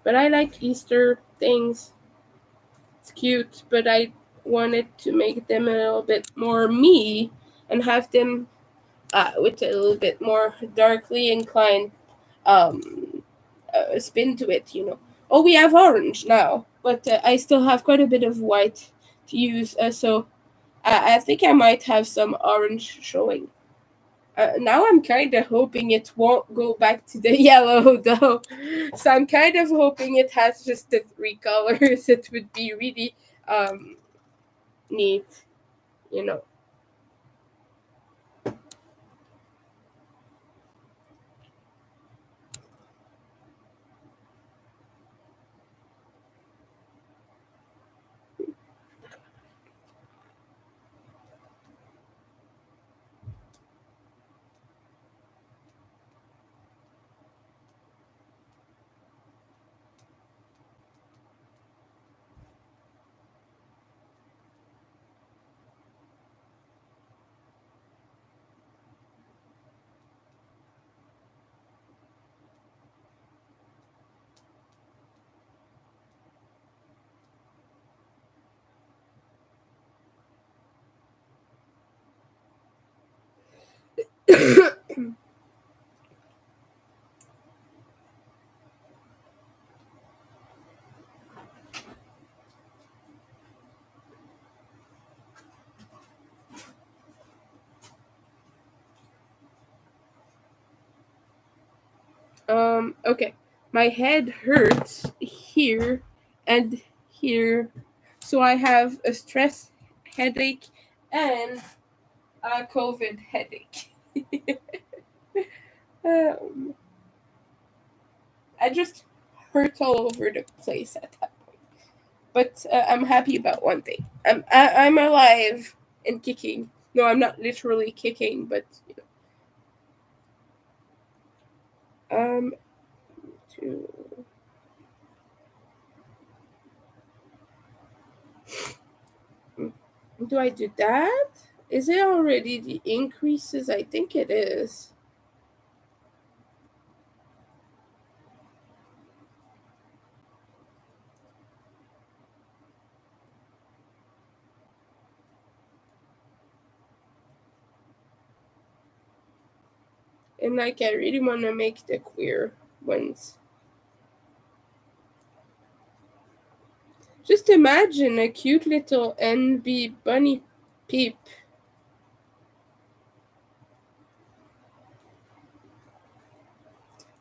But I like Easter things. It's cute, but I wanted to make them a little bit more me and have them with a little bit more darkly inclined um, spin to it. Oh, we have orange now, but I still have quite a bit of white to use, so I think I might have some orange showing. Now I'm kind of hoping it won't go back to the yellow though. So I'm kind of hoping it has just the three colors. It would be really um, neat, you know. Okay. My head hurts here and here. So I have a stress headache and a COVID headache. um, I just hurt all over the place at that point. But I'm happy about one thing. I'm alive and kicking. No, I'm not literally kicking, but um, to, do I do that? Is it already the increases? I think it is. And like, I really want to make the queer ones. Just imagine a cute little NB bunny peep.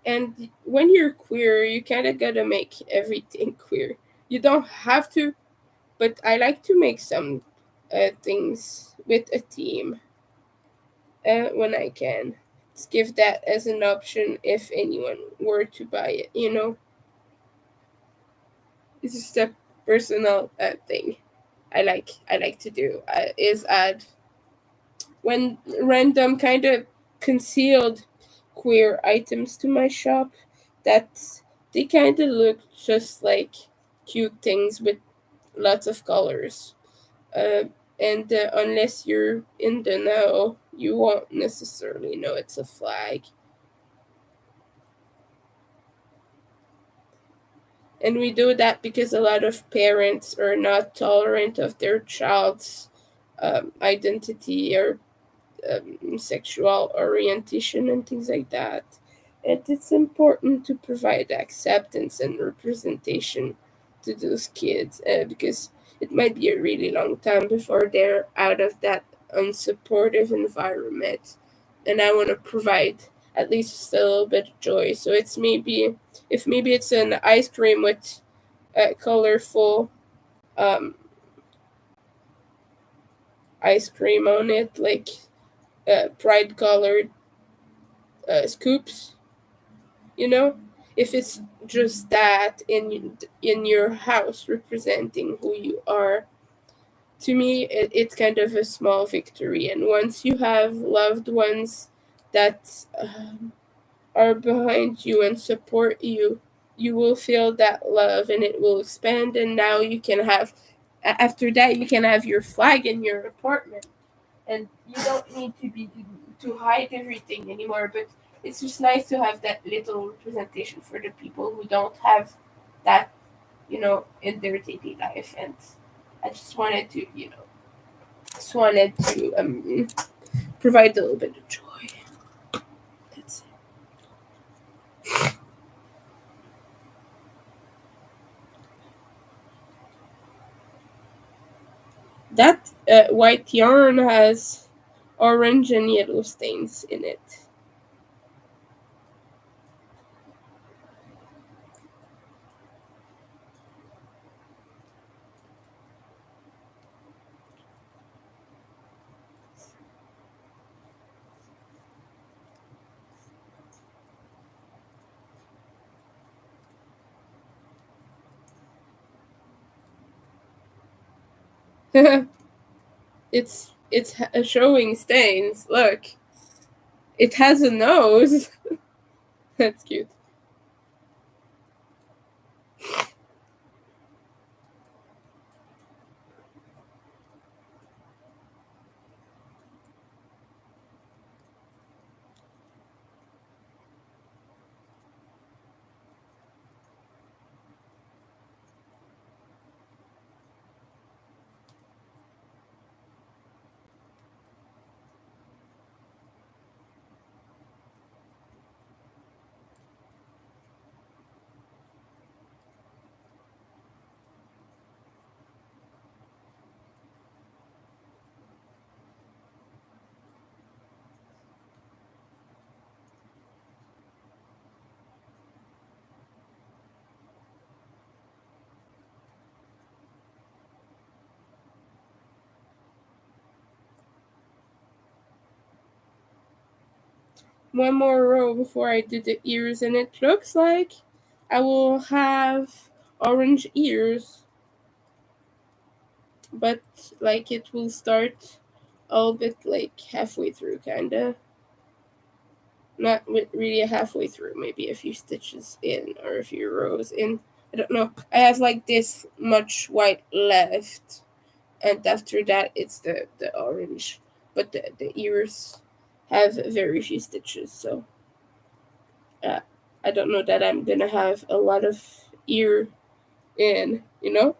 And when you're queer, you kind of gotta make everything queer. You don't have to, but I like to make some things with a theme when I can. Just give that as an option if anyone were to buy it. It's just a personal thing I like to do is add. when random kind of concealed queer items to my shop that they kind of look just like cute things with lots of colors. Uh, and unless you're in the know, you won't necessarily know it's a flag. And we do that because a lot of parents are not tolerant of their child's identity or sexual orientation and things like that. And it's important to provide acceptance and representation to those kids because it might be a really long time before they're out of that unsupportive environment. And I want to provide at least just a little bit of joy. So it's maybe, if maybe it's an ice cream with colorful um, ice cream on it, like pride colored scoops, you know, if it's just that in your house representing who you are, to me it's kind of a small victory. And once you have loved ones that are behind you and support you, you will feel that love and it will expand. And now you can have, after that you can have your flag in your apartment, and you don't need to be to hide everything anymore. But it's just nice to have that little representation for the people who don't have that, in their daily life. And I just wanted to, provide a little bit of joy. That's it. That white yarn has orange and yellow stains in it. It's showing stains. Look, it has a nose. That's cute. One more row before I do the ears, and it looks like I will have orange ears, but like it will start a little bit like halfway through, kinda. Not really halfway through, maybe a few stitches in or a few rows in. I don't know. I have like this much white left, and after that it's the orange. But the ears have very few stitches, so uh, I don't know that I'm gonna have a lot of ear in, you know?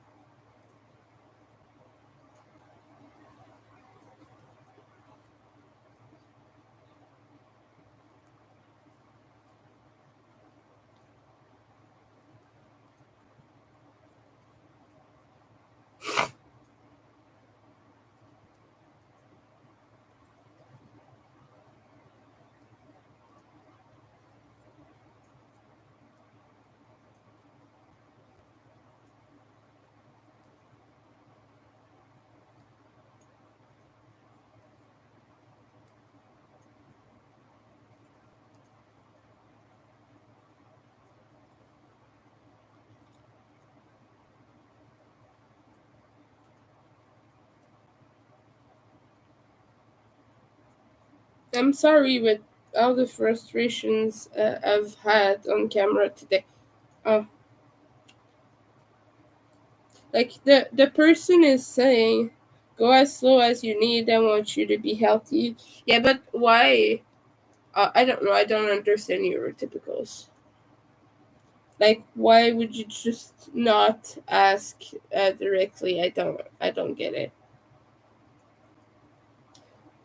I'm sorry with all the frustrations I've had on camera today. Uh, like the person is saying, go as slow as you need. I want you to be healthy. Yeah, but why? I don't know. I don't understand neurotypicals. Like, why would you just not ask directly? I don't get it.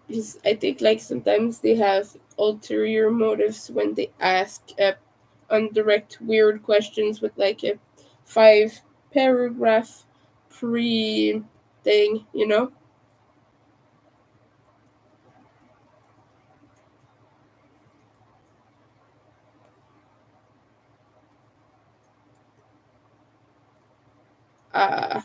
Because I think like sometimes they have ulterior motives when they ask undirect weird questions with like a 5 paragraph pre thing, you know? Uh,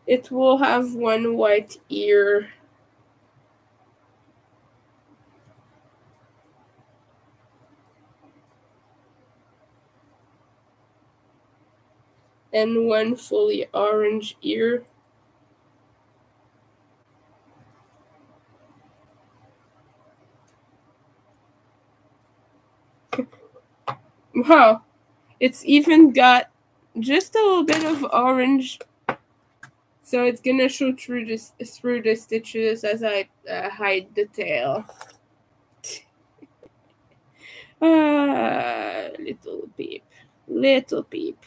it will have one white ear and one fully orange ear. Wow, it's even got just a little bit of orange, so it's gonna show through the stitches as I hide the tail. Little peep, little peep,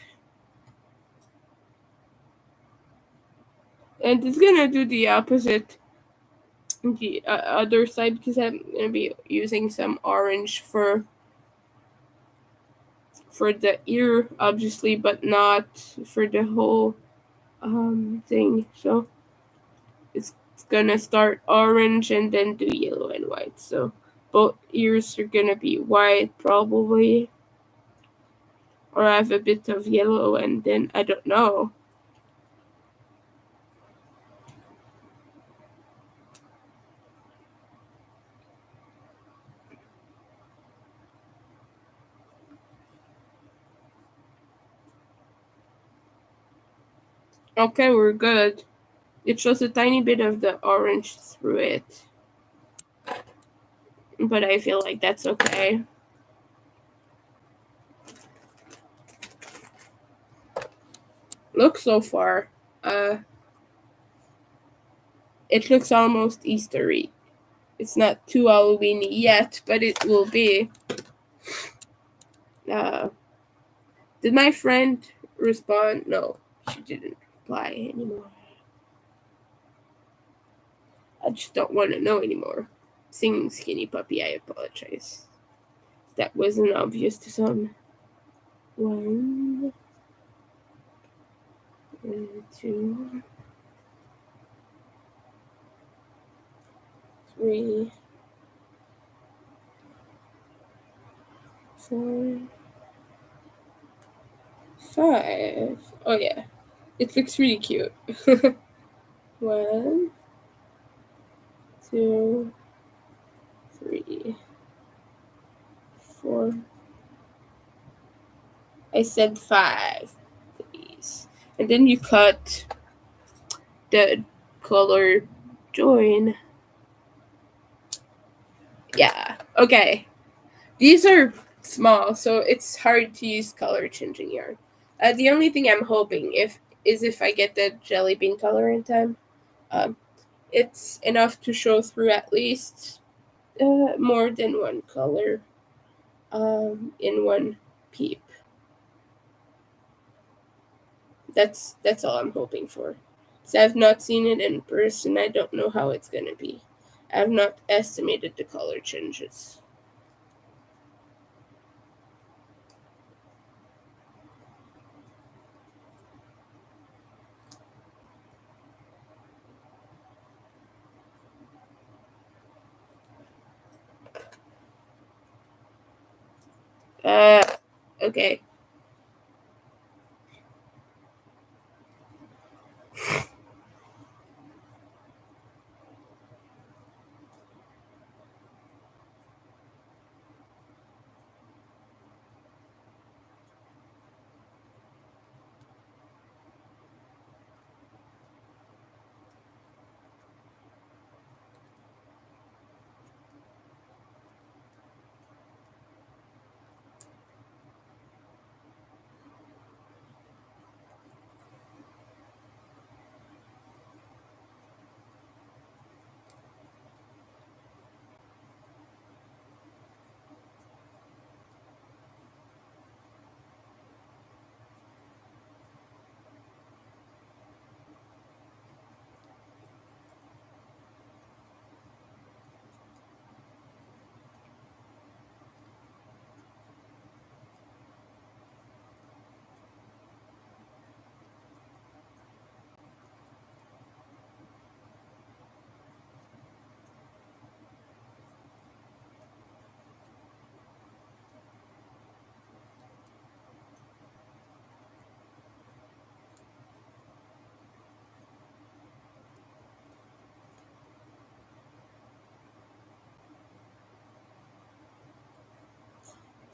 and it's gonna do the opposite, the other side because I'm gonna be using some orange for the ear, obviously, but not for the whole thing. So it's gonna start orange and then do yellow and white. So both ears are gonna be white probably, or have a bit of yellow and then I don't know. Okay, we're good. It shows a tiny bit of the orange through it, but I feel like that's okay. Look so far. Uh, it looks almost Eastery. It's not too Halloweeny yet, but it will be. Uh, did my friend respond? No, she didn't reply anymore. I just don't want to know anymore. Singing Skinny Puppy, I apologize. That wasn't obvious to some. One, two, three, four, five. Oh yeah, it looks really cute. One, two, three, four. I said five, please. And then you cut the color join. Yeah. Okay. These are small, so it's hard to use color changing yarn. The only thing I'm hoping if I get the jelly bean color in time. Um, it's enough to show through at least more than one color in one peep. That's all I'm hoping for. So I've not seen it in person. I don't know how it's gonna be. I've not estimated the color changes. Uh, okay.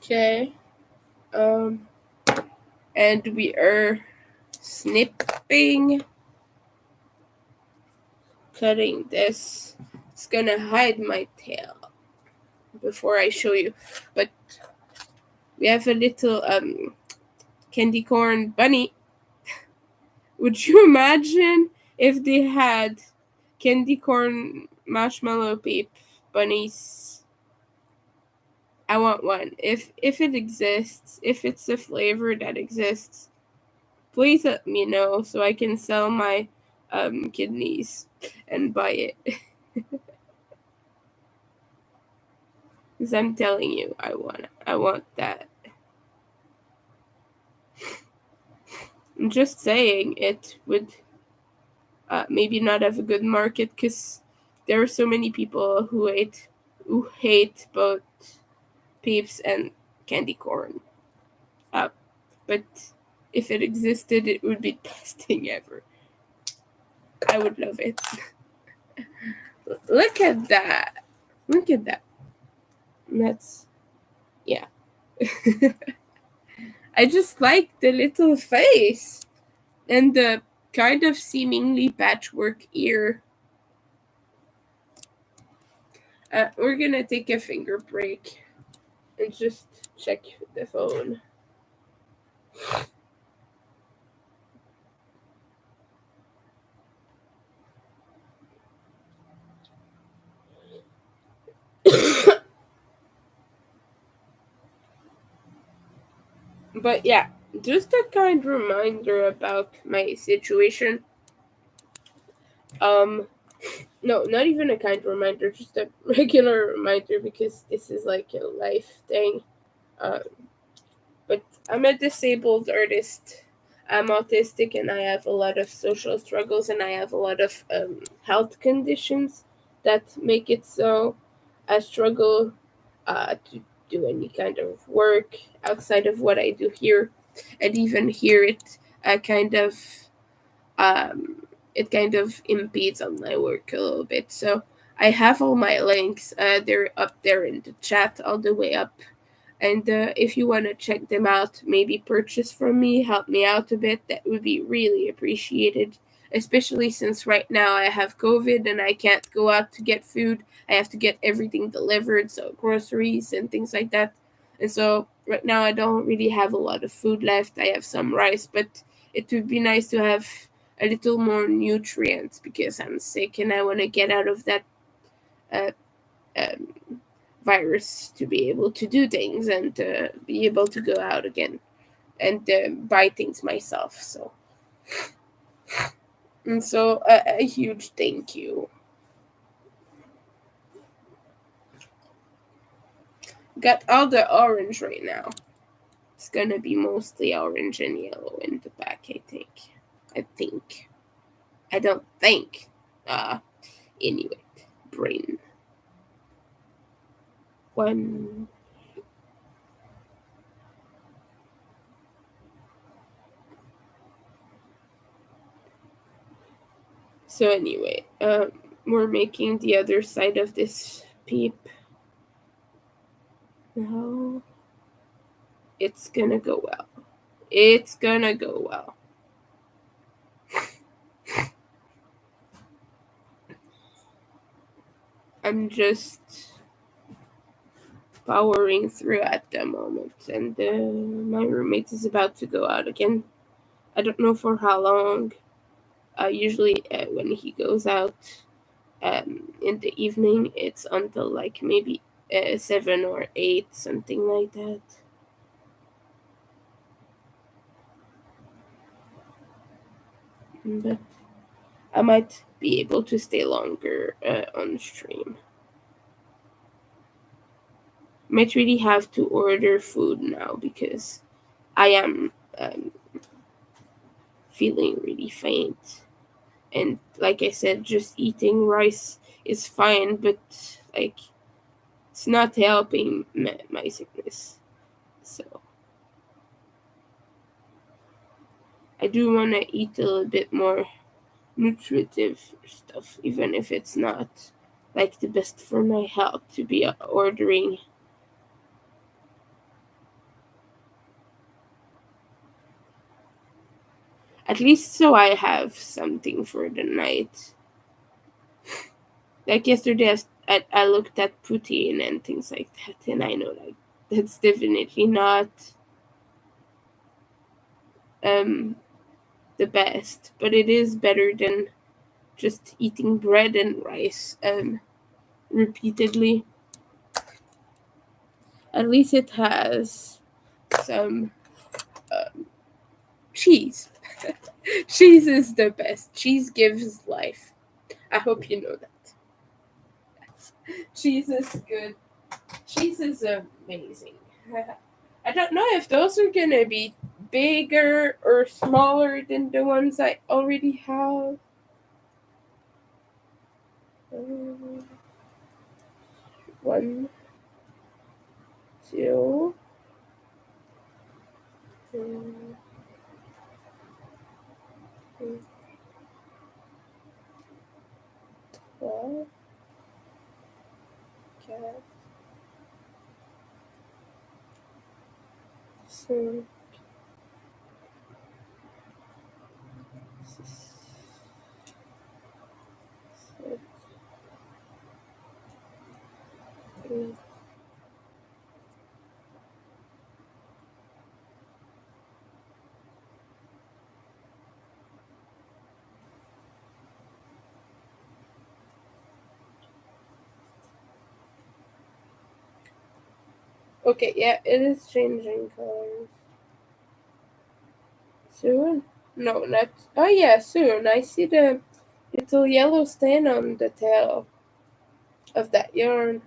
Okay. Um, and we are snipping, cutting this. It's gonna hide my tail before I show you. But we have a little candy corn bunny. Would you imagine if they had candy corn marshmallow peep bunnies? I want one. If it exists, if it's a flavor that exists, please let me know so I can sell my kidneys and buy it. Because I'm telling you, I want that. I'm just saying it would maybe not have a good market because there are so many people who hate both peeps and candy corn. Uh, but if it existed, it would be the best thing ever. I would love it. Look at that. Look at that. That's, yeah. I just like the little face and the kind of seemingly patchwork ear. We're gonna take a finger break and just check the phone. But yeah, just a kind reminder about my situation. Um, no, not even a kind reminder, just a regular reminder because this is like a life thing. Uh, but I'm a disabled artist. I'm autistic and I have a lot of social struggles and I have a lot of health conditions that make it so I struggle to do any kind of work outside of what I do here. And even here, kind of um, it kind of impedes on my work a little bit. So I have all my links. They're up there in the chat, all the way up. And if you want to check them out, maybe purchase from me, help me out a bit, that would be really appreciated. Especially since right now I have COVID and I can't go out to get food. I have to get everything delivered, so groceries and things like that. And so right now I don't really have a lot of food left. I have some rice, but it would be nice to have a little more nutrients because I'm sick and I want to get out of that uh, um, virus to be able to do things and be able to go out again and buy things myself. So a huge thank you. Got all the orange right now. It's gonna be mostly orange and yellow in the back, I think. I think. I don't think. Anyway, brain. One. So anyway, we're making the other side of this peep. Now it's gonna go well. It's gonna go well. I'm just powering through at the moment, and my roommate is about to go out again. I don't know for how long. Usually, when he goes out in the evening, it's until like maybe 7 or 8, something like that. But I might be able to stay longer on stream. Might really have to order food now because I am feeling really faint. And like I said, just eating rice is fine, but like it's not helping my sickness. So I do want to eat a little bit more nutritive stuff, even if it's not like the best for my health to be ordering. At least so I have something for the night. Like yesterday, I looked at poutine and things like that, and I know like that's definitely not um the best, but it is better than just eating bread and rice repeatedly. At least it has some cheese. Cheese is the best. Cheese gives life. I hope you know that. Cheese is good. Cheese is amazing. I don't know if those are gonna be bigger or smaller than the ones I already have. One, two, three, four, five, six, seven, eight. Okay, yeah, it is changing colors. Soon? No, not. Oh, yeah, soon. I see the little yellow stain on the tail of that yarn.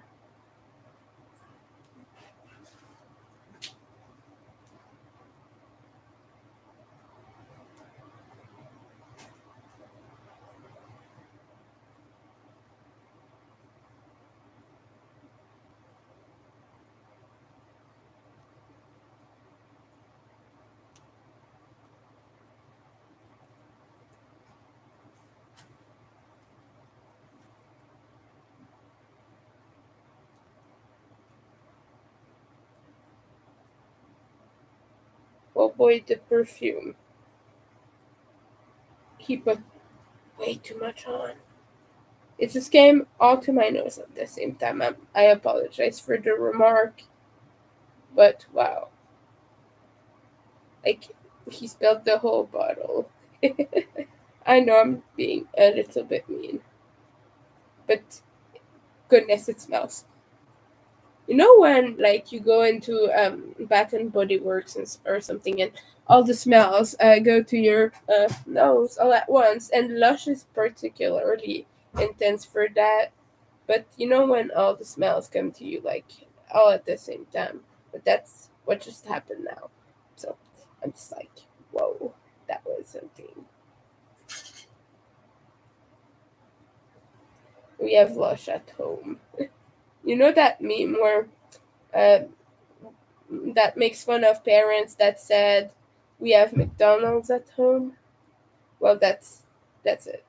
Oh boy, the perfume. He put way too much on. It just came all to my nose at the same time. I apologize for the remark, but wow. Like, he spilled the whole bottle. I know I'm being a little bit mean, but goodness, it smells. You know when like you go into Bath and Body Works or something, and all the smells go to your nose all at once, and Lush is particularly intense for that. But you know when all the smells come to you like all at the same time. But that's what just happened now. So I'm just like, whoa, that was something. We have Lush at home. You know that meme where uh, that makes fun of parents that said we have McDonald's at home. Well, that's it.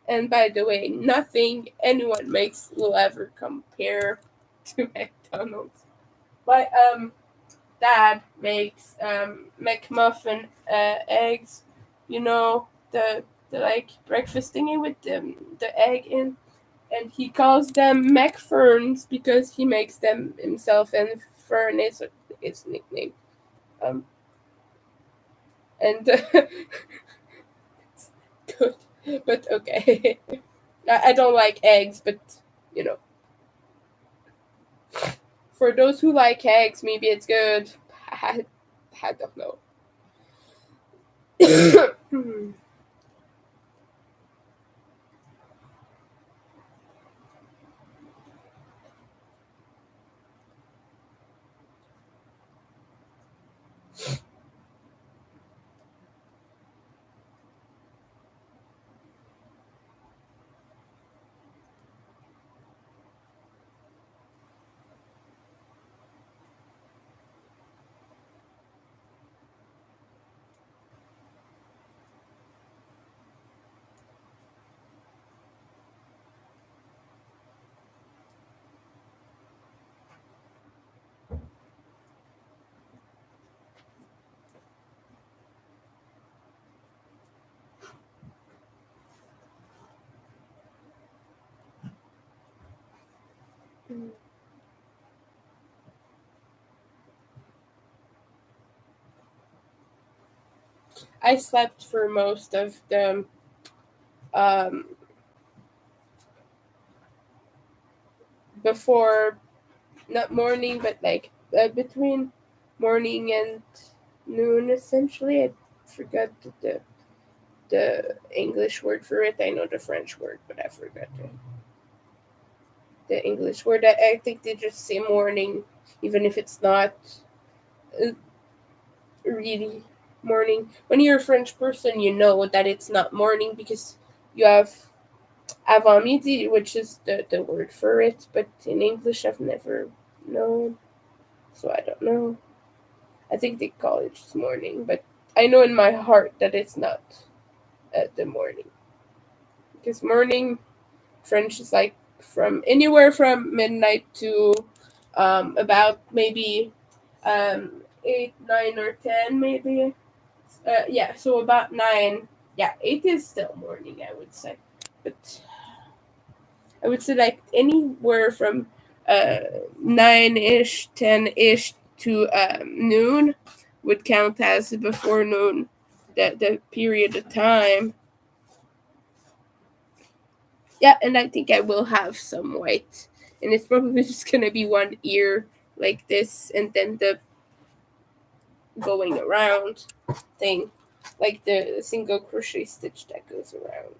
And by the way, nothing anyone makes will ever compare to McDonald's. My dad makes McMuffin eggs. You know the like breakfast thingy with the egg in, and he calls them McFerns because he makes them himself, and Fern is his nickname. Um, and good, but okay. I don't like eggs, but you know, for those who like eggs, maybe it's good. I, I don't know. I slept for most of the um before, not morning, but like between morning and noon essentially. I forgot the English word for it. I know the French word, but I forgot the English word. I think they just say morning, even if it's not uh, really morning. When you're a French person, you know that it's not morning because you have avant midi, which is the word for it. But in English, I've never known, so I don't know. I think they call it just morning, but I know in my heart that it's not the morning, because morning French is like from anywhere from midnight to about maybe 8, 9, or 10, maybe. Yeah, so about 9. Yeah, 8 is still morning, I would say. But I would say like anywhere from 9 ish, 10 ish to noon would count as before noon, the period of time. Yeah, and I think I will have some white. And it's probably just gonna be one ear like this, and then the going around thing, like the single crochet stitch that goes around.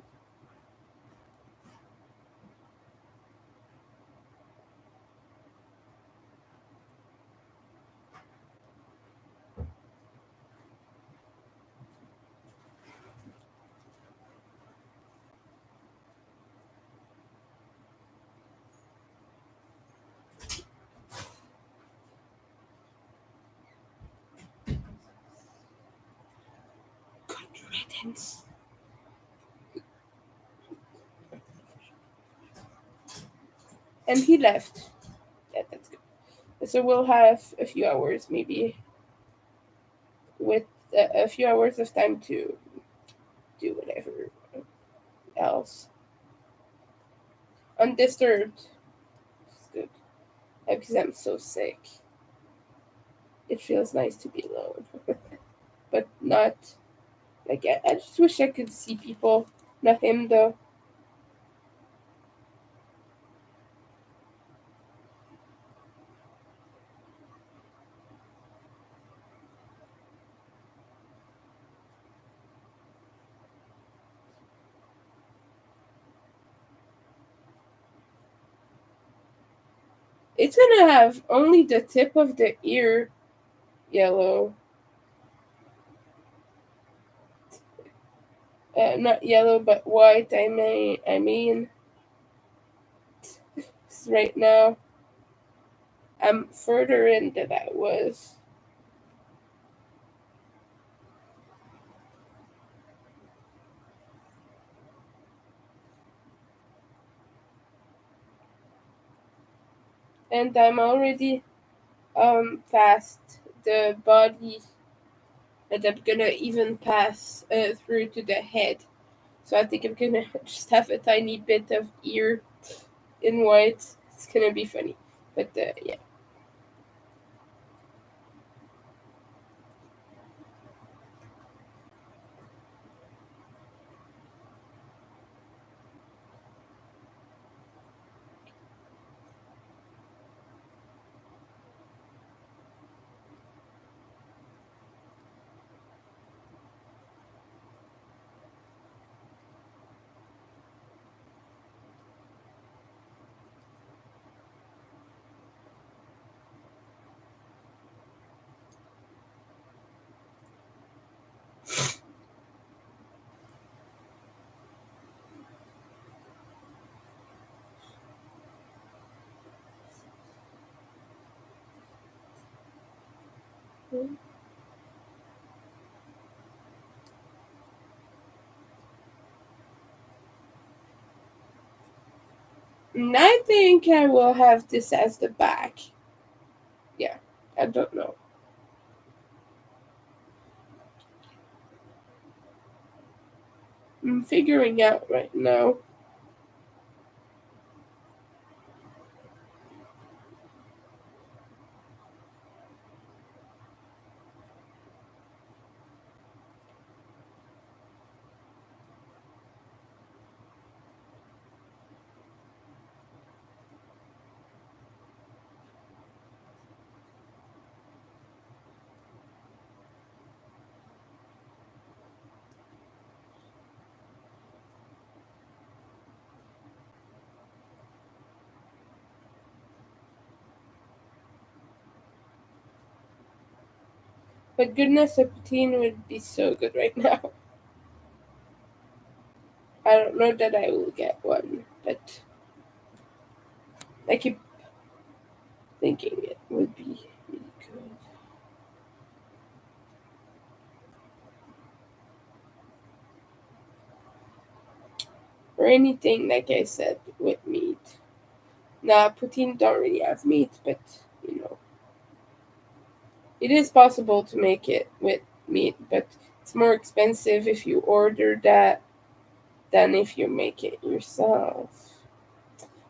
Good riddance. And he left. Yeah, that's good. So we'll have a few hours, maybe, with a few hours of time to do whatever else. Undisturbed. It's good. Because I'm so sick. It feels nice to be alone. But not, like, I just wish I could see people. Not him, though. It's gonna have only the tip of the ear yellow. Not yellow, but white. I mean, right now I'm further in than I was. And I'm already past the body, and I'm gonna even pass through to the head. So I think I'm gonna just have a tiny bit of ear in white. It's gonna be funny, but yeah. And I think I will have this as the back. Yeah, I don't know. I'm figuring out right now. But goodness, a poutine would be so good right now. I don't know that I will get one, but I keep thinking it would be really good. Or anything, like I said, with meat. Nah, poutine don't really have meat, but you know, it is possible to make it with meat, but it's more expensive if you order that than if you make it yourself.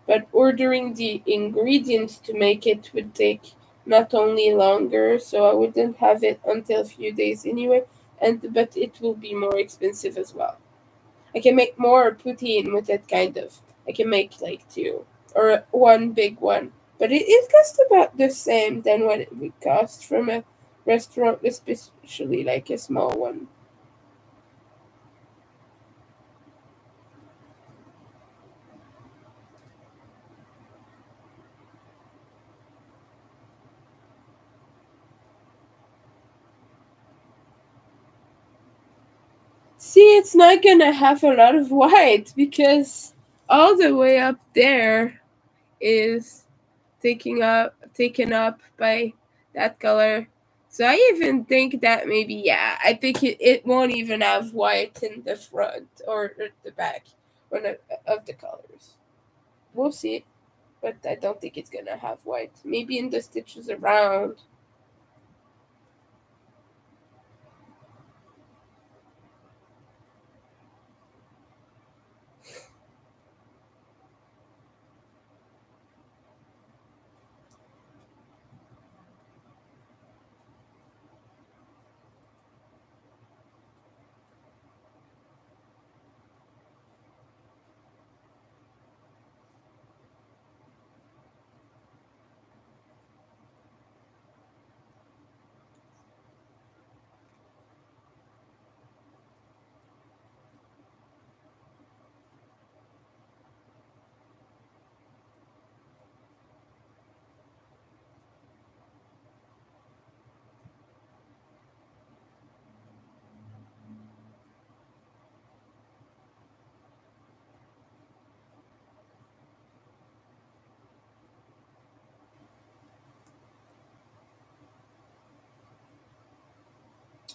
But ordering the ingredients to make it would take not only longer, so I wouldn't have it until a few days anyway, and but it will be more expensive as well. I can make more poutine with that kind of. I can make like two or one big one, but it costs about the same than what it would cost from a restaurant, especially like a small one. See, it's not gonna have a lot of white because all the way up there is taken up by that color. So I even think that maybe yeah, I think it won't even have white in the front or the back one of the colors. We'll see, but I don't think it's gonna have white. Maybe in the stitches around.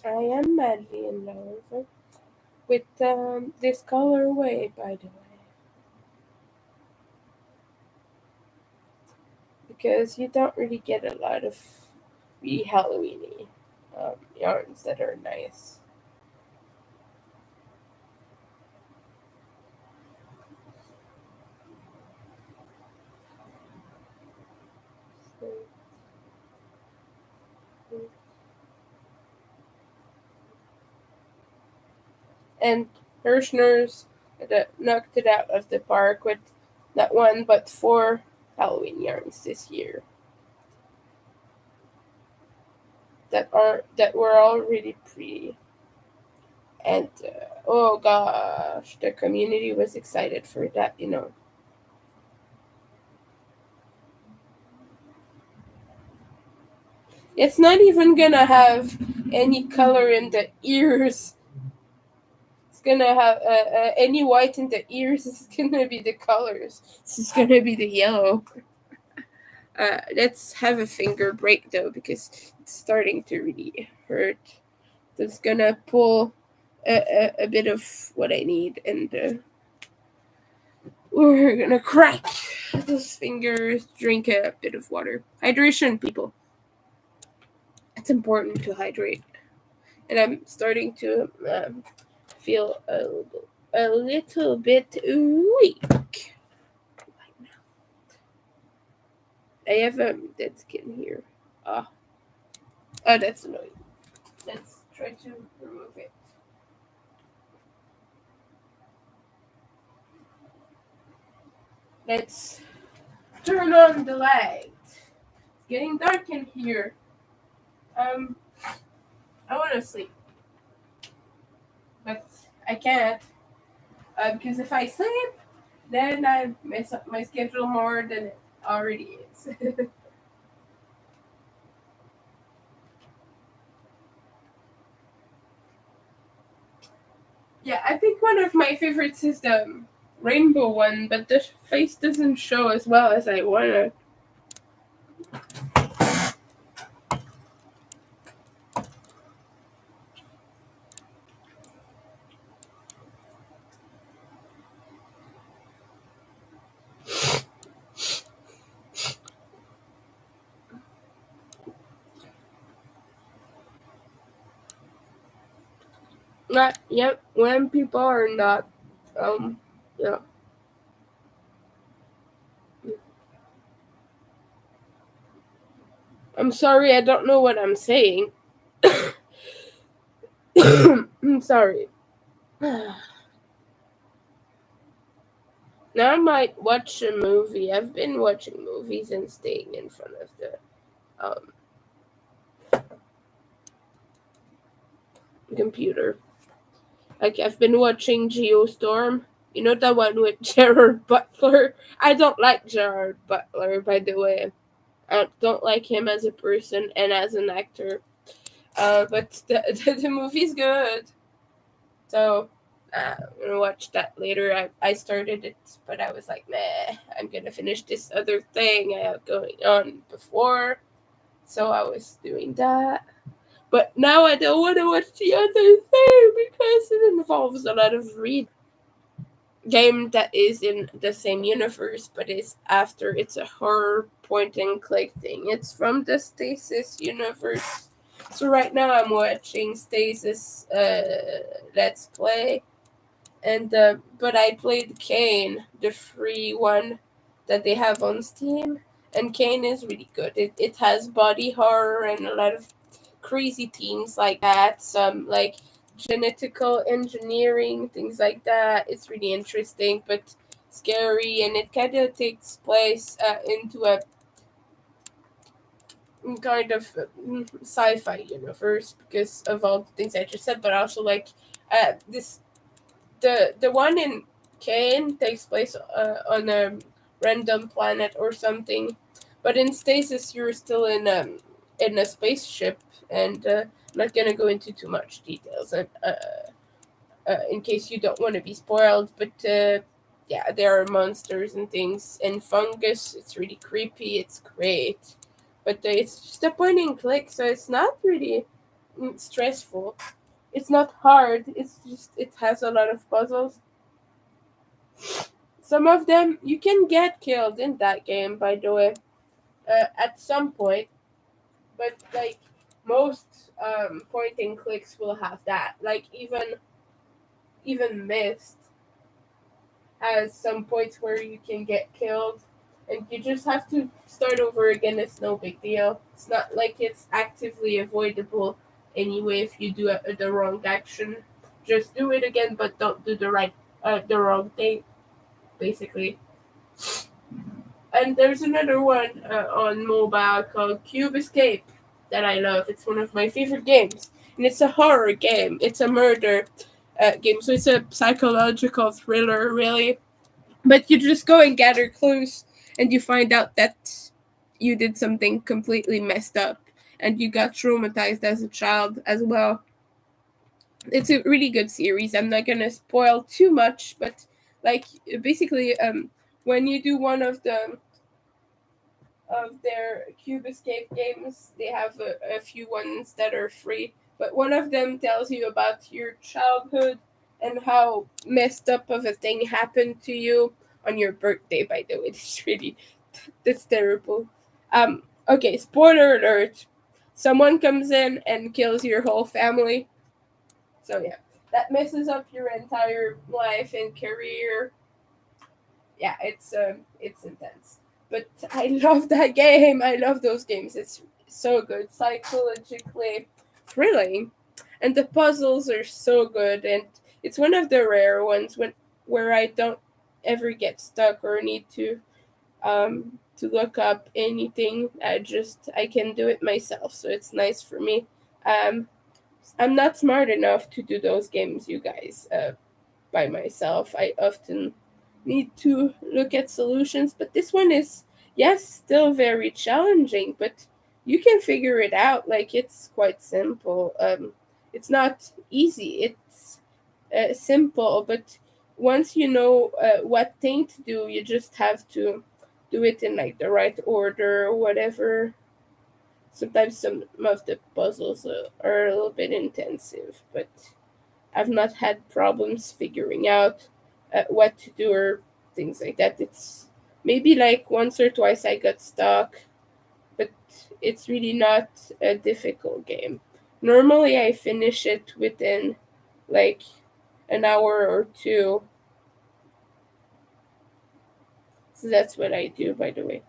I am madly in love with this colorway, by the way, because you don't really get a lot of really Halloweeny yarns that are nice. And Hirschner's that knocked it out of the park with not one but four Halloween yarns this year that were all really pretty. And oh gosh, the community was excited for that. You know, it's not even gonna have any color in the ears. It's gonna have any white in the ears. It's gonna be the colors. It's gonna be the yellow. Let's have a finger break though because it's starting to really hurt. That's gonna pull a bit of what I need, and we're gonna crack those fingers. Drink a bit of water. Hydration, people. It's important to hydrate, and I'm starting to feel a little bit weak. I have dead skin here. Ah, oh, that's annoying. Let's try to remove it. Let's turn on the light. It's getting dark in here. Um, I want to sleep, but I can't because if I sleep, then I mess up my schedule more than it already is. Yeah, I think one of my favorites is the rainbow one, but the face doesn't show as well as I wanna. Not yep. When people are not, yeah. I'm sorry, I don't know what I'm saying. I'm sorry. Now I might watch a movie. I've been watching movies and staying in front of the um, computer. Like I've been watching Geostorm. You know the one with Gerard Butler. I don't like Gerard Butler, by the way. I don't like him as a person and as an actor. But the movie's good. So I'm gonna watch that later. I started it, but I was like, nah, I'm gonna finish this other thing I have going on before. So I was doing that. But now I don't want to watch the other thing because it involves a lot of reading. Game that is in the same universe, but is after it's a horror point and click thing. It's from the Stasis universe. So right now I'm watching Stasis Let's Play, and but I played Kane, the free one that they have on Steam, and Kane is really good. It has body horror and a lot of crazy themes like that. Some like genetical engineering, things like that. It's really interesting, but scary, and it kind of takes place into a kind of sci-fi universe because of all the things I just said, but also like this the one in Kane takes place on a random planet or something, but in Stasis you're still in a spaceship, and I'm not gonna go into too much details, in case you don't want to be spoiled. But yeah, there are monsters and things and fungus. It's really creepy. It's great, but it's just a point and click, so it's not really stressful. It's not hard. It's just it has a lot of puzzles. Some of them you can get killed in that game, by the way, at some point. But like most point and clicks will have that. Like even Mist has some points where you can get killed, and you just have to start over again. It's no big deal. It's not like it's actively avoidable anyway if you do the wrong action. Just do it again, but don't do the wrong thing, basically. And there's another one on mobile called Cube Escape that I love. It's one of my favorite games, and it's a horror game. It's a murder game, so it's a psychological thriller, really. But you just go and gather clues, and you find out that you did something completely messed up, and you got traumatized as a child as well. It's a really good series. I'm not gonna spoil too much, but like basically, when you do one of their Cube Escape games. They have a few ones that are free, but one of them tells you about your childhood and how messed up of a thing happened to you on your birthday. By the way, it's really that's terrible. Okay, spoiler alert. Someone comes in and kills your whole family. So yeah, that messes up your entire life and career. Yeah, it's intense. But I love that game. I love those games. It's so good, psychologically thrilling, and the puzzles are so good. And it's one of the rare ones where I don't ever get stuck or need to look up anything. I can do it myself, so it's nice for me. Um, I'm not smart enough to do those games, you guys. By myself. I often need to look at solutions, but this one is, yes, still very challenging, but you can figure it out. Like, it's quite simple. It's not easy. simple, but once you know what thing to do, you just have to do it in like the right order or whatever. Sometimes some of the puzzles are a little bit intensive, but I've not had problems figuring out what to do or things like that. It's maybe like once or twice I got stuck, but it's really not a difficult game. Normally, I finish it within like an hour or two. So that's what I do, by the way.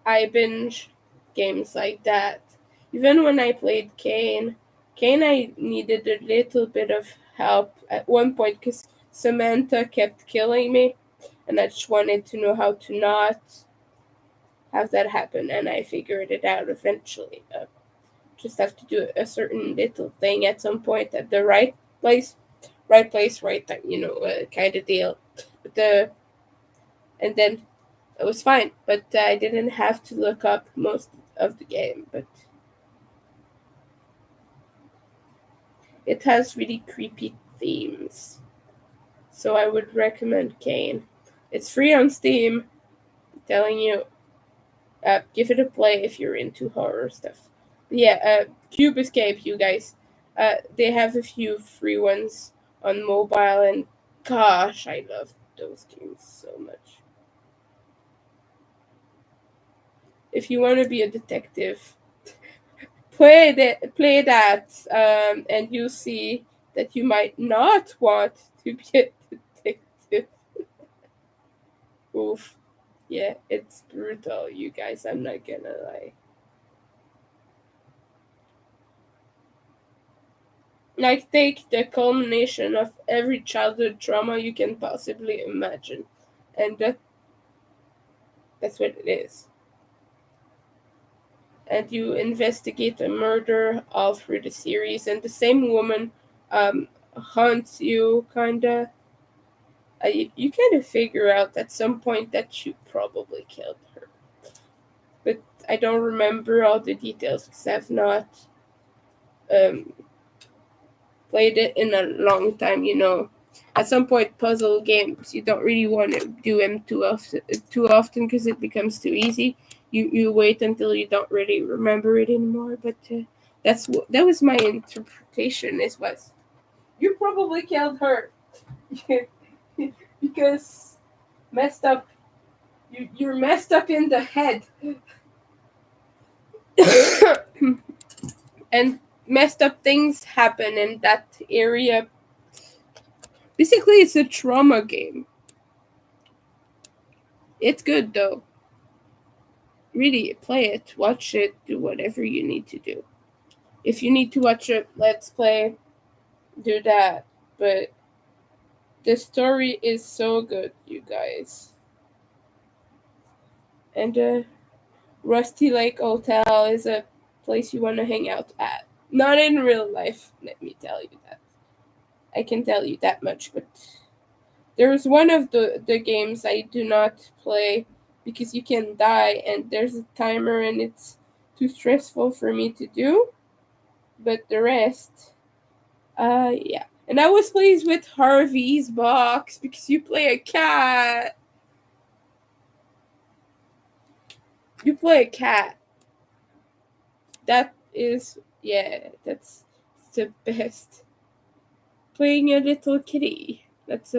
I binge games like that. Even when I played Kane, I needed a little bit of help at one point because Samantha kept killing me, and I just wanted to know how to not have that happen, and I figured it out eventually. Just have to do a certain little thing at some point at the right place, right time, kind of deal. But and then it was fine, but I didn't have to look up most of the game. But it has really creepy themes, so I would recommend Kane. It's free on Steam. I'm telling you, give it a play if you're into horror stuff. Yeah, Cube Escape, you guys. They have a few free ones on mobile, and gosh, I love those games so much. If you want to be a detective, and you'll see that you might not want to be a detective. Oof. Yeah, it's brutal, you guys. I'm not gonna lie. Like, take the culmination of every childhood trauma you can possibly imagine, and that's what it is. And you investigate a murder all through the series, and the same woman haunts you, kinda. You kind of figure out at some point that you probably killed her, but I don't remember all the details because I've not um, played it in a long time. At some point, puzzle games you don't really want to do them too often because it becomes too easy. You wait until you don't really remember it anymore. But that was my interpretation. Is was you probably killed her because messed up. You're messed up in the head. And messed up things happen in that area. Basically, it's a trauma game. It's good though. Really, play it, watch it, do whatever you need to do. If you need to watch it, let's play, do that. But the story is so good, you guys. And Rusty Lake Hotel is a place you want to hang out at. Not in real life, let me tell you that. I can tell you that much, but there's one of the games I do not play because you can die and there's a timer and it's too stressful for me to do. But the rest, yeah. And I was pleased with Harvey's box because you play a cat. You play a cat. That is, yeah, that's the best. Playing a little kitty. That's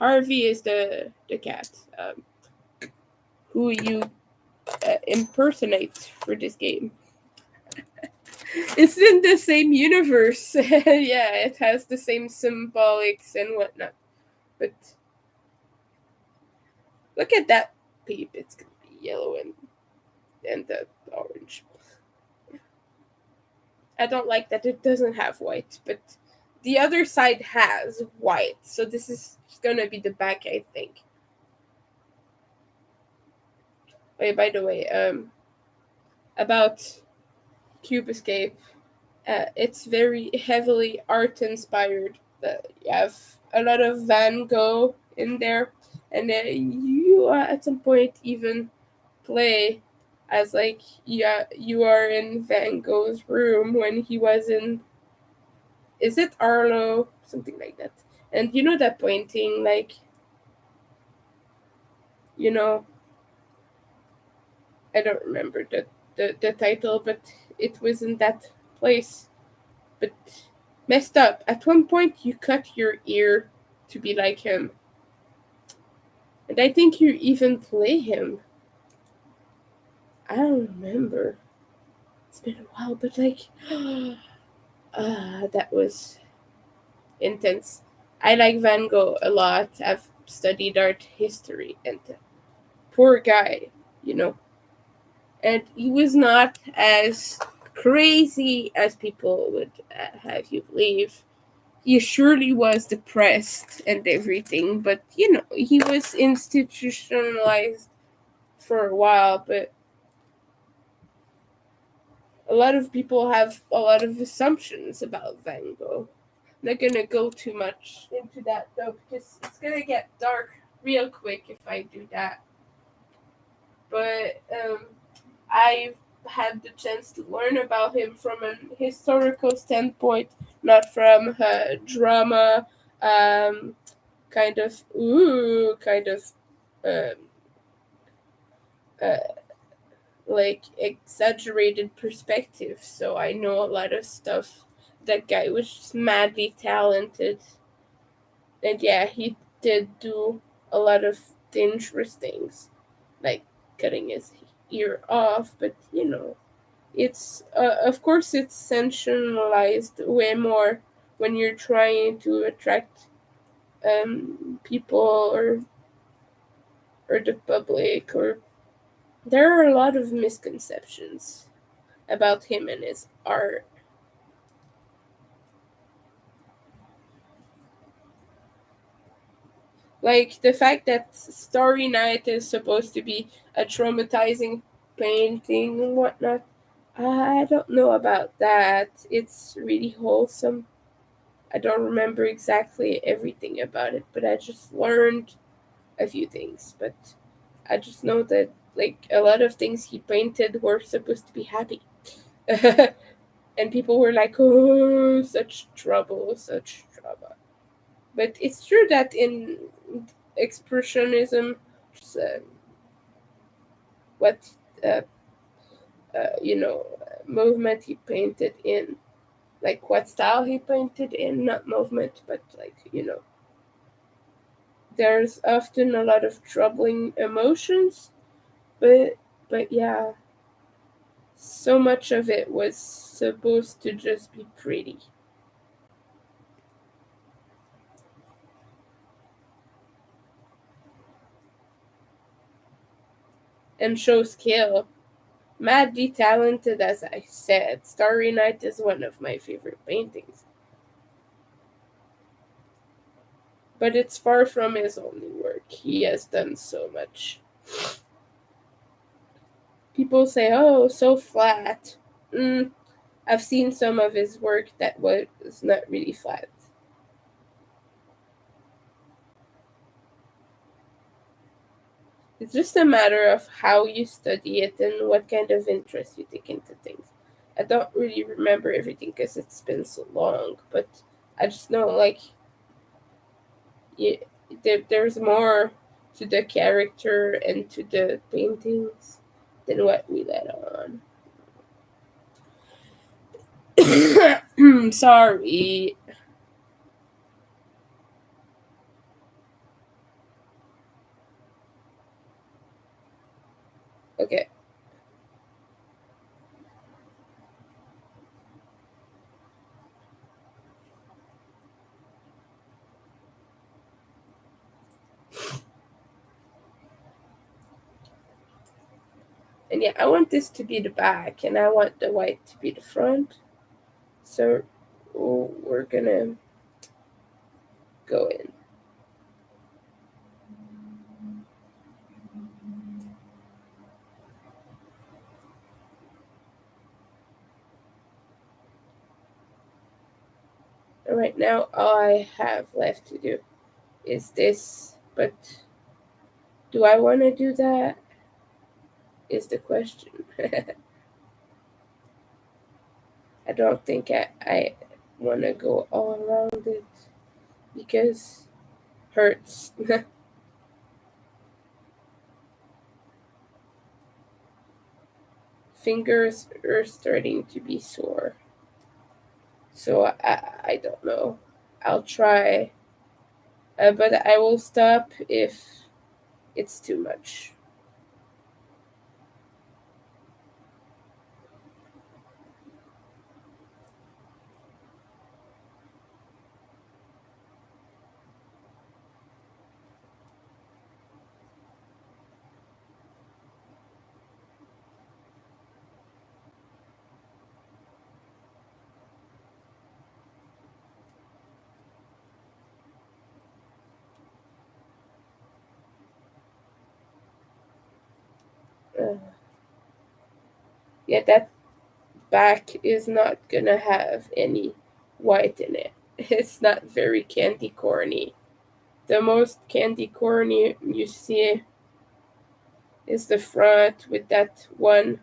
Harvey is the cat. Who you impersonate for this game. It's in the same universe. Yeah, it has the same symbolics and whatnot. But look at that peep. It's gonna be yellow and the orange. I don't like that it doesn't have white, but the other side has white. So this is gonna be the back, I think. Wait, by the way, about Cube Escape. It's very heavily art inspired. You have a lot of Van Gogh in there, and you at some point even play as like, yeah, you are in Van Gogh's room when he was in, is it Arlo, something like that. And you know that painting, like, you know, I don't remember the title, but it was in that place. But messed up. At one point, you cut your ear to be like him, and I think you even play him. I don't remember. It's been a while, but like, that was intense. I like Van Gogh a lot. I've studied art history, and poor guy, you know. And he was not as crazy as people would have you believe. He surely was depressed and everything, but he was institutionalized for a while. But a lot of people have a lot of assumptions about Van Gogh. I'm not gonna go too much into that though, because it's gonna get dark real quick if I do that. But I've had the chance to learn about him from an historical standpoint, not from a drama, um, kind of um, uh, like exaggerated perspective. So I know a lot of stuff. That guy was just madly talented, and yeah, he did do a lot of dangerous things, like cutting his ear off. But it's of course it's sensationalized way more when you're trying to attract people or the public, or there are a lot of misconceptions about him and his art. Like the fact that Starry Night is supposed to be a traumatizing painting and whatnot. I don't know about that. It's really wholesome. I don't remember exactly everything about it, but I just learned a few things. But I just know that like a lot of things he painted were supposed to be happy. And people were like, "Oh, such trouble, such drama." But it's true that in expressionism, uh, what uh, movement he painted in, like what style he painted in, not movement, but like there's often a lot of troubling emotions, but yeah, so much of it was supposed to just be pretty and show skill. Madly talented, as I said. Starry Night is one of my favorite paintings, but it's far from his only work. He has done so much. People say, "Oh, so flat." I've seen some of his work that was not really flat. It's just a matter of how you study it and what kind of interest you take into things. I don't really remember everything because it's been so long, but I just know like yeah, there's more to the character and to the paintings than what we let on. Sorry. Okay. And yeah, I want this to be the back, and I want the white to be the front. So we're gonna go in. right now all I have left to do is this, but do I want to do that is the question. I don't think I want to go all around it because it hurts. Fingers are starting to be sore. So I don't know. I'll try, but I will stop if it's too much. Uh, yeah, that back is not gonna have any white in it. It's not very candy corny. The most candy corny you see is the front with that one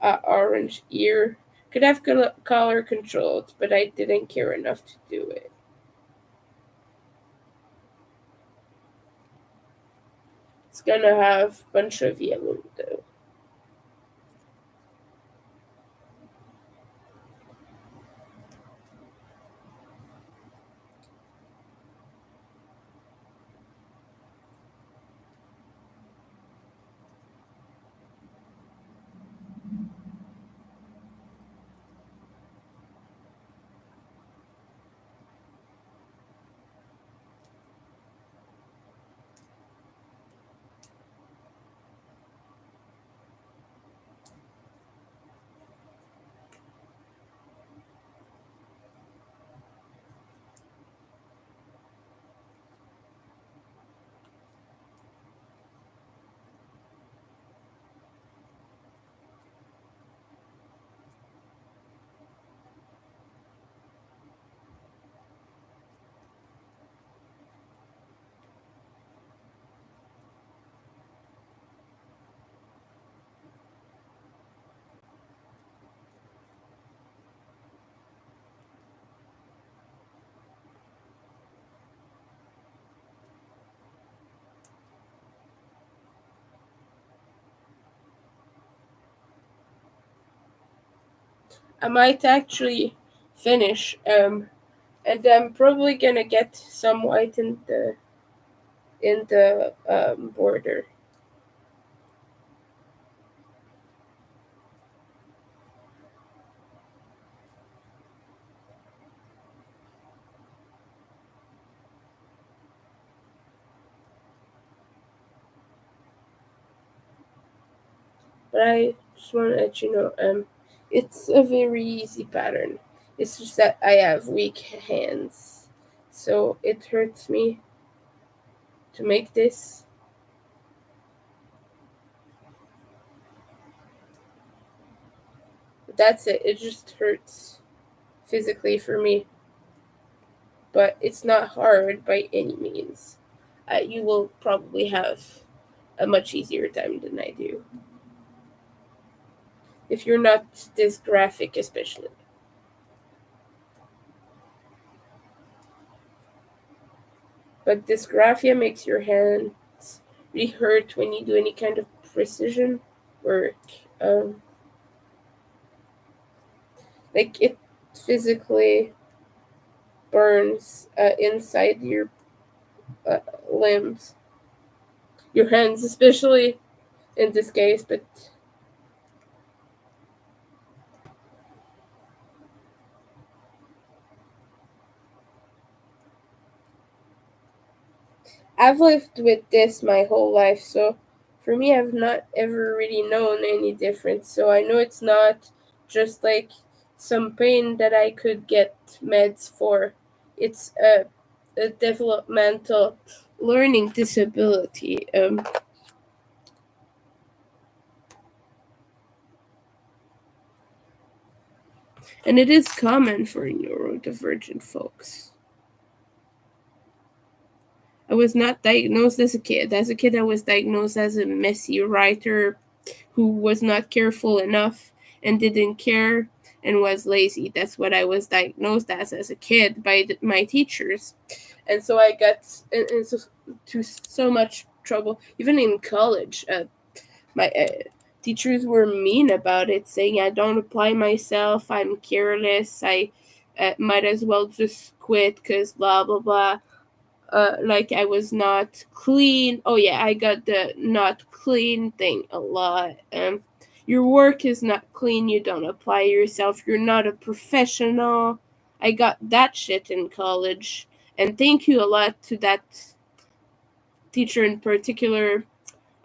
orange ear. Could have color controlled, but I didn't care enough to do it. It's gonna have a bunch of yellow though. I might actually finish, and I'm probably gonna get some white in the border. But I just want to let you know, it's a very easy pattern. It's just that I have weak hands, so it hurts me to make this. But that's it. It just hurts physically for me, but it's not hard by any means. You will probably have a much easier time than I do if you're not this graphic, especially. But dysgraphia makes your hands really hurt when you do any kind of precision work. Um, like it physically burns inside your uh, limbs, your hands, especially in this case. But I've lived with this my whole life, so for me, I've not ever really known any difference. So I know it's not just like some pain that I could get meds for. It's a developmental learning disability. And it is common for neurodivergent folks. I was not diagnosed as a kid. As a kid, I was diagnosed as a messy writer who was not careful enough and didn't care and was lazy. That's what I was diagnosed as a kid by my teachers. And so I got into so much trouble, even in college. My teachers were mean about it, saying I don't apply myself, I'm careless, I might as well just quit because blah, blah, blah. Like I was not clean. Oh yeah, I got the not clean thing a lot. Your work is not clean, you don't apply yourself, you're not a professional. I got that shit in college. And thank you a lot to that teacher in particular.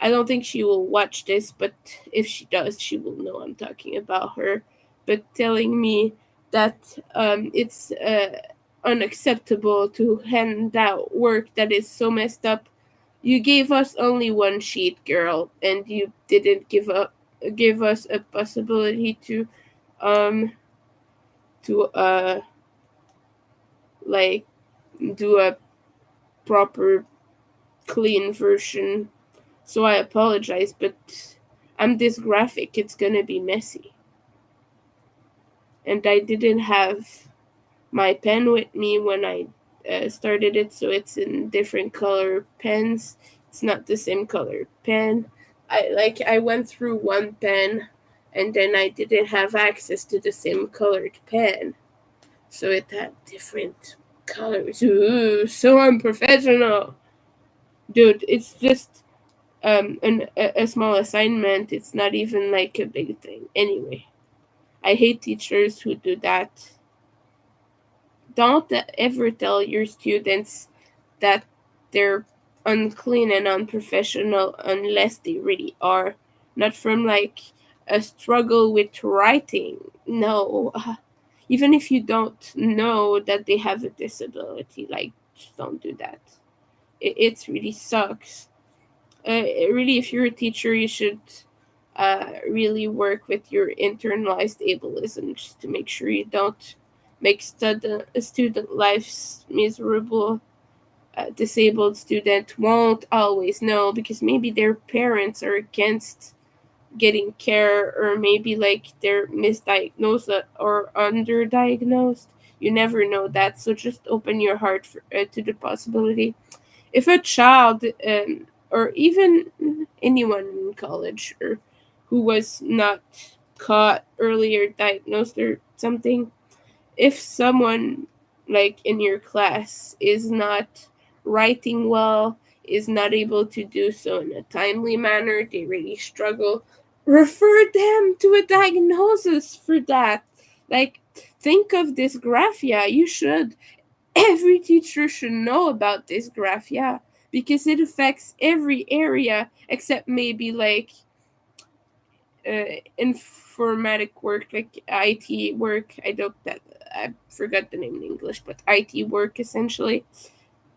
I don't think she will watch this, but if she does, she will know I'm talking about her. But telling me that it's unacceptable to hand out work that is so messed up. You gave us only one sheet, girl, and you didn't give us a possibility um to like do a proper clean version. So I apologize, but I'm this graphic. It's gonna be messy. And I didn't have my pen with me when I started it, so it's in different color pens. It's not the same color pen. I went through one pen, and then I didn't have access to the same colored pen, so it had different colors. Ooh, so unprofessional, dude. It's just a small assignment. It's not even like a big thing. Anyway, I hate teachers who do that. Don't ever tell your students that they're unclean and unprofessional unless they really are. Not from like a struggle with writing. No. Even if you don't know that they have a disability, like, just don't do that. It really sucks. Really, if you're a teacher, you should really work with your internalized ableism just to make sure you don't make student lives miserable. A disabled student won't always know because maybe their parents are against getting care, or maybe like they're misdiagnosed or underdiagnosed. You never know that, so just open your heart to the possibility. If a child, or even anyone in college, or who was not caught earlier, diagnosed or something, if someone like in your class is not writing well, is not able to do so in a timely manner, they really struggle, refer them to a diagnosis for that. Like, think of dysgraphia. You should. Every teacher should know about dysgraphia because it affects every area except maybe like informatic work, like IT work. I forgot the name in English, but IT work essentially.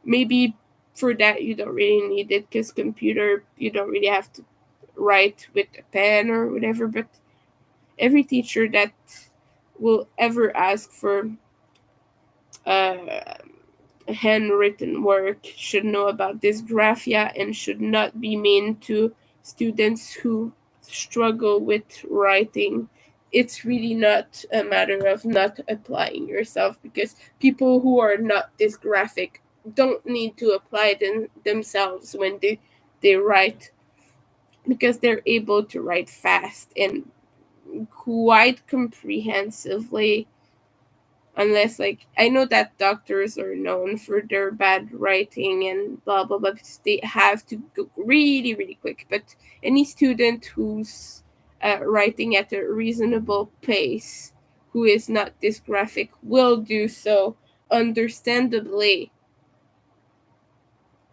Maybe for that you don't really need it because computer you don't really have to write with a pen or whatever. But every teacher that will ever ask for uh, handwritten work should know about dysgraphia and should not be mean to students who struggle with writing. It's really not a matter of not applying yourself because people who are not dysgraphic don't need to apply themselves when they write because they're able to write fast and quite comprehensively. Unless, like, I know that doctors are known for their bad writing and blah blah blah because they have to go really really quick, but any student who's writing at a reasonable pace, who is not dysgraphic, will do so understandably.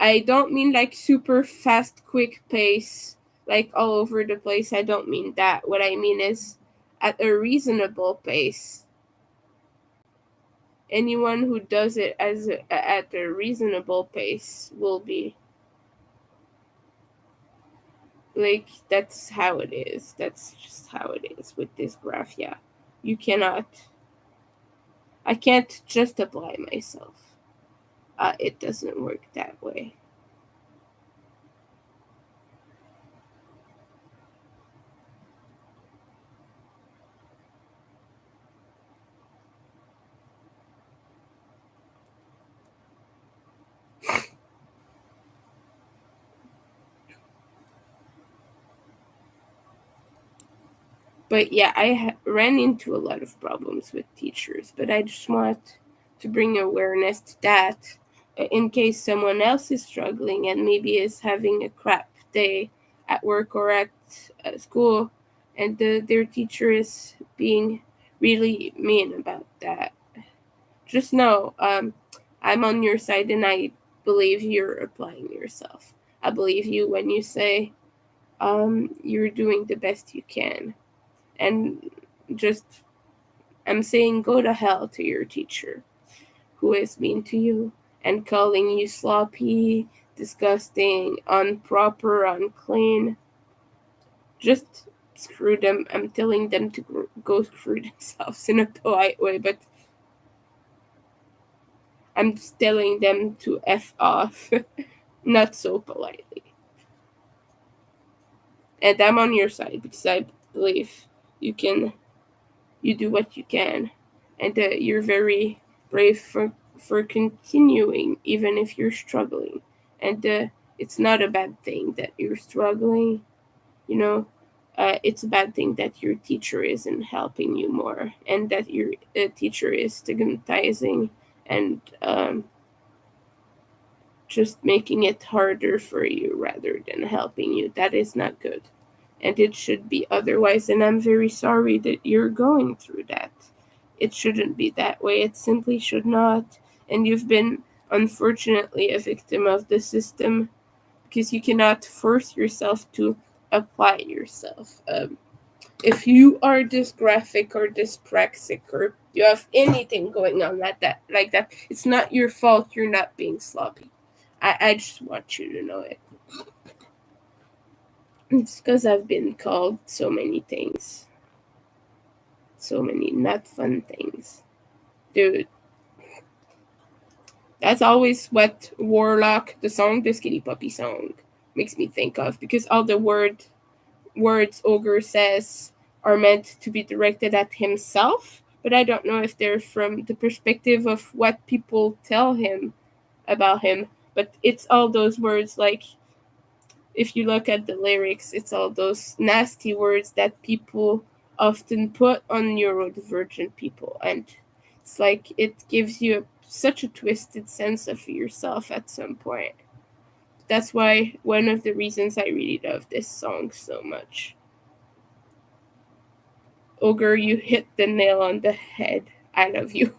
I don't mean like super fast quick pace, like all over the place. I don't mean that. What I mean is at a reasonable pace. Anyone who does it at a reasonable pace will be like, that's how it is. That's just how it is with dysgraphia. You cannot. I can't just apply myself. It doesn't work that way. But yeah, ran into a lot of problems with teachers, but I just want to bring awareness to that in case someone else is struggling and maybe is having a crap day at work or at school, and their teacher is being really mean about that. Just know I'm on your side and I believe you're applying yourself. I believe you when you say you're doing the best you can. And just, I'm saying go to hell to your teacher who is mean to you and calling you sloppy, disgusting, improper, unclean. Just screw them. I'm telling them to go screw themselves in a polite way, but I'm just telling them to F off, not so politely. And I'm on your side because I believe you can, you do what you can, and you're very brave for continuing even if you're struggling. And it's not a bad thing that you're struggling, you know. It's a bad thing that your teacher isn't helping you more and that your teacher is stigmatizing and just making it harder for you rather than helping you. That is not good. And it should be otherwise. And I'm very sorry that you're going through that. It shouldn't be that way. It simply should not. And you've been, unfortunately, a victim of the system because you cannot force yourself to apply yourself. If you are dysgraphic or dyspraxic or you have anything going on like that, it's not your fault you're not being sloppy. I just want you to know it. It's because I've been called so many things. So many not fun things. Dude, that's always what Warlock, the song, the Skinny Puppy song, makes me think of because all the words Ogre says are meant to be directed at himself, but I don't know if they're from the perspective of what people tell him about him. But it's all those words like, if you look at the lyrics, it's all those nasty words that people often put on neurodivergent people. And it's like it gives you such a twisted sense of yourself at some point. That's why one of the reasons I really love this song so much. Ogre, you hit the nail on the head. I love you.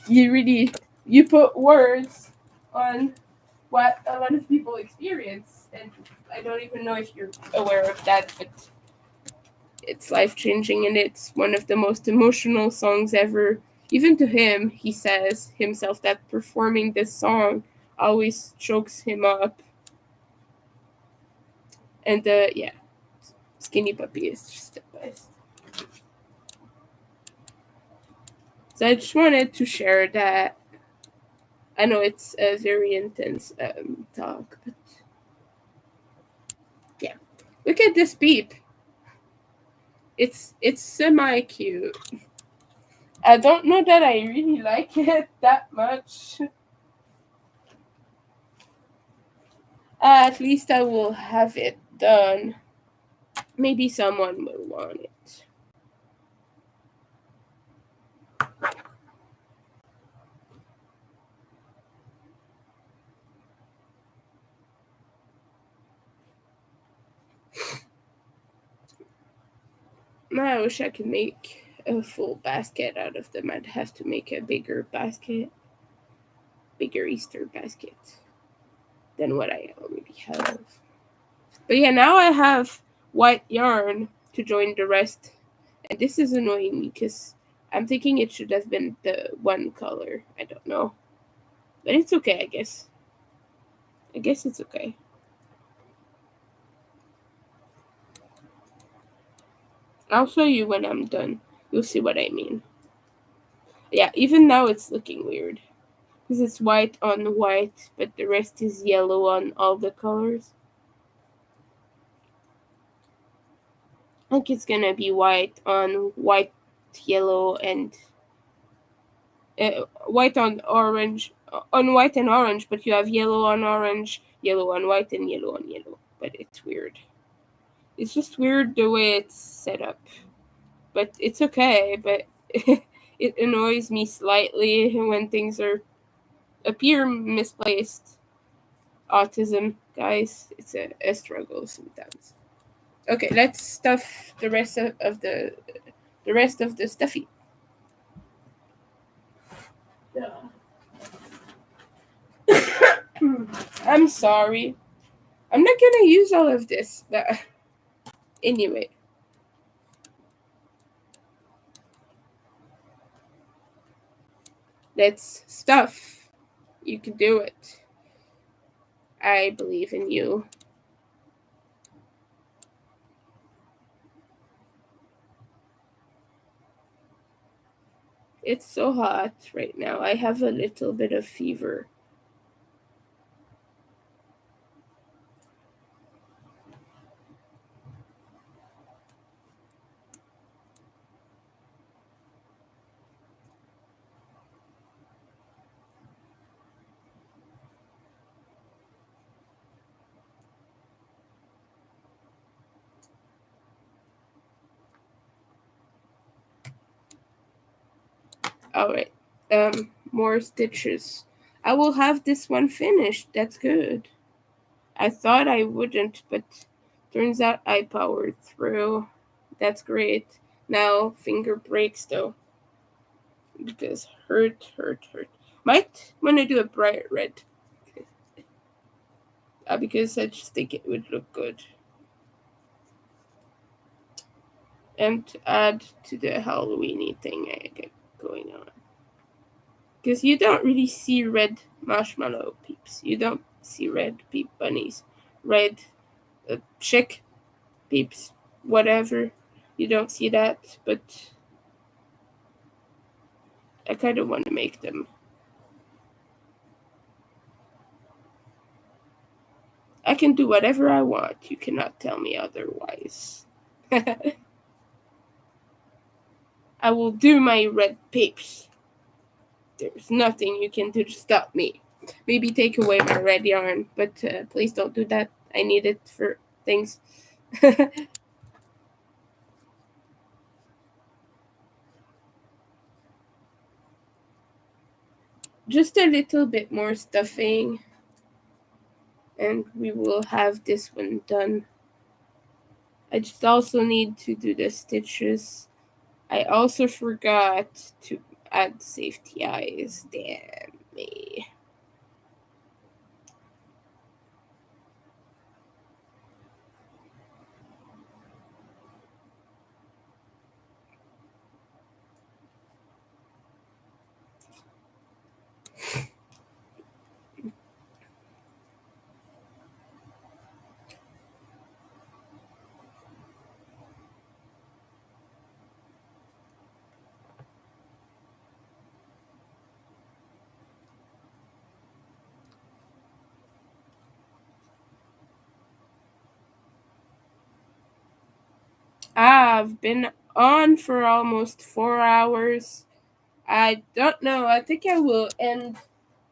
You really, you put words on what a lot of people experience, and I don't even know if you're aware of that, but it's life changing, and it's one of the most emotional songs ever. Even to him, he says himself that performing this song always chokes him up. And yeah, Skinny Puppy is just the best. So I just wanted to share that. I know it's a very intense talk, but yeah. Look at this beep. It's semi cute. I don't know that I really like it that much. At least I will have it done. Maybe someone will want it. I wish I could make a full basket out of them. I'd have to make a bigger basket, bigger Easter basket than what I already have. But yeah, now I have white yarn to join the rest. And this is annoying me because I'm thinking it should have been the one color. I don't know. But it's okay, I guess. I guess it's okay. I'll show you when I'm done. You'll see what I mean. Yeah, even now it's looking weird. Because it's white on white, but the rest is yellow on all the colors. I think it's gonna be white on white, yellow, and white on orange, on white and orange, but you have yellow on orange, yellow on white, and yellow on yellow. But it's weird. It's just weird the way it's set up. But it's okay, but it annoys me slightly when things appear misplaced. Autism, guys, it's a struggle sometimes. Okay, let's stuff the rest of the rest of the stuffy. I'm sorry. I'm not gonna use all of this, but anyway. Let's stuff. You can do it. I believe in you. It's so hot right now. I have a little bit of fever. Alright. More stitches. I will have this one finished. That's good. I thought I wouldn't, but turns out I powered through. That's great. Now finger breaks though. Because hurt. Might wanna do a bright red. Because I just think it would look good. And to add to the Halloweeny thing I get going on. Because you don't really see red marshmallow peeps. You don't see red peep bunnies. Red chick peeps. Whatever. You don't see that. But I kind of want to make them. I can do whatever I want. You cannot tell me otherwise. I will do my red peeps. There's nothing you can do to stop me. Maybe take away my red yarn, but please don't do that. I need it for things. Just a little bit more stuffing, and we will have this one done. I just also need to do the stitches. I also forgot to add safety eyes. Damn me. I've been on for almost 4 hours. I don't know. I think I will end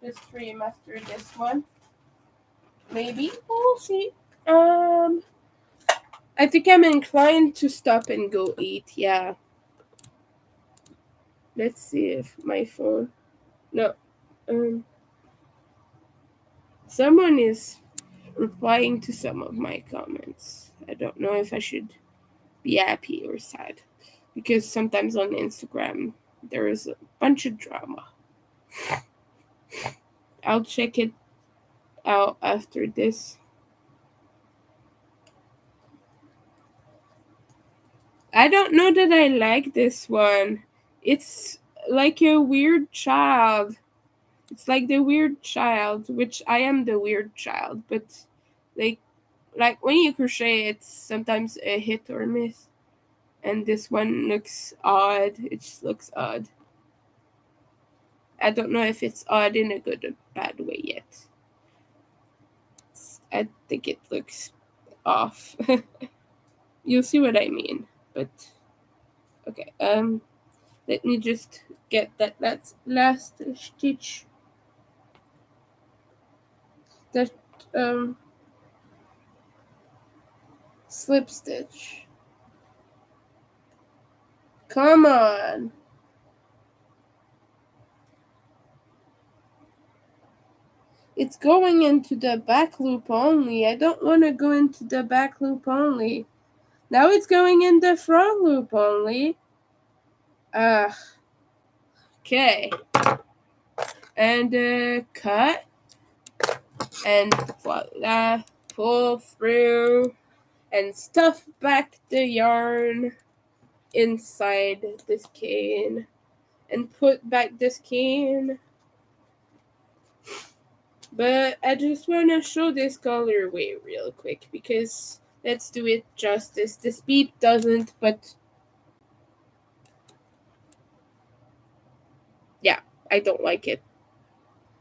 the stream after this one. Maybe we'll see. I think I'm inclined to stop and go eat. Yeah. Let's see if my phone. No. Someone is replying to some of my comments. I don't know if I should be happy or sad because sometimes on Instagram there is a bunch of drama. I'll check it out after this. I don't know that I like this one. It's like a weird child. It's like the weird child, which I am the weird child, but like when you crochet it's sometimes a hit or miss. And this one looks odd. It just looks odd. I don't know if it's odd in a good or bad way yet. I think it looks off. You'll see what I mean. But okay, let me just get that last stitch. That slip stitch. Come on. It's going into the back loop only. I don't want to go into the back loop only. Now it's going in the front loop only. Okay. And cut. And voila. Pull through. And stuff back the yarn inside this cane. And put back this cane. But I just want to show this colorway real quick because let's do it justice. The speed doesn't, but yeah, I don't like it.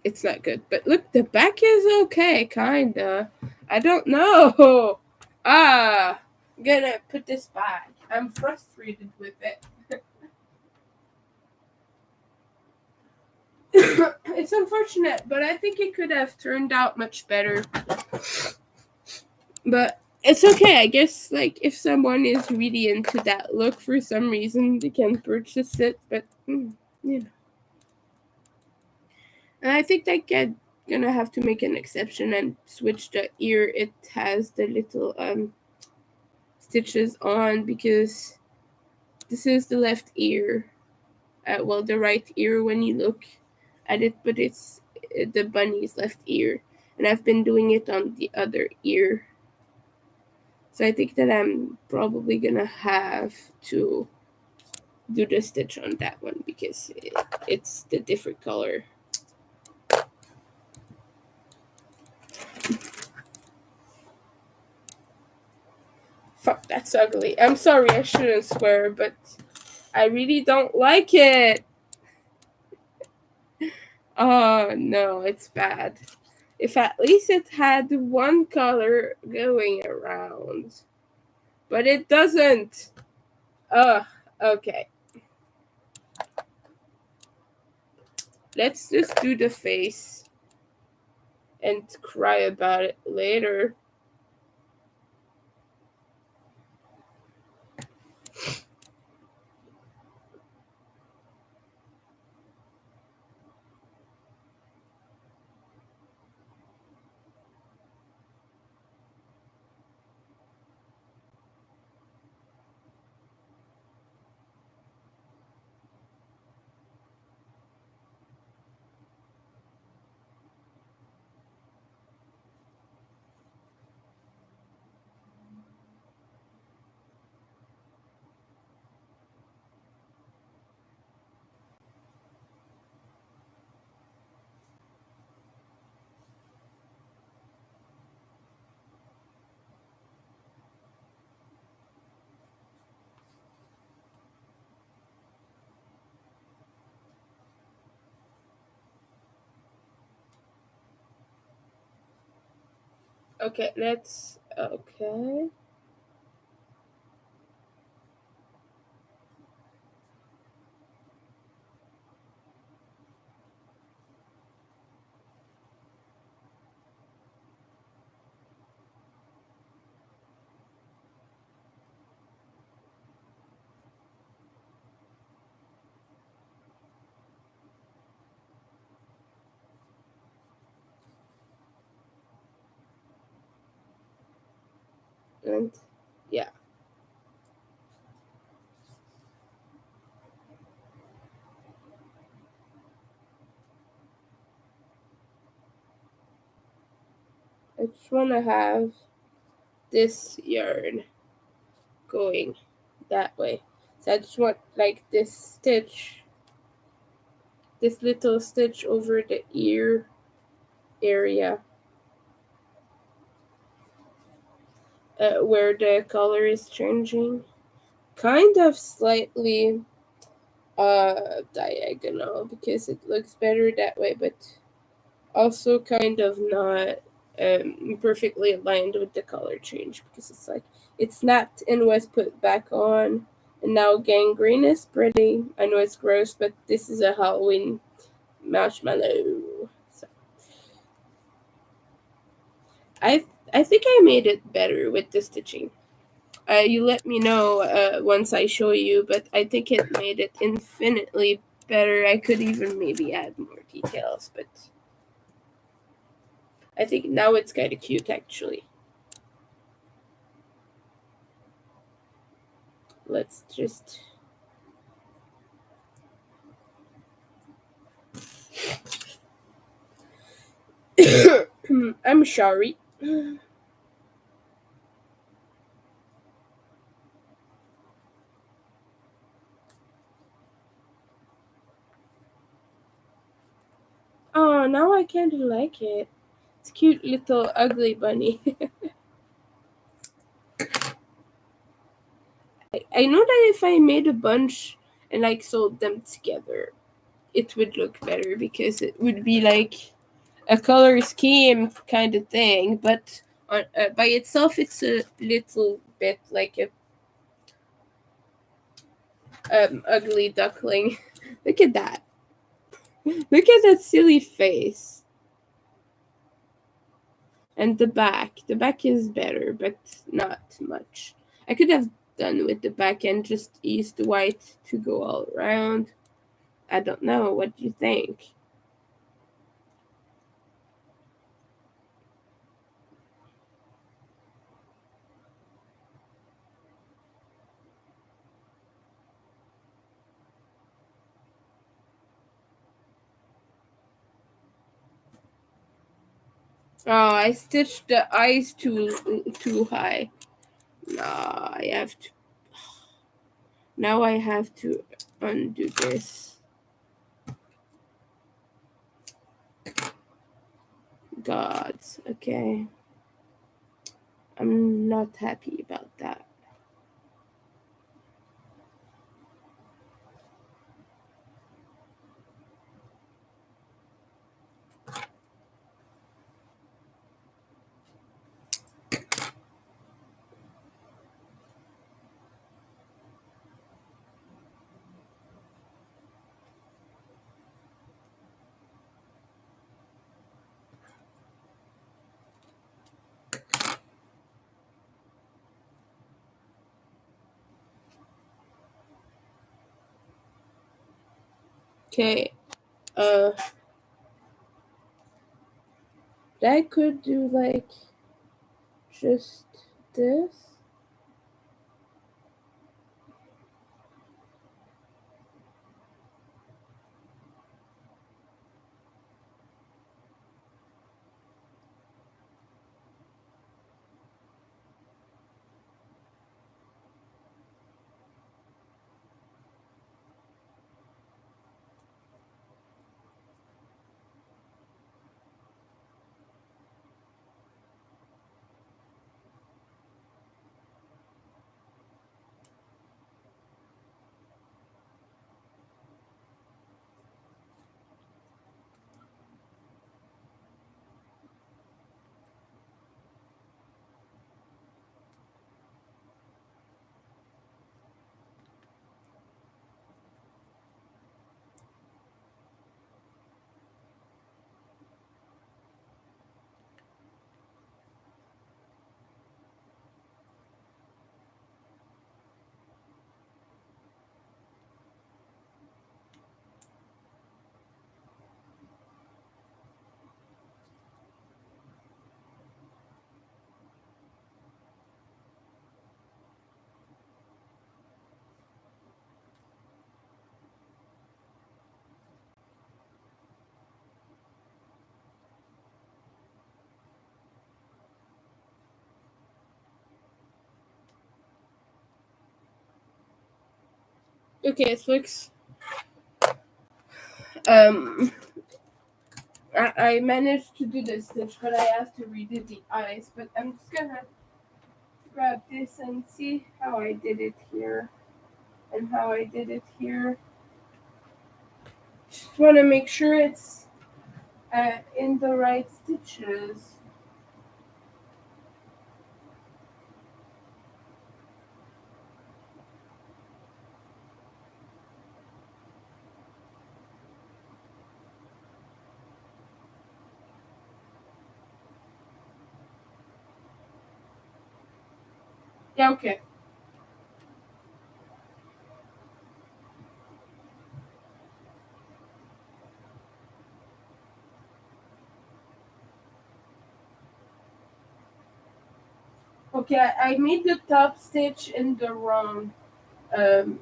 It's not good. But look, the back is okay, kinda. I don't know. I'm gonna put this back. I'm frustrated with it. It's unfortunate, but I think it could have turned out much better. But it's okay. I guess like if someone is really into that look for some reason, they can purchase it. But you know, and I think that gonna have to make an exception and switch the ear. It has the little stitches on because this is the left ear. Well, the right ear when you look at it, but it's the bunny's left ear, and I've been doing it on the other ear. So I think that I'm probably gonna have to do the stitch on that one because it's the different color. Fuck, that's ugly. I'm sorry, I shouldn't swear, but I really don't like it. Oh no, it's bad. If at least it had one color going around. But it doesn't. Ugh, okay. Let's just do the face and cry about it later. Okay, let's. Okay. And yeah. I just want to have this yarn going that way. So I just want like this stitch, this little stitch over the ear area where the color is changing. kind of slightly diagonal because it looks better that way, but also kind of not perfectly aligned with the color change because it's like it snapped and was put back on, and now gangrene is pretty. I know it's gross, but this is a Halloween marshmallow. So I I think I made it better with the stitching. You let me know once I show you, but I think it made it infinitely better. I could even maybe add more details, but I think now it's kind of cute actually. Let's just. I'm sorry. Oh, now I kind of like it. It's cute little ugly bunny. I know that if I made a bunch and like sold them together, it would look better because it would be like a color scheme kind of thing. But by itself, it's a little bit like a ugly duckling. Look at that. Look at that silly face. And the back. The back is better, but not much. I could have done with the back and just used the white to go all around. I don't know. What do you think? Oh, I stitched the eyes too high. Nah, I have to. Now I have to undo this. Gods. Okay. I'm not happy about that. Okay. Uh, I could do like just this. Okay, it looks. Um, I managed to do the stitch, but I have to redo the eyes. But I'm just gonna grab this and see how I did it here. and how I did it here. Just want to make sure it's in the right stitches. Yeah, okay. Okay, I made the top stitch in the wrong um,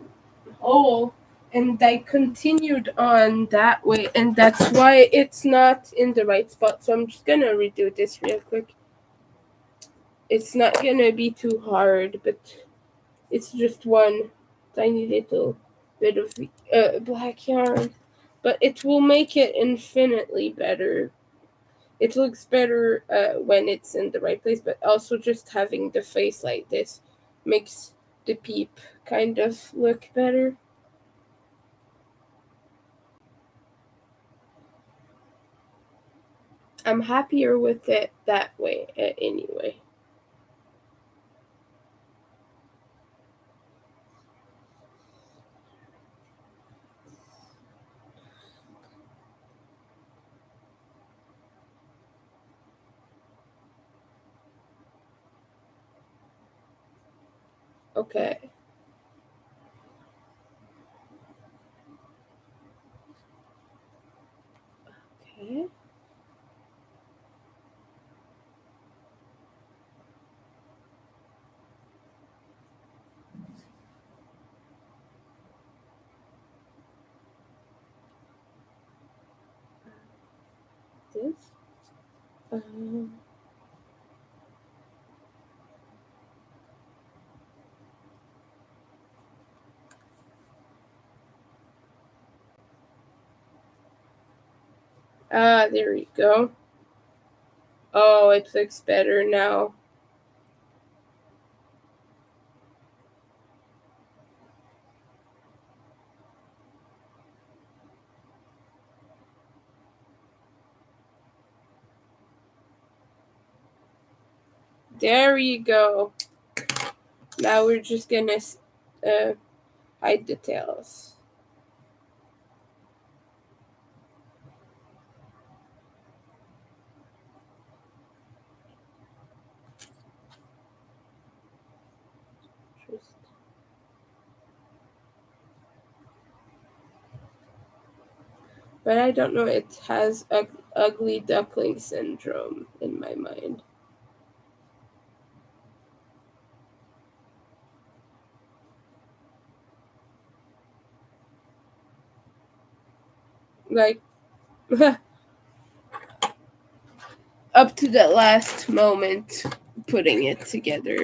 hole, and I continued on that way, and that's why it's not in the right spot. So I'm just gonna redo this real quick. It's not gonna be too hard, but it's just one tiny little bit of black yarn, but it will make it infinitely better. It looks better when it's in the right place, but also just having the face like this makes the peep kind of look better. I'm happier with it that way anyway. Okay. Okay. This. Um, there we go. Oh, it looks better now. There you go. Now we're just gonna uh, hide the tails. Just, but I don't know. It has ugly duckling syndrome in my mind. Like up to the last moment, putting it together.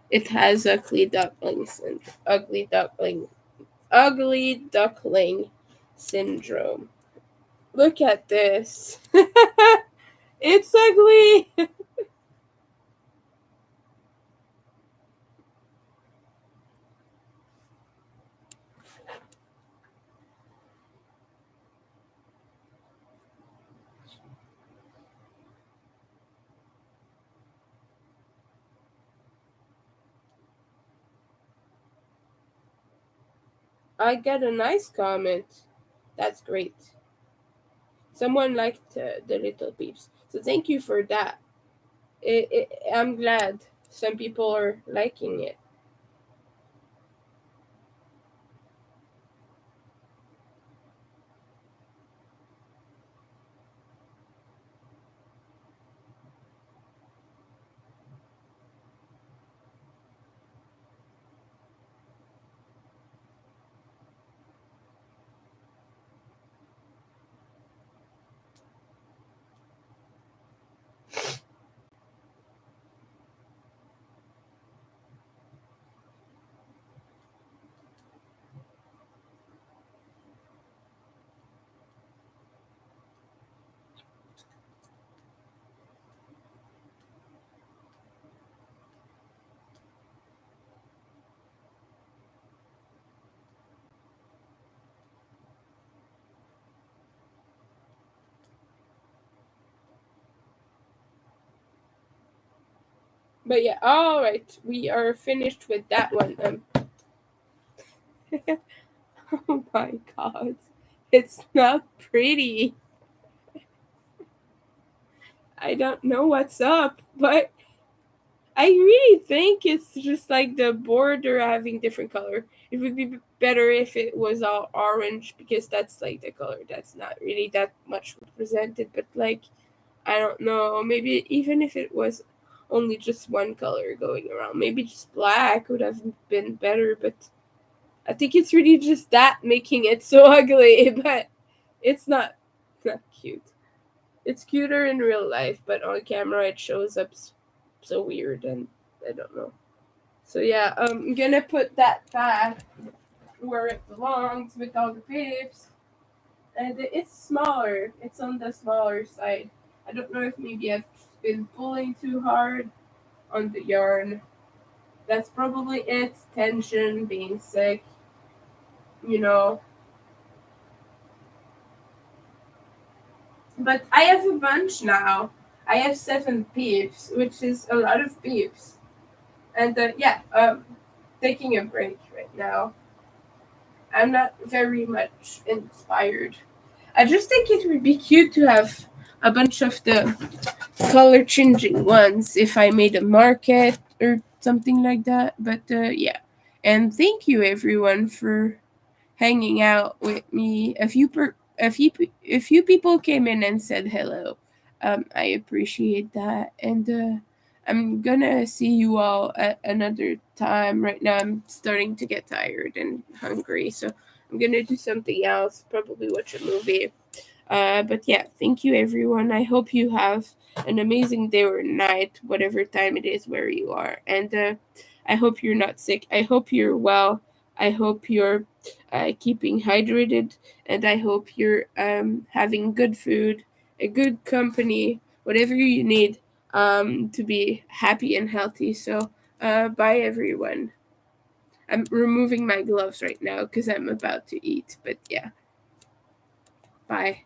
It has ugly duckling syndrome. Look at this. It's ugly. I got a nice comment. That's great. Someone liked the little peeps. So thank you for that. I'm glad some people are liking it. But yeah, all right, we are finished with that one. Oh my god, it's not pretty. I don't know what's up, but I really think it's just like the border having different color. It would be better if it was all orange because that's like the color that's not really that much represented. But like, I don't know, maybe even if it was only just one color going around, maybe just black would have been better. But I think it's really just that making it so ugly. But it's not cute. It's cuter in real life, but on camera it shows up so weird, and I don't know. So yeah, I'm gonna put that back where it belongs with all the pips. And it's smaller. It's on the smaller side. I don't know if maybe I've been pulling too hard on the yarn. That's probably it. Tension, being sick, you know. But I have a bunch now. I have 7 peeps, which is a lot of peeps. And yeah, taking a break right now. I'm not very much inspired. I just think it would be cute to have a bunch of the color changing ones if I made a market or something like that. But yeah, and thank you everyone for hanging out with me. A few people came in and said hello. I appreciate that, and I'm gonna see you all at another time. Right now, I'm starting to get tired and hungry, so I'm gonna do something else. Probably watch a movie. But yeah, thank you everyone. I hope you have an amazing day or night, whatever time it is where you are. And I hope you're not sick. I hope you're well. I hope you're keeping hydrated. And I hope you're having good food, a good company, whatever you need to be happy and healthy. So, bye everyone. I'm removing my gloves right now because I'm about to eat. But yeah, bye.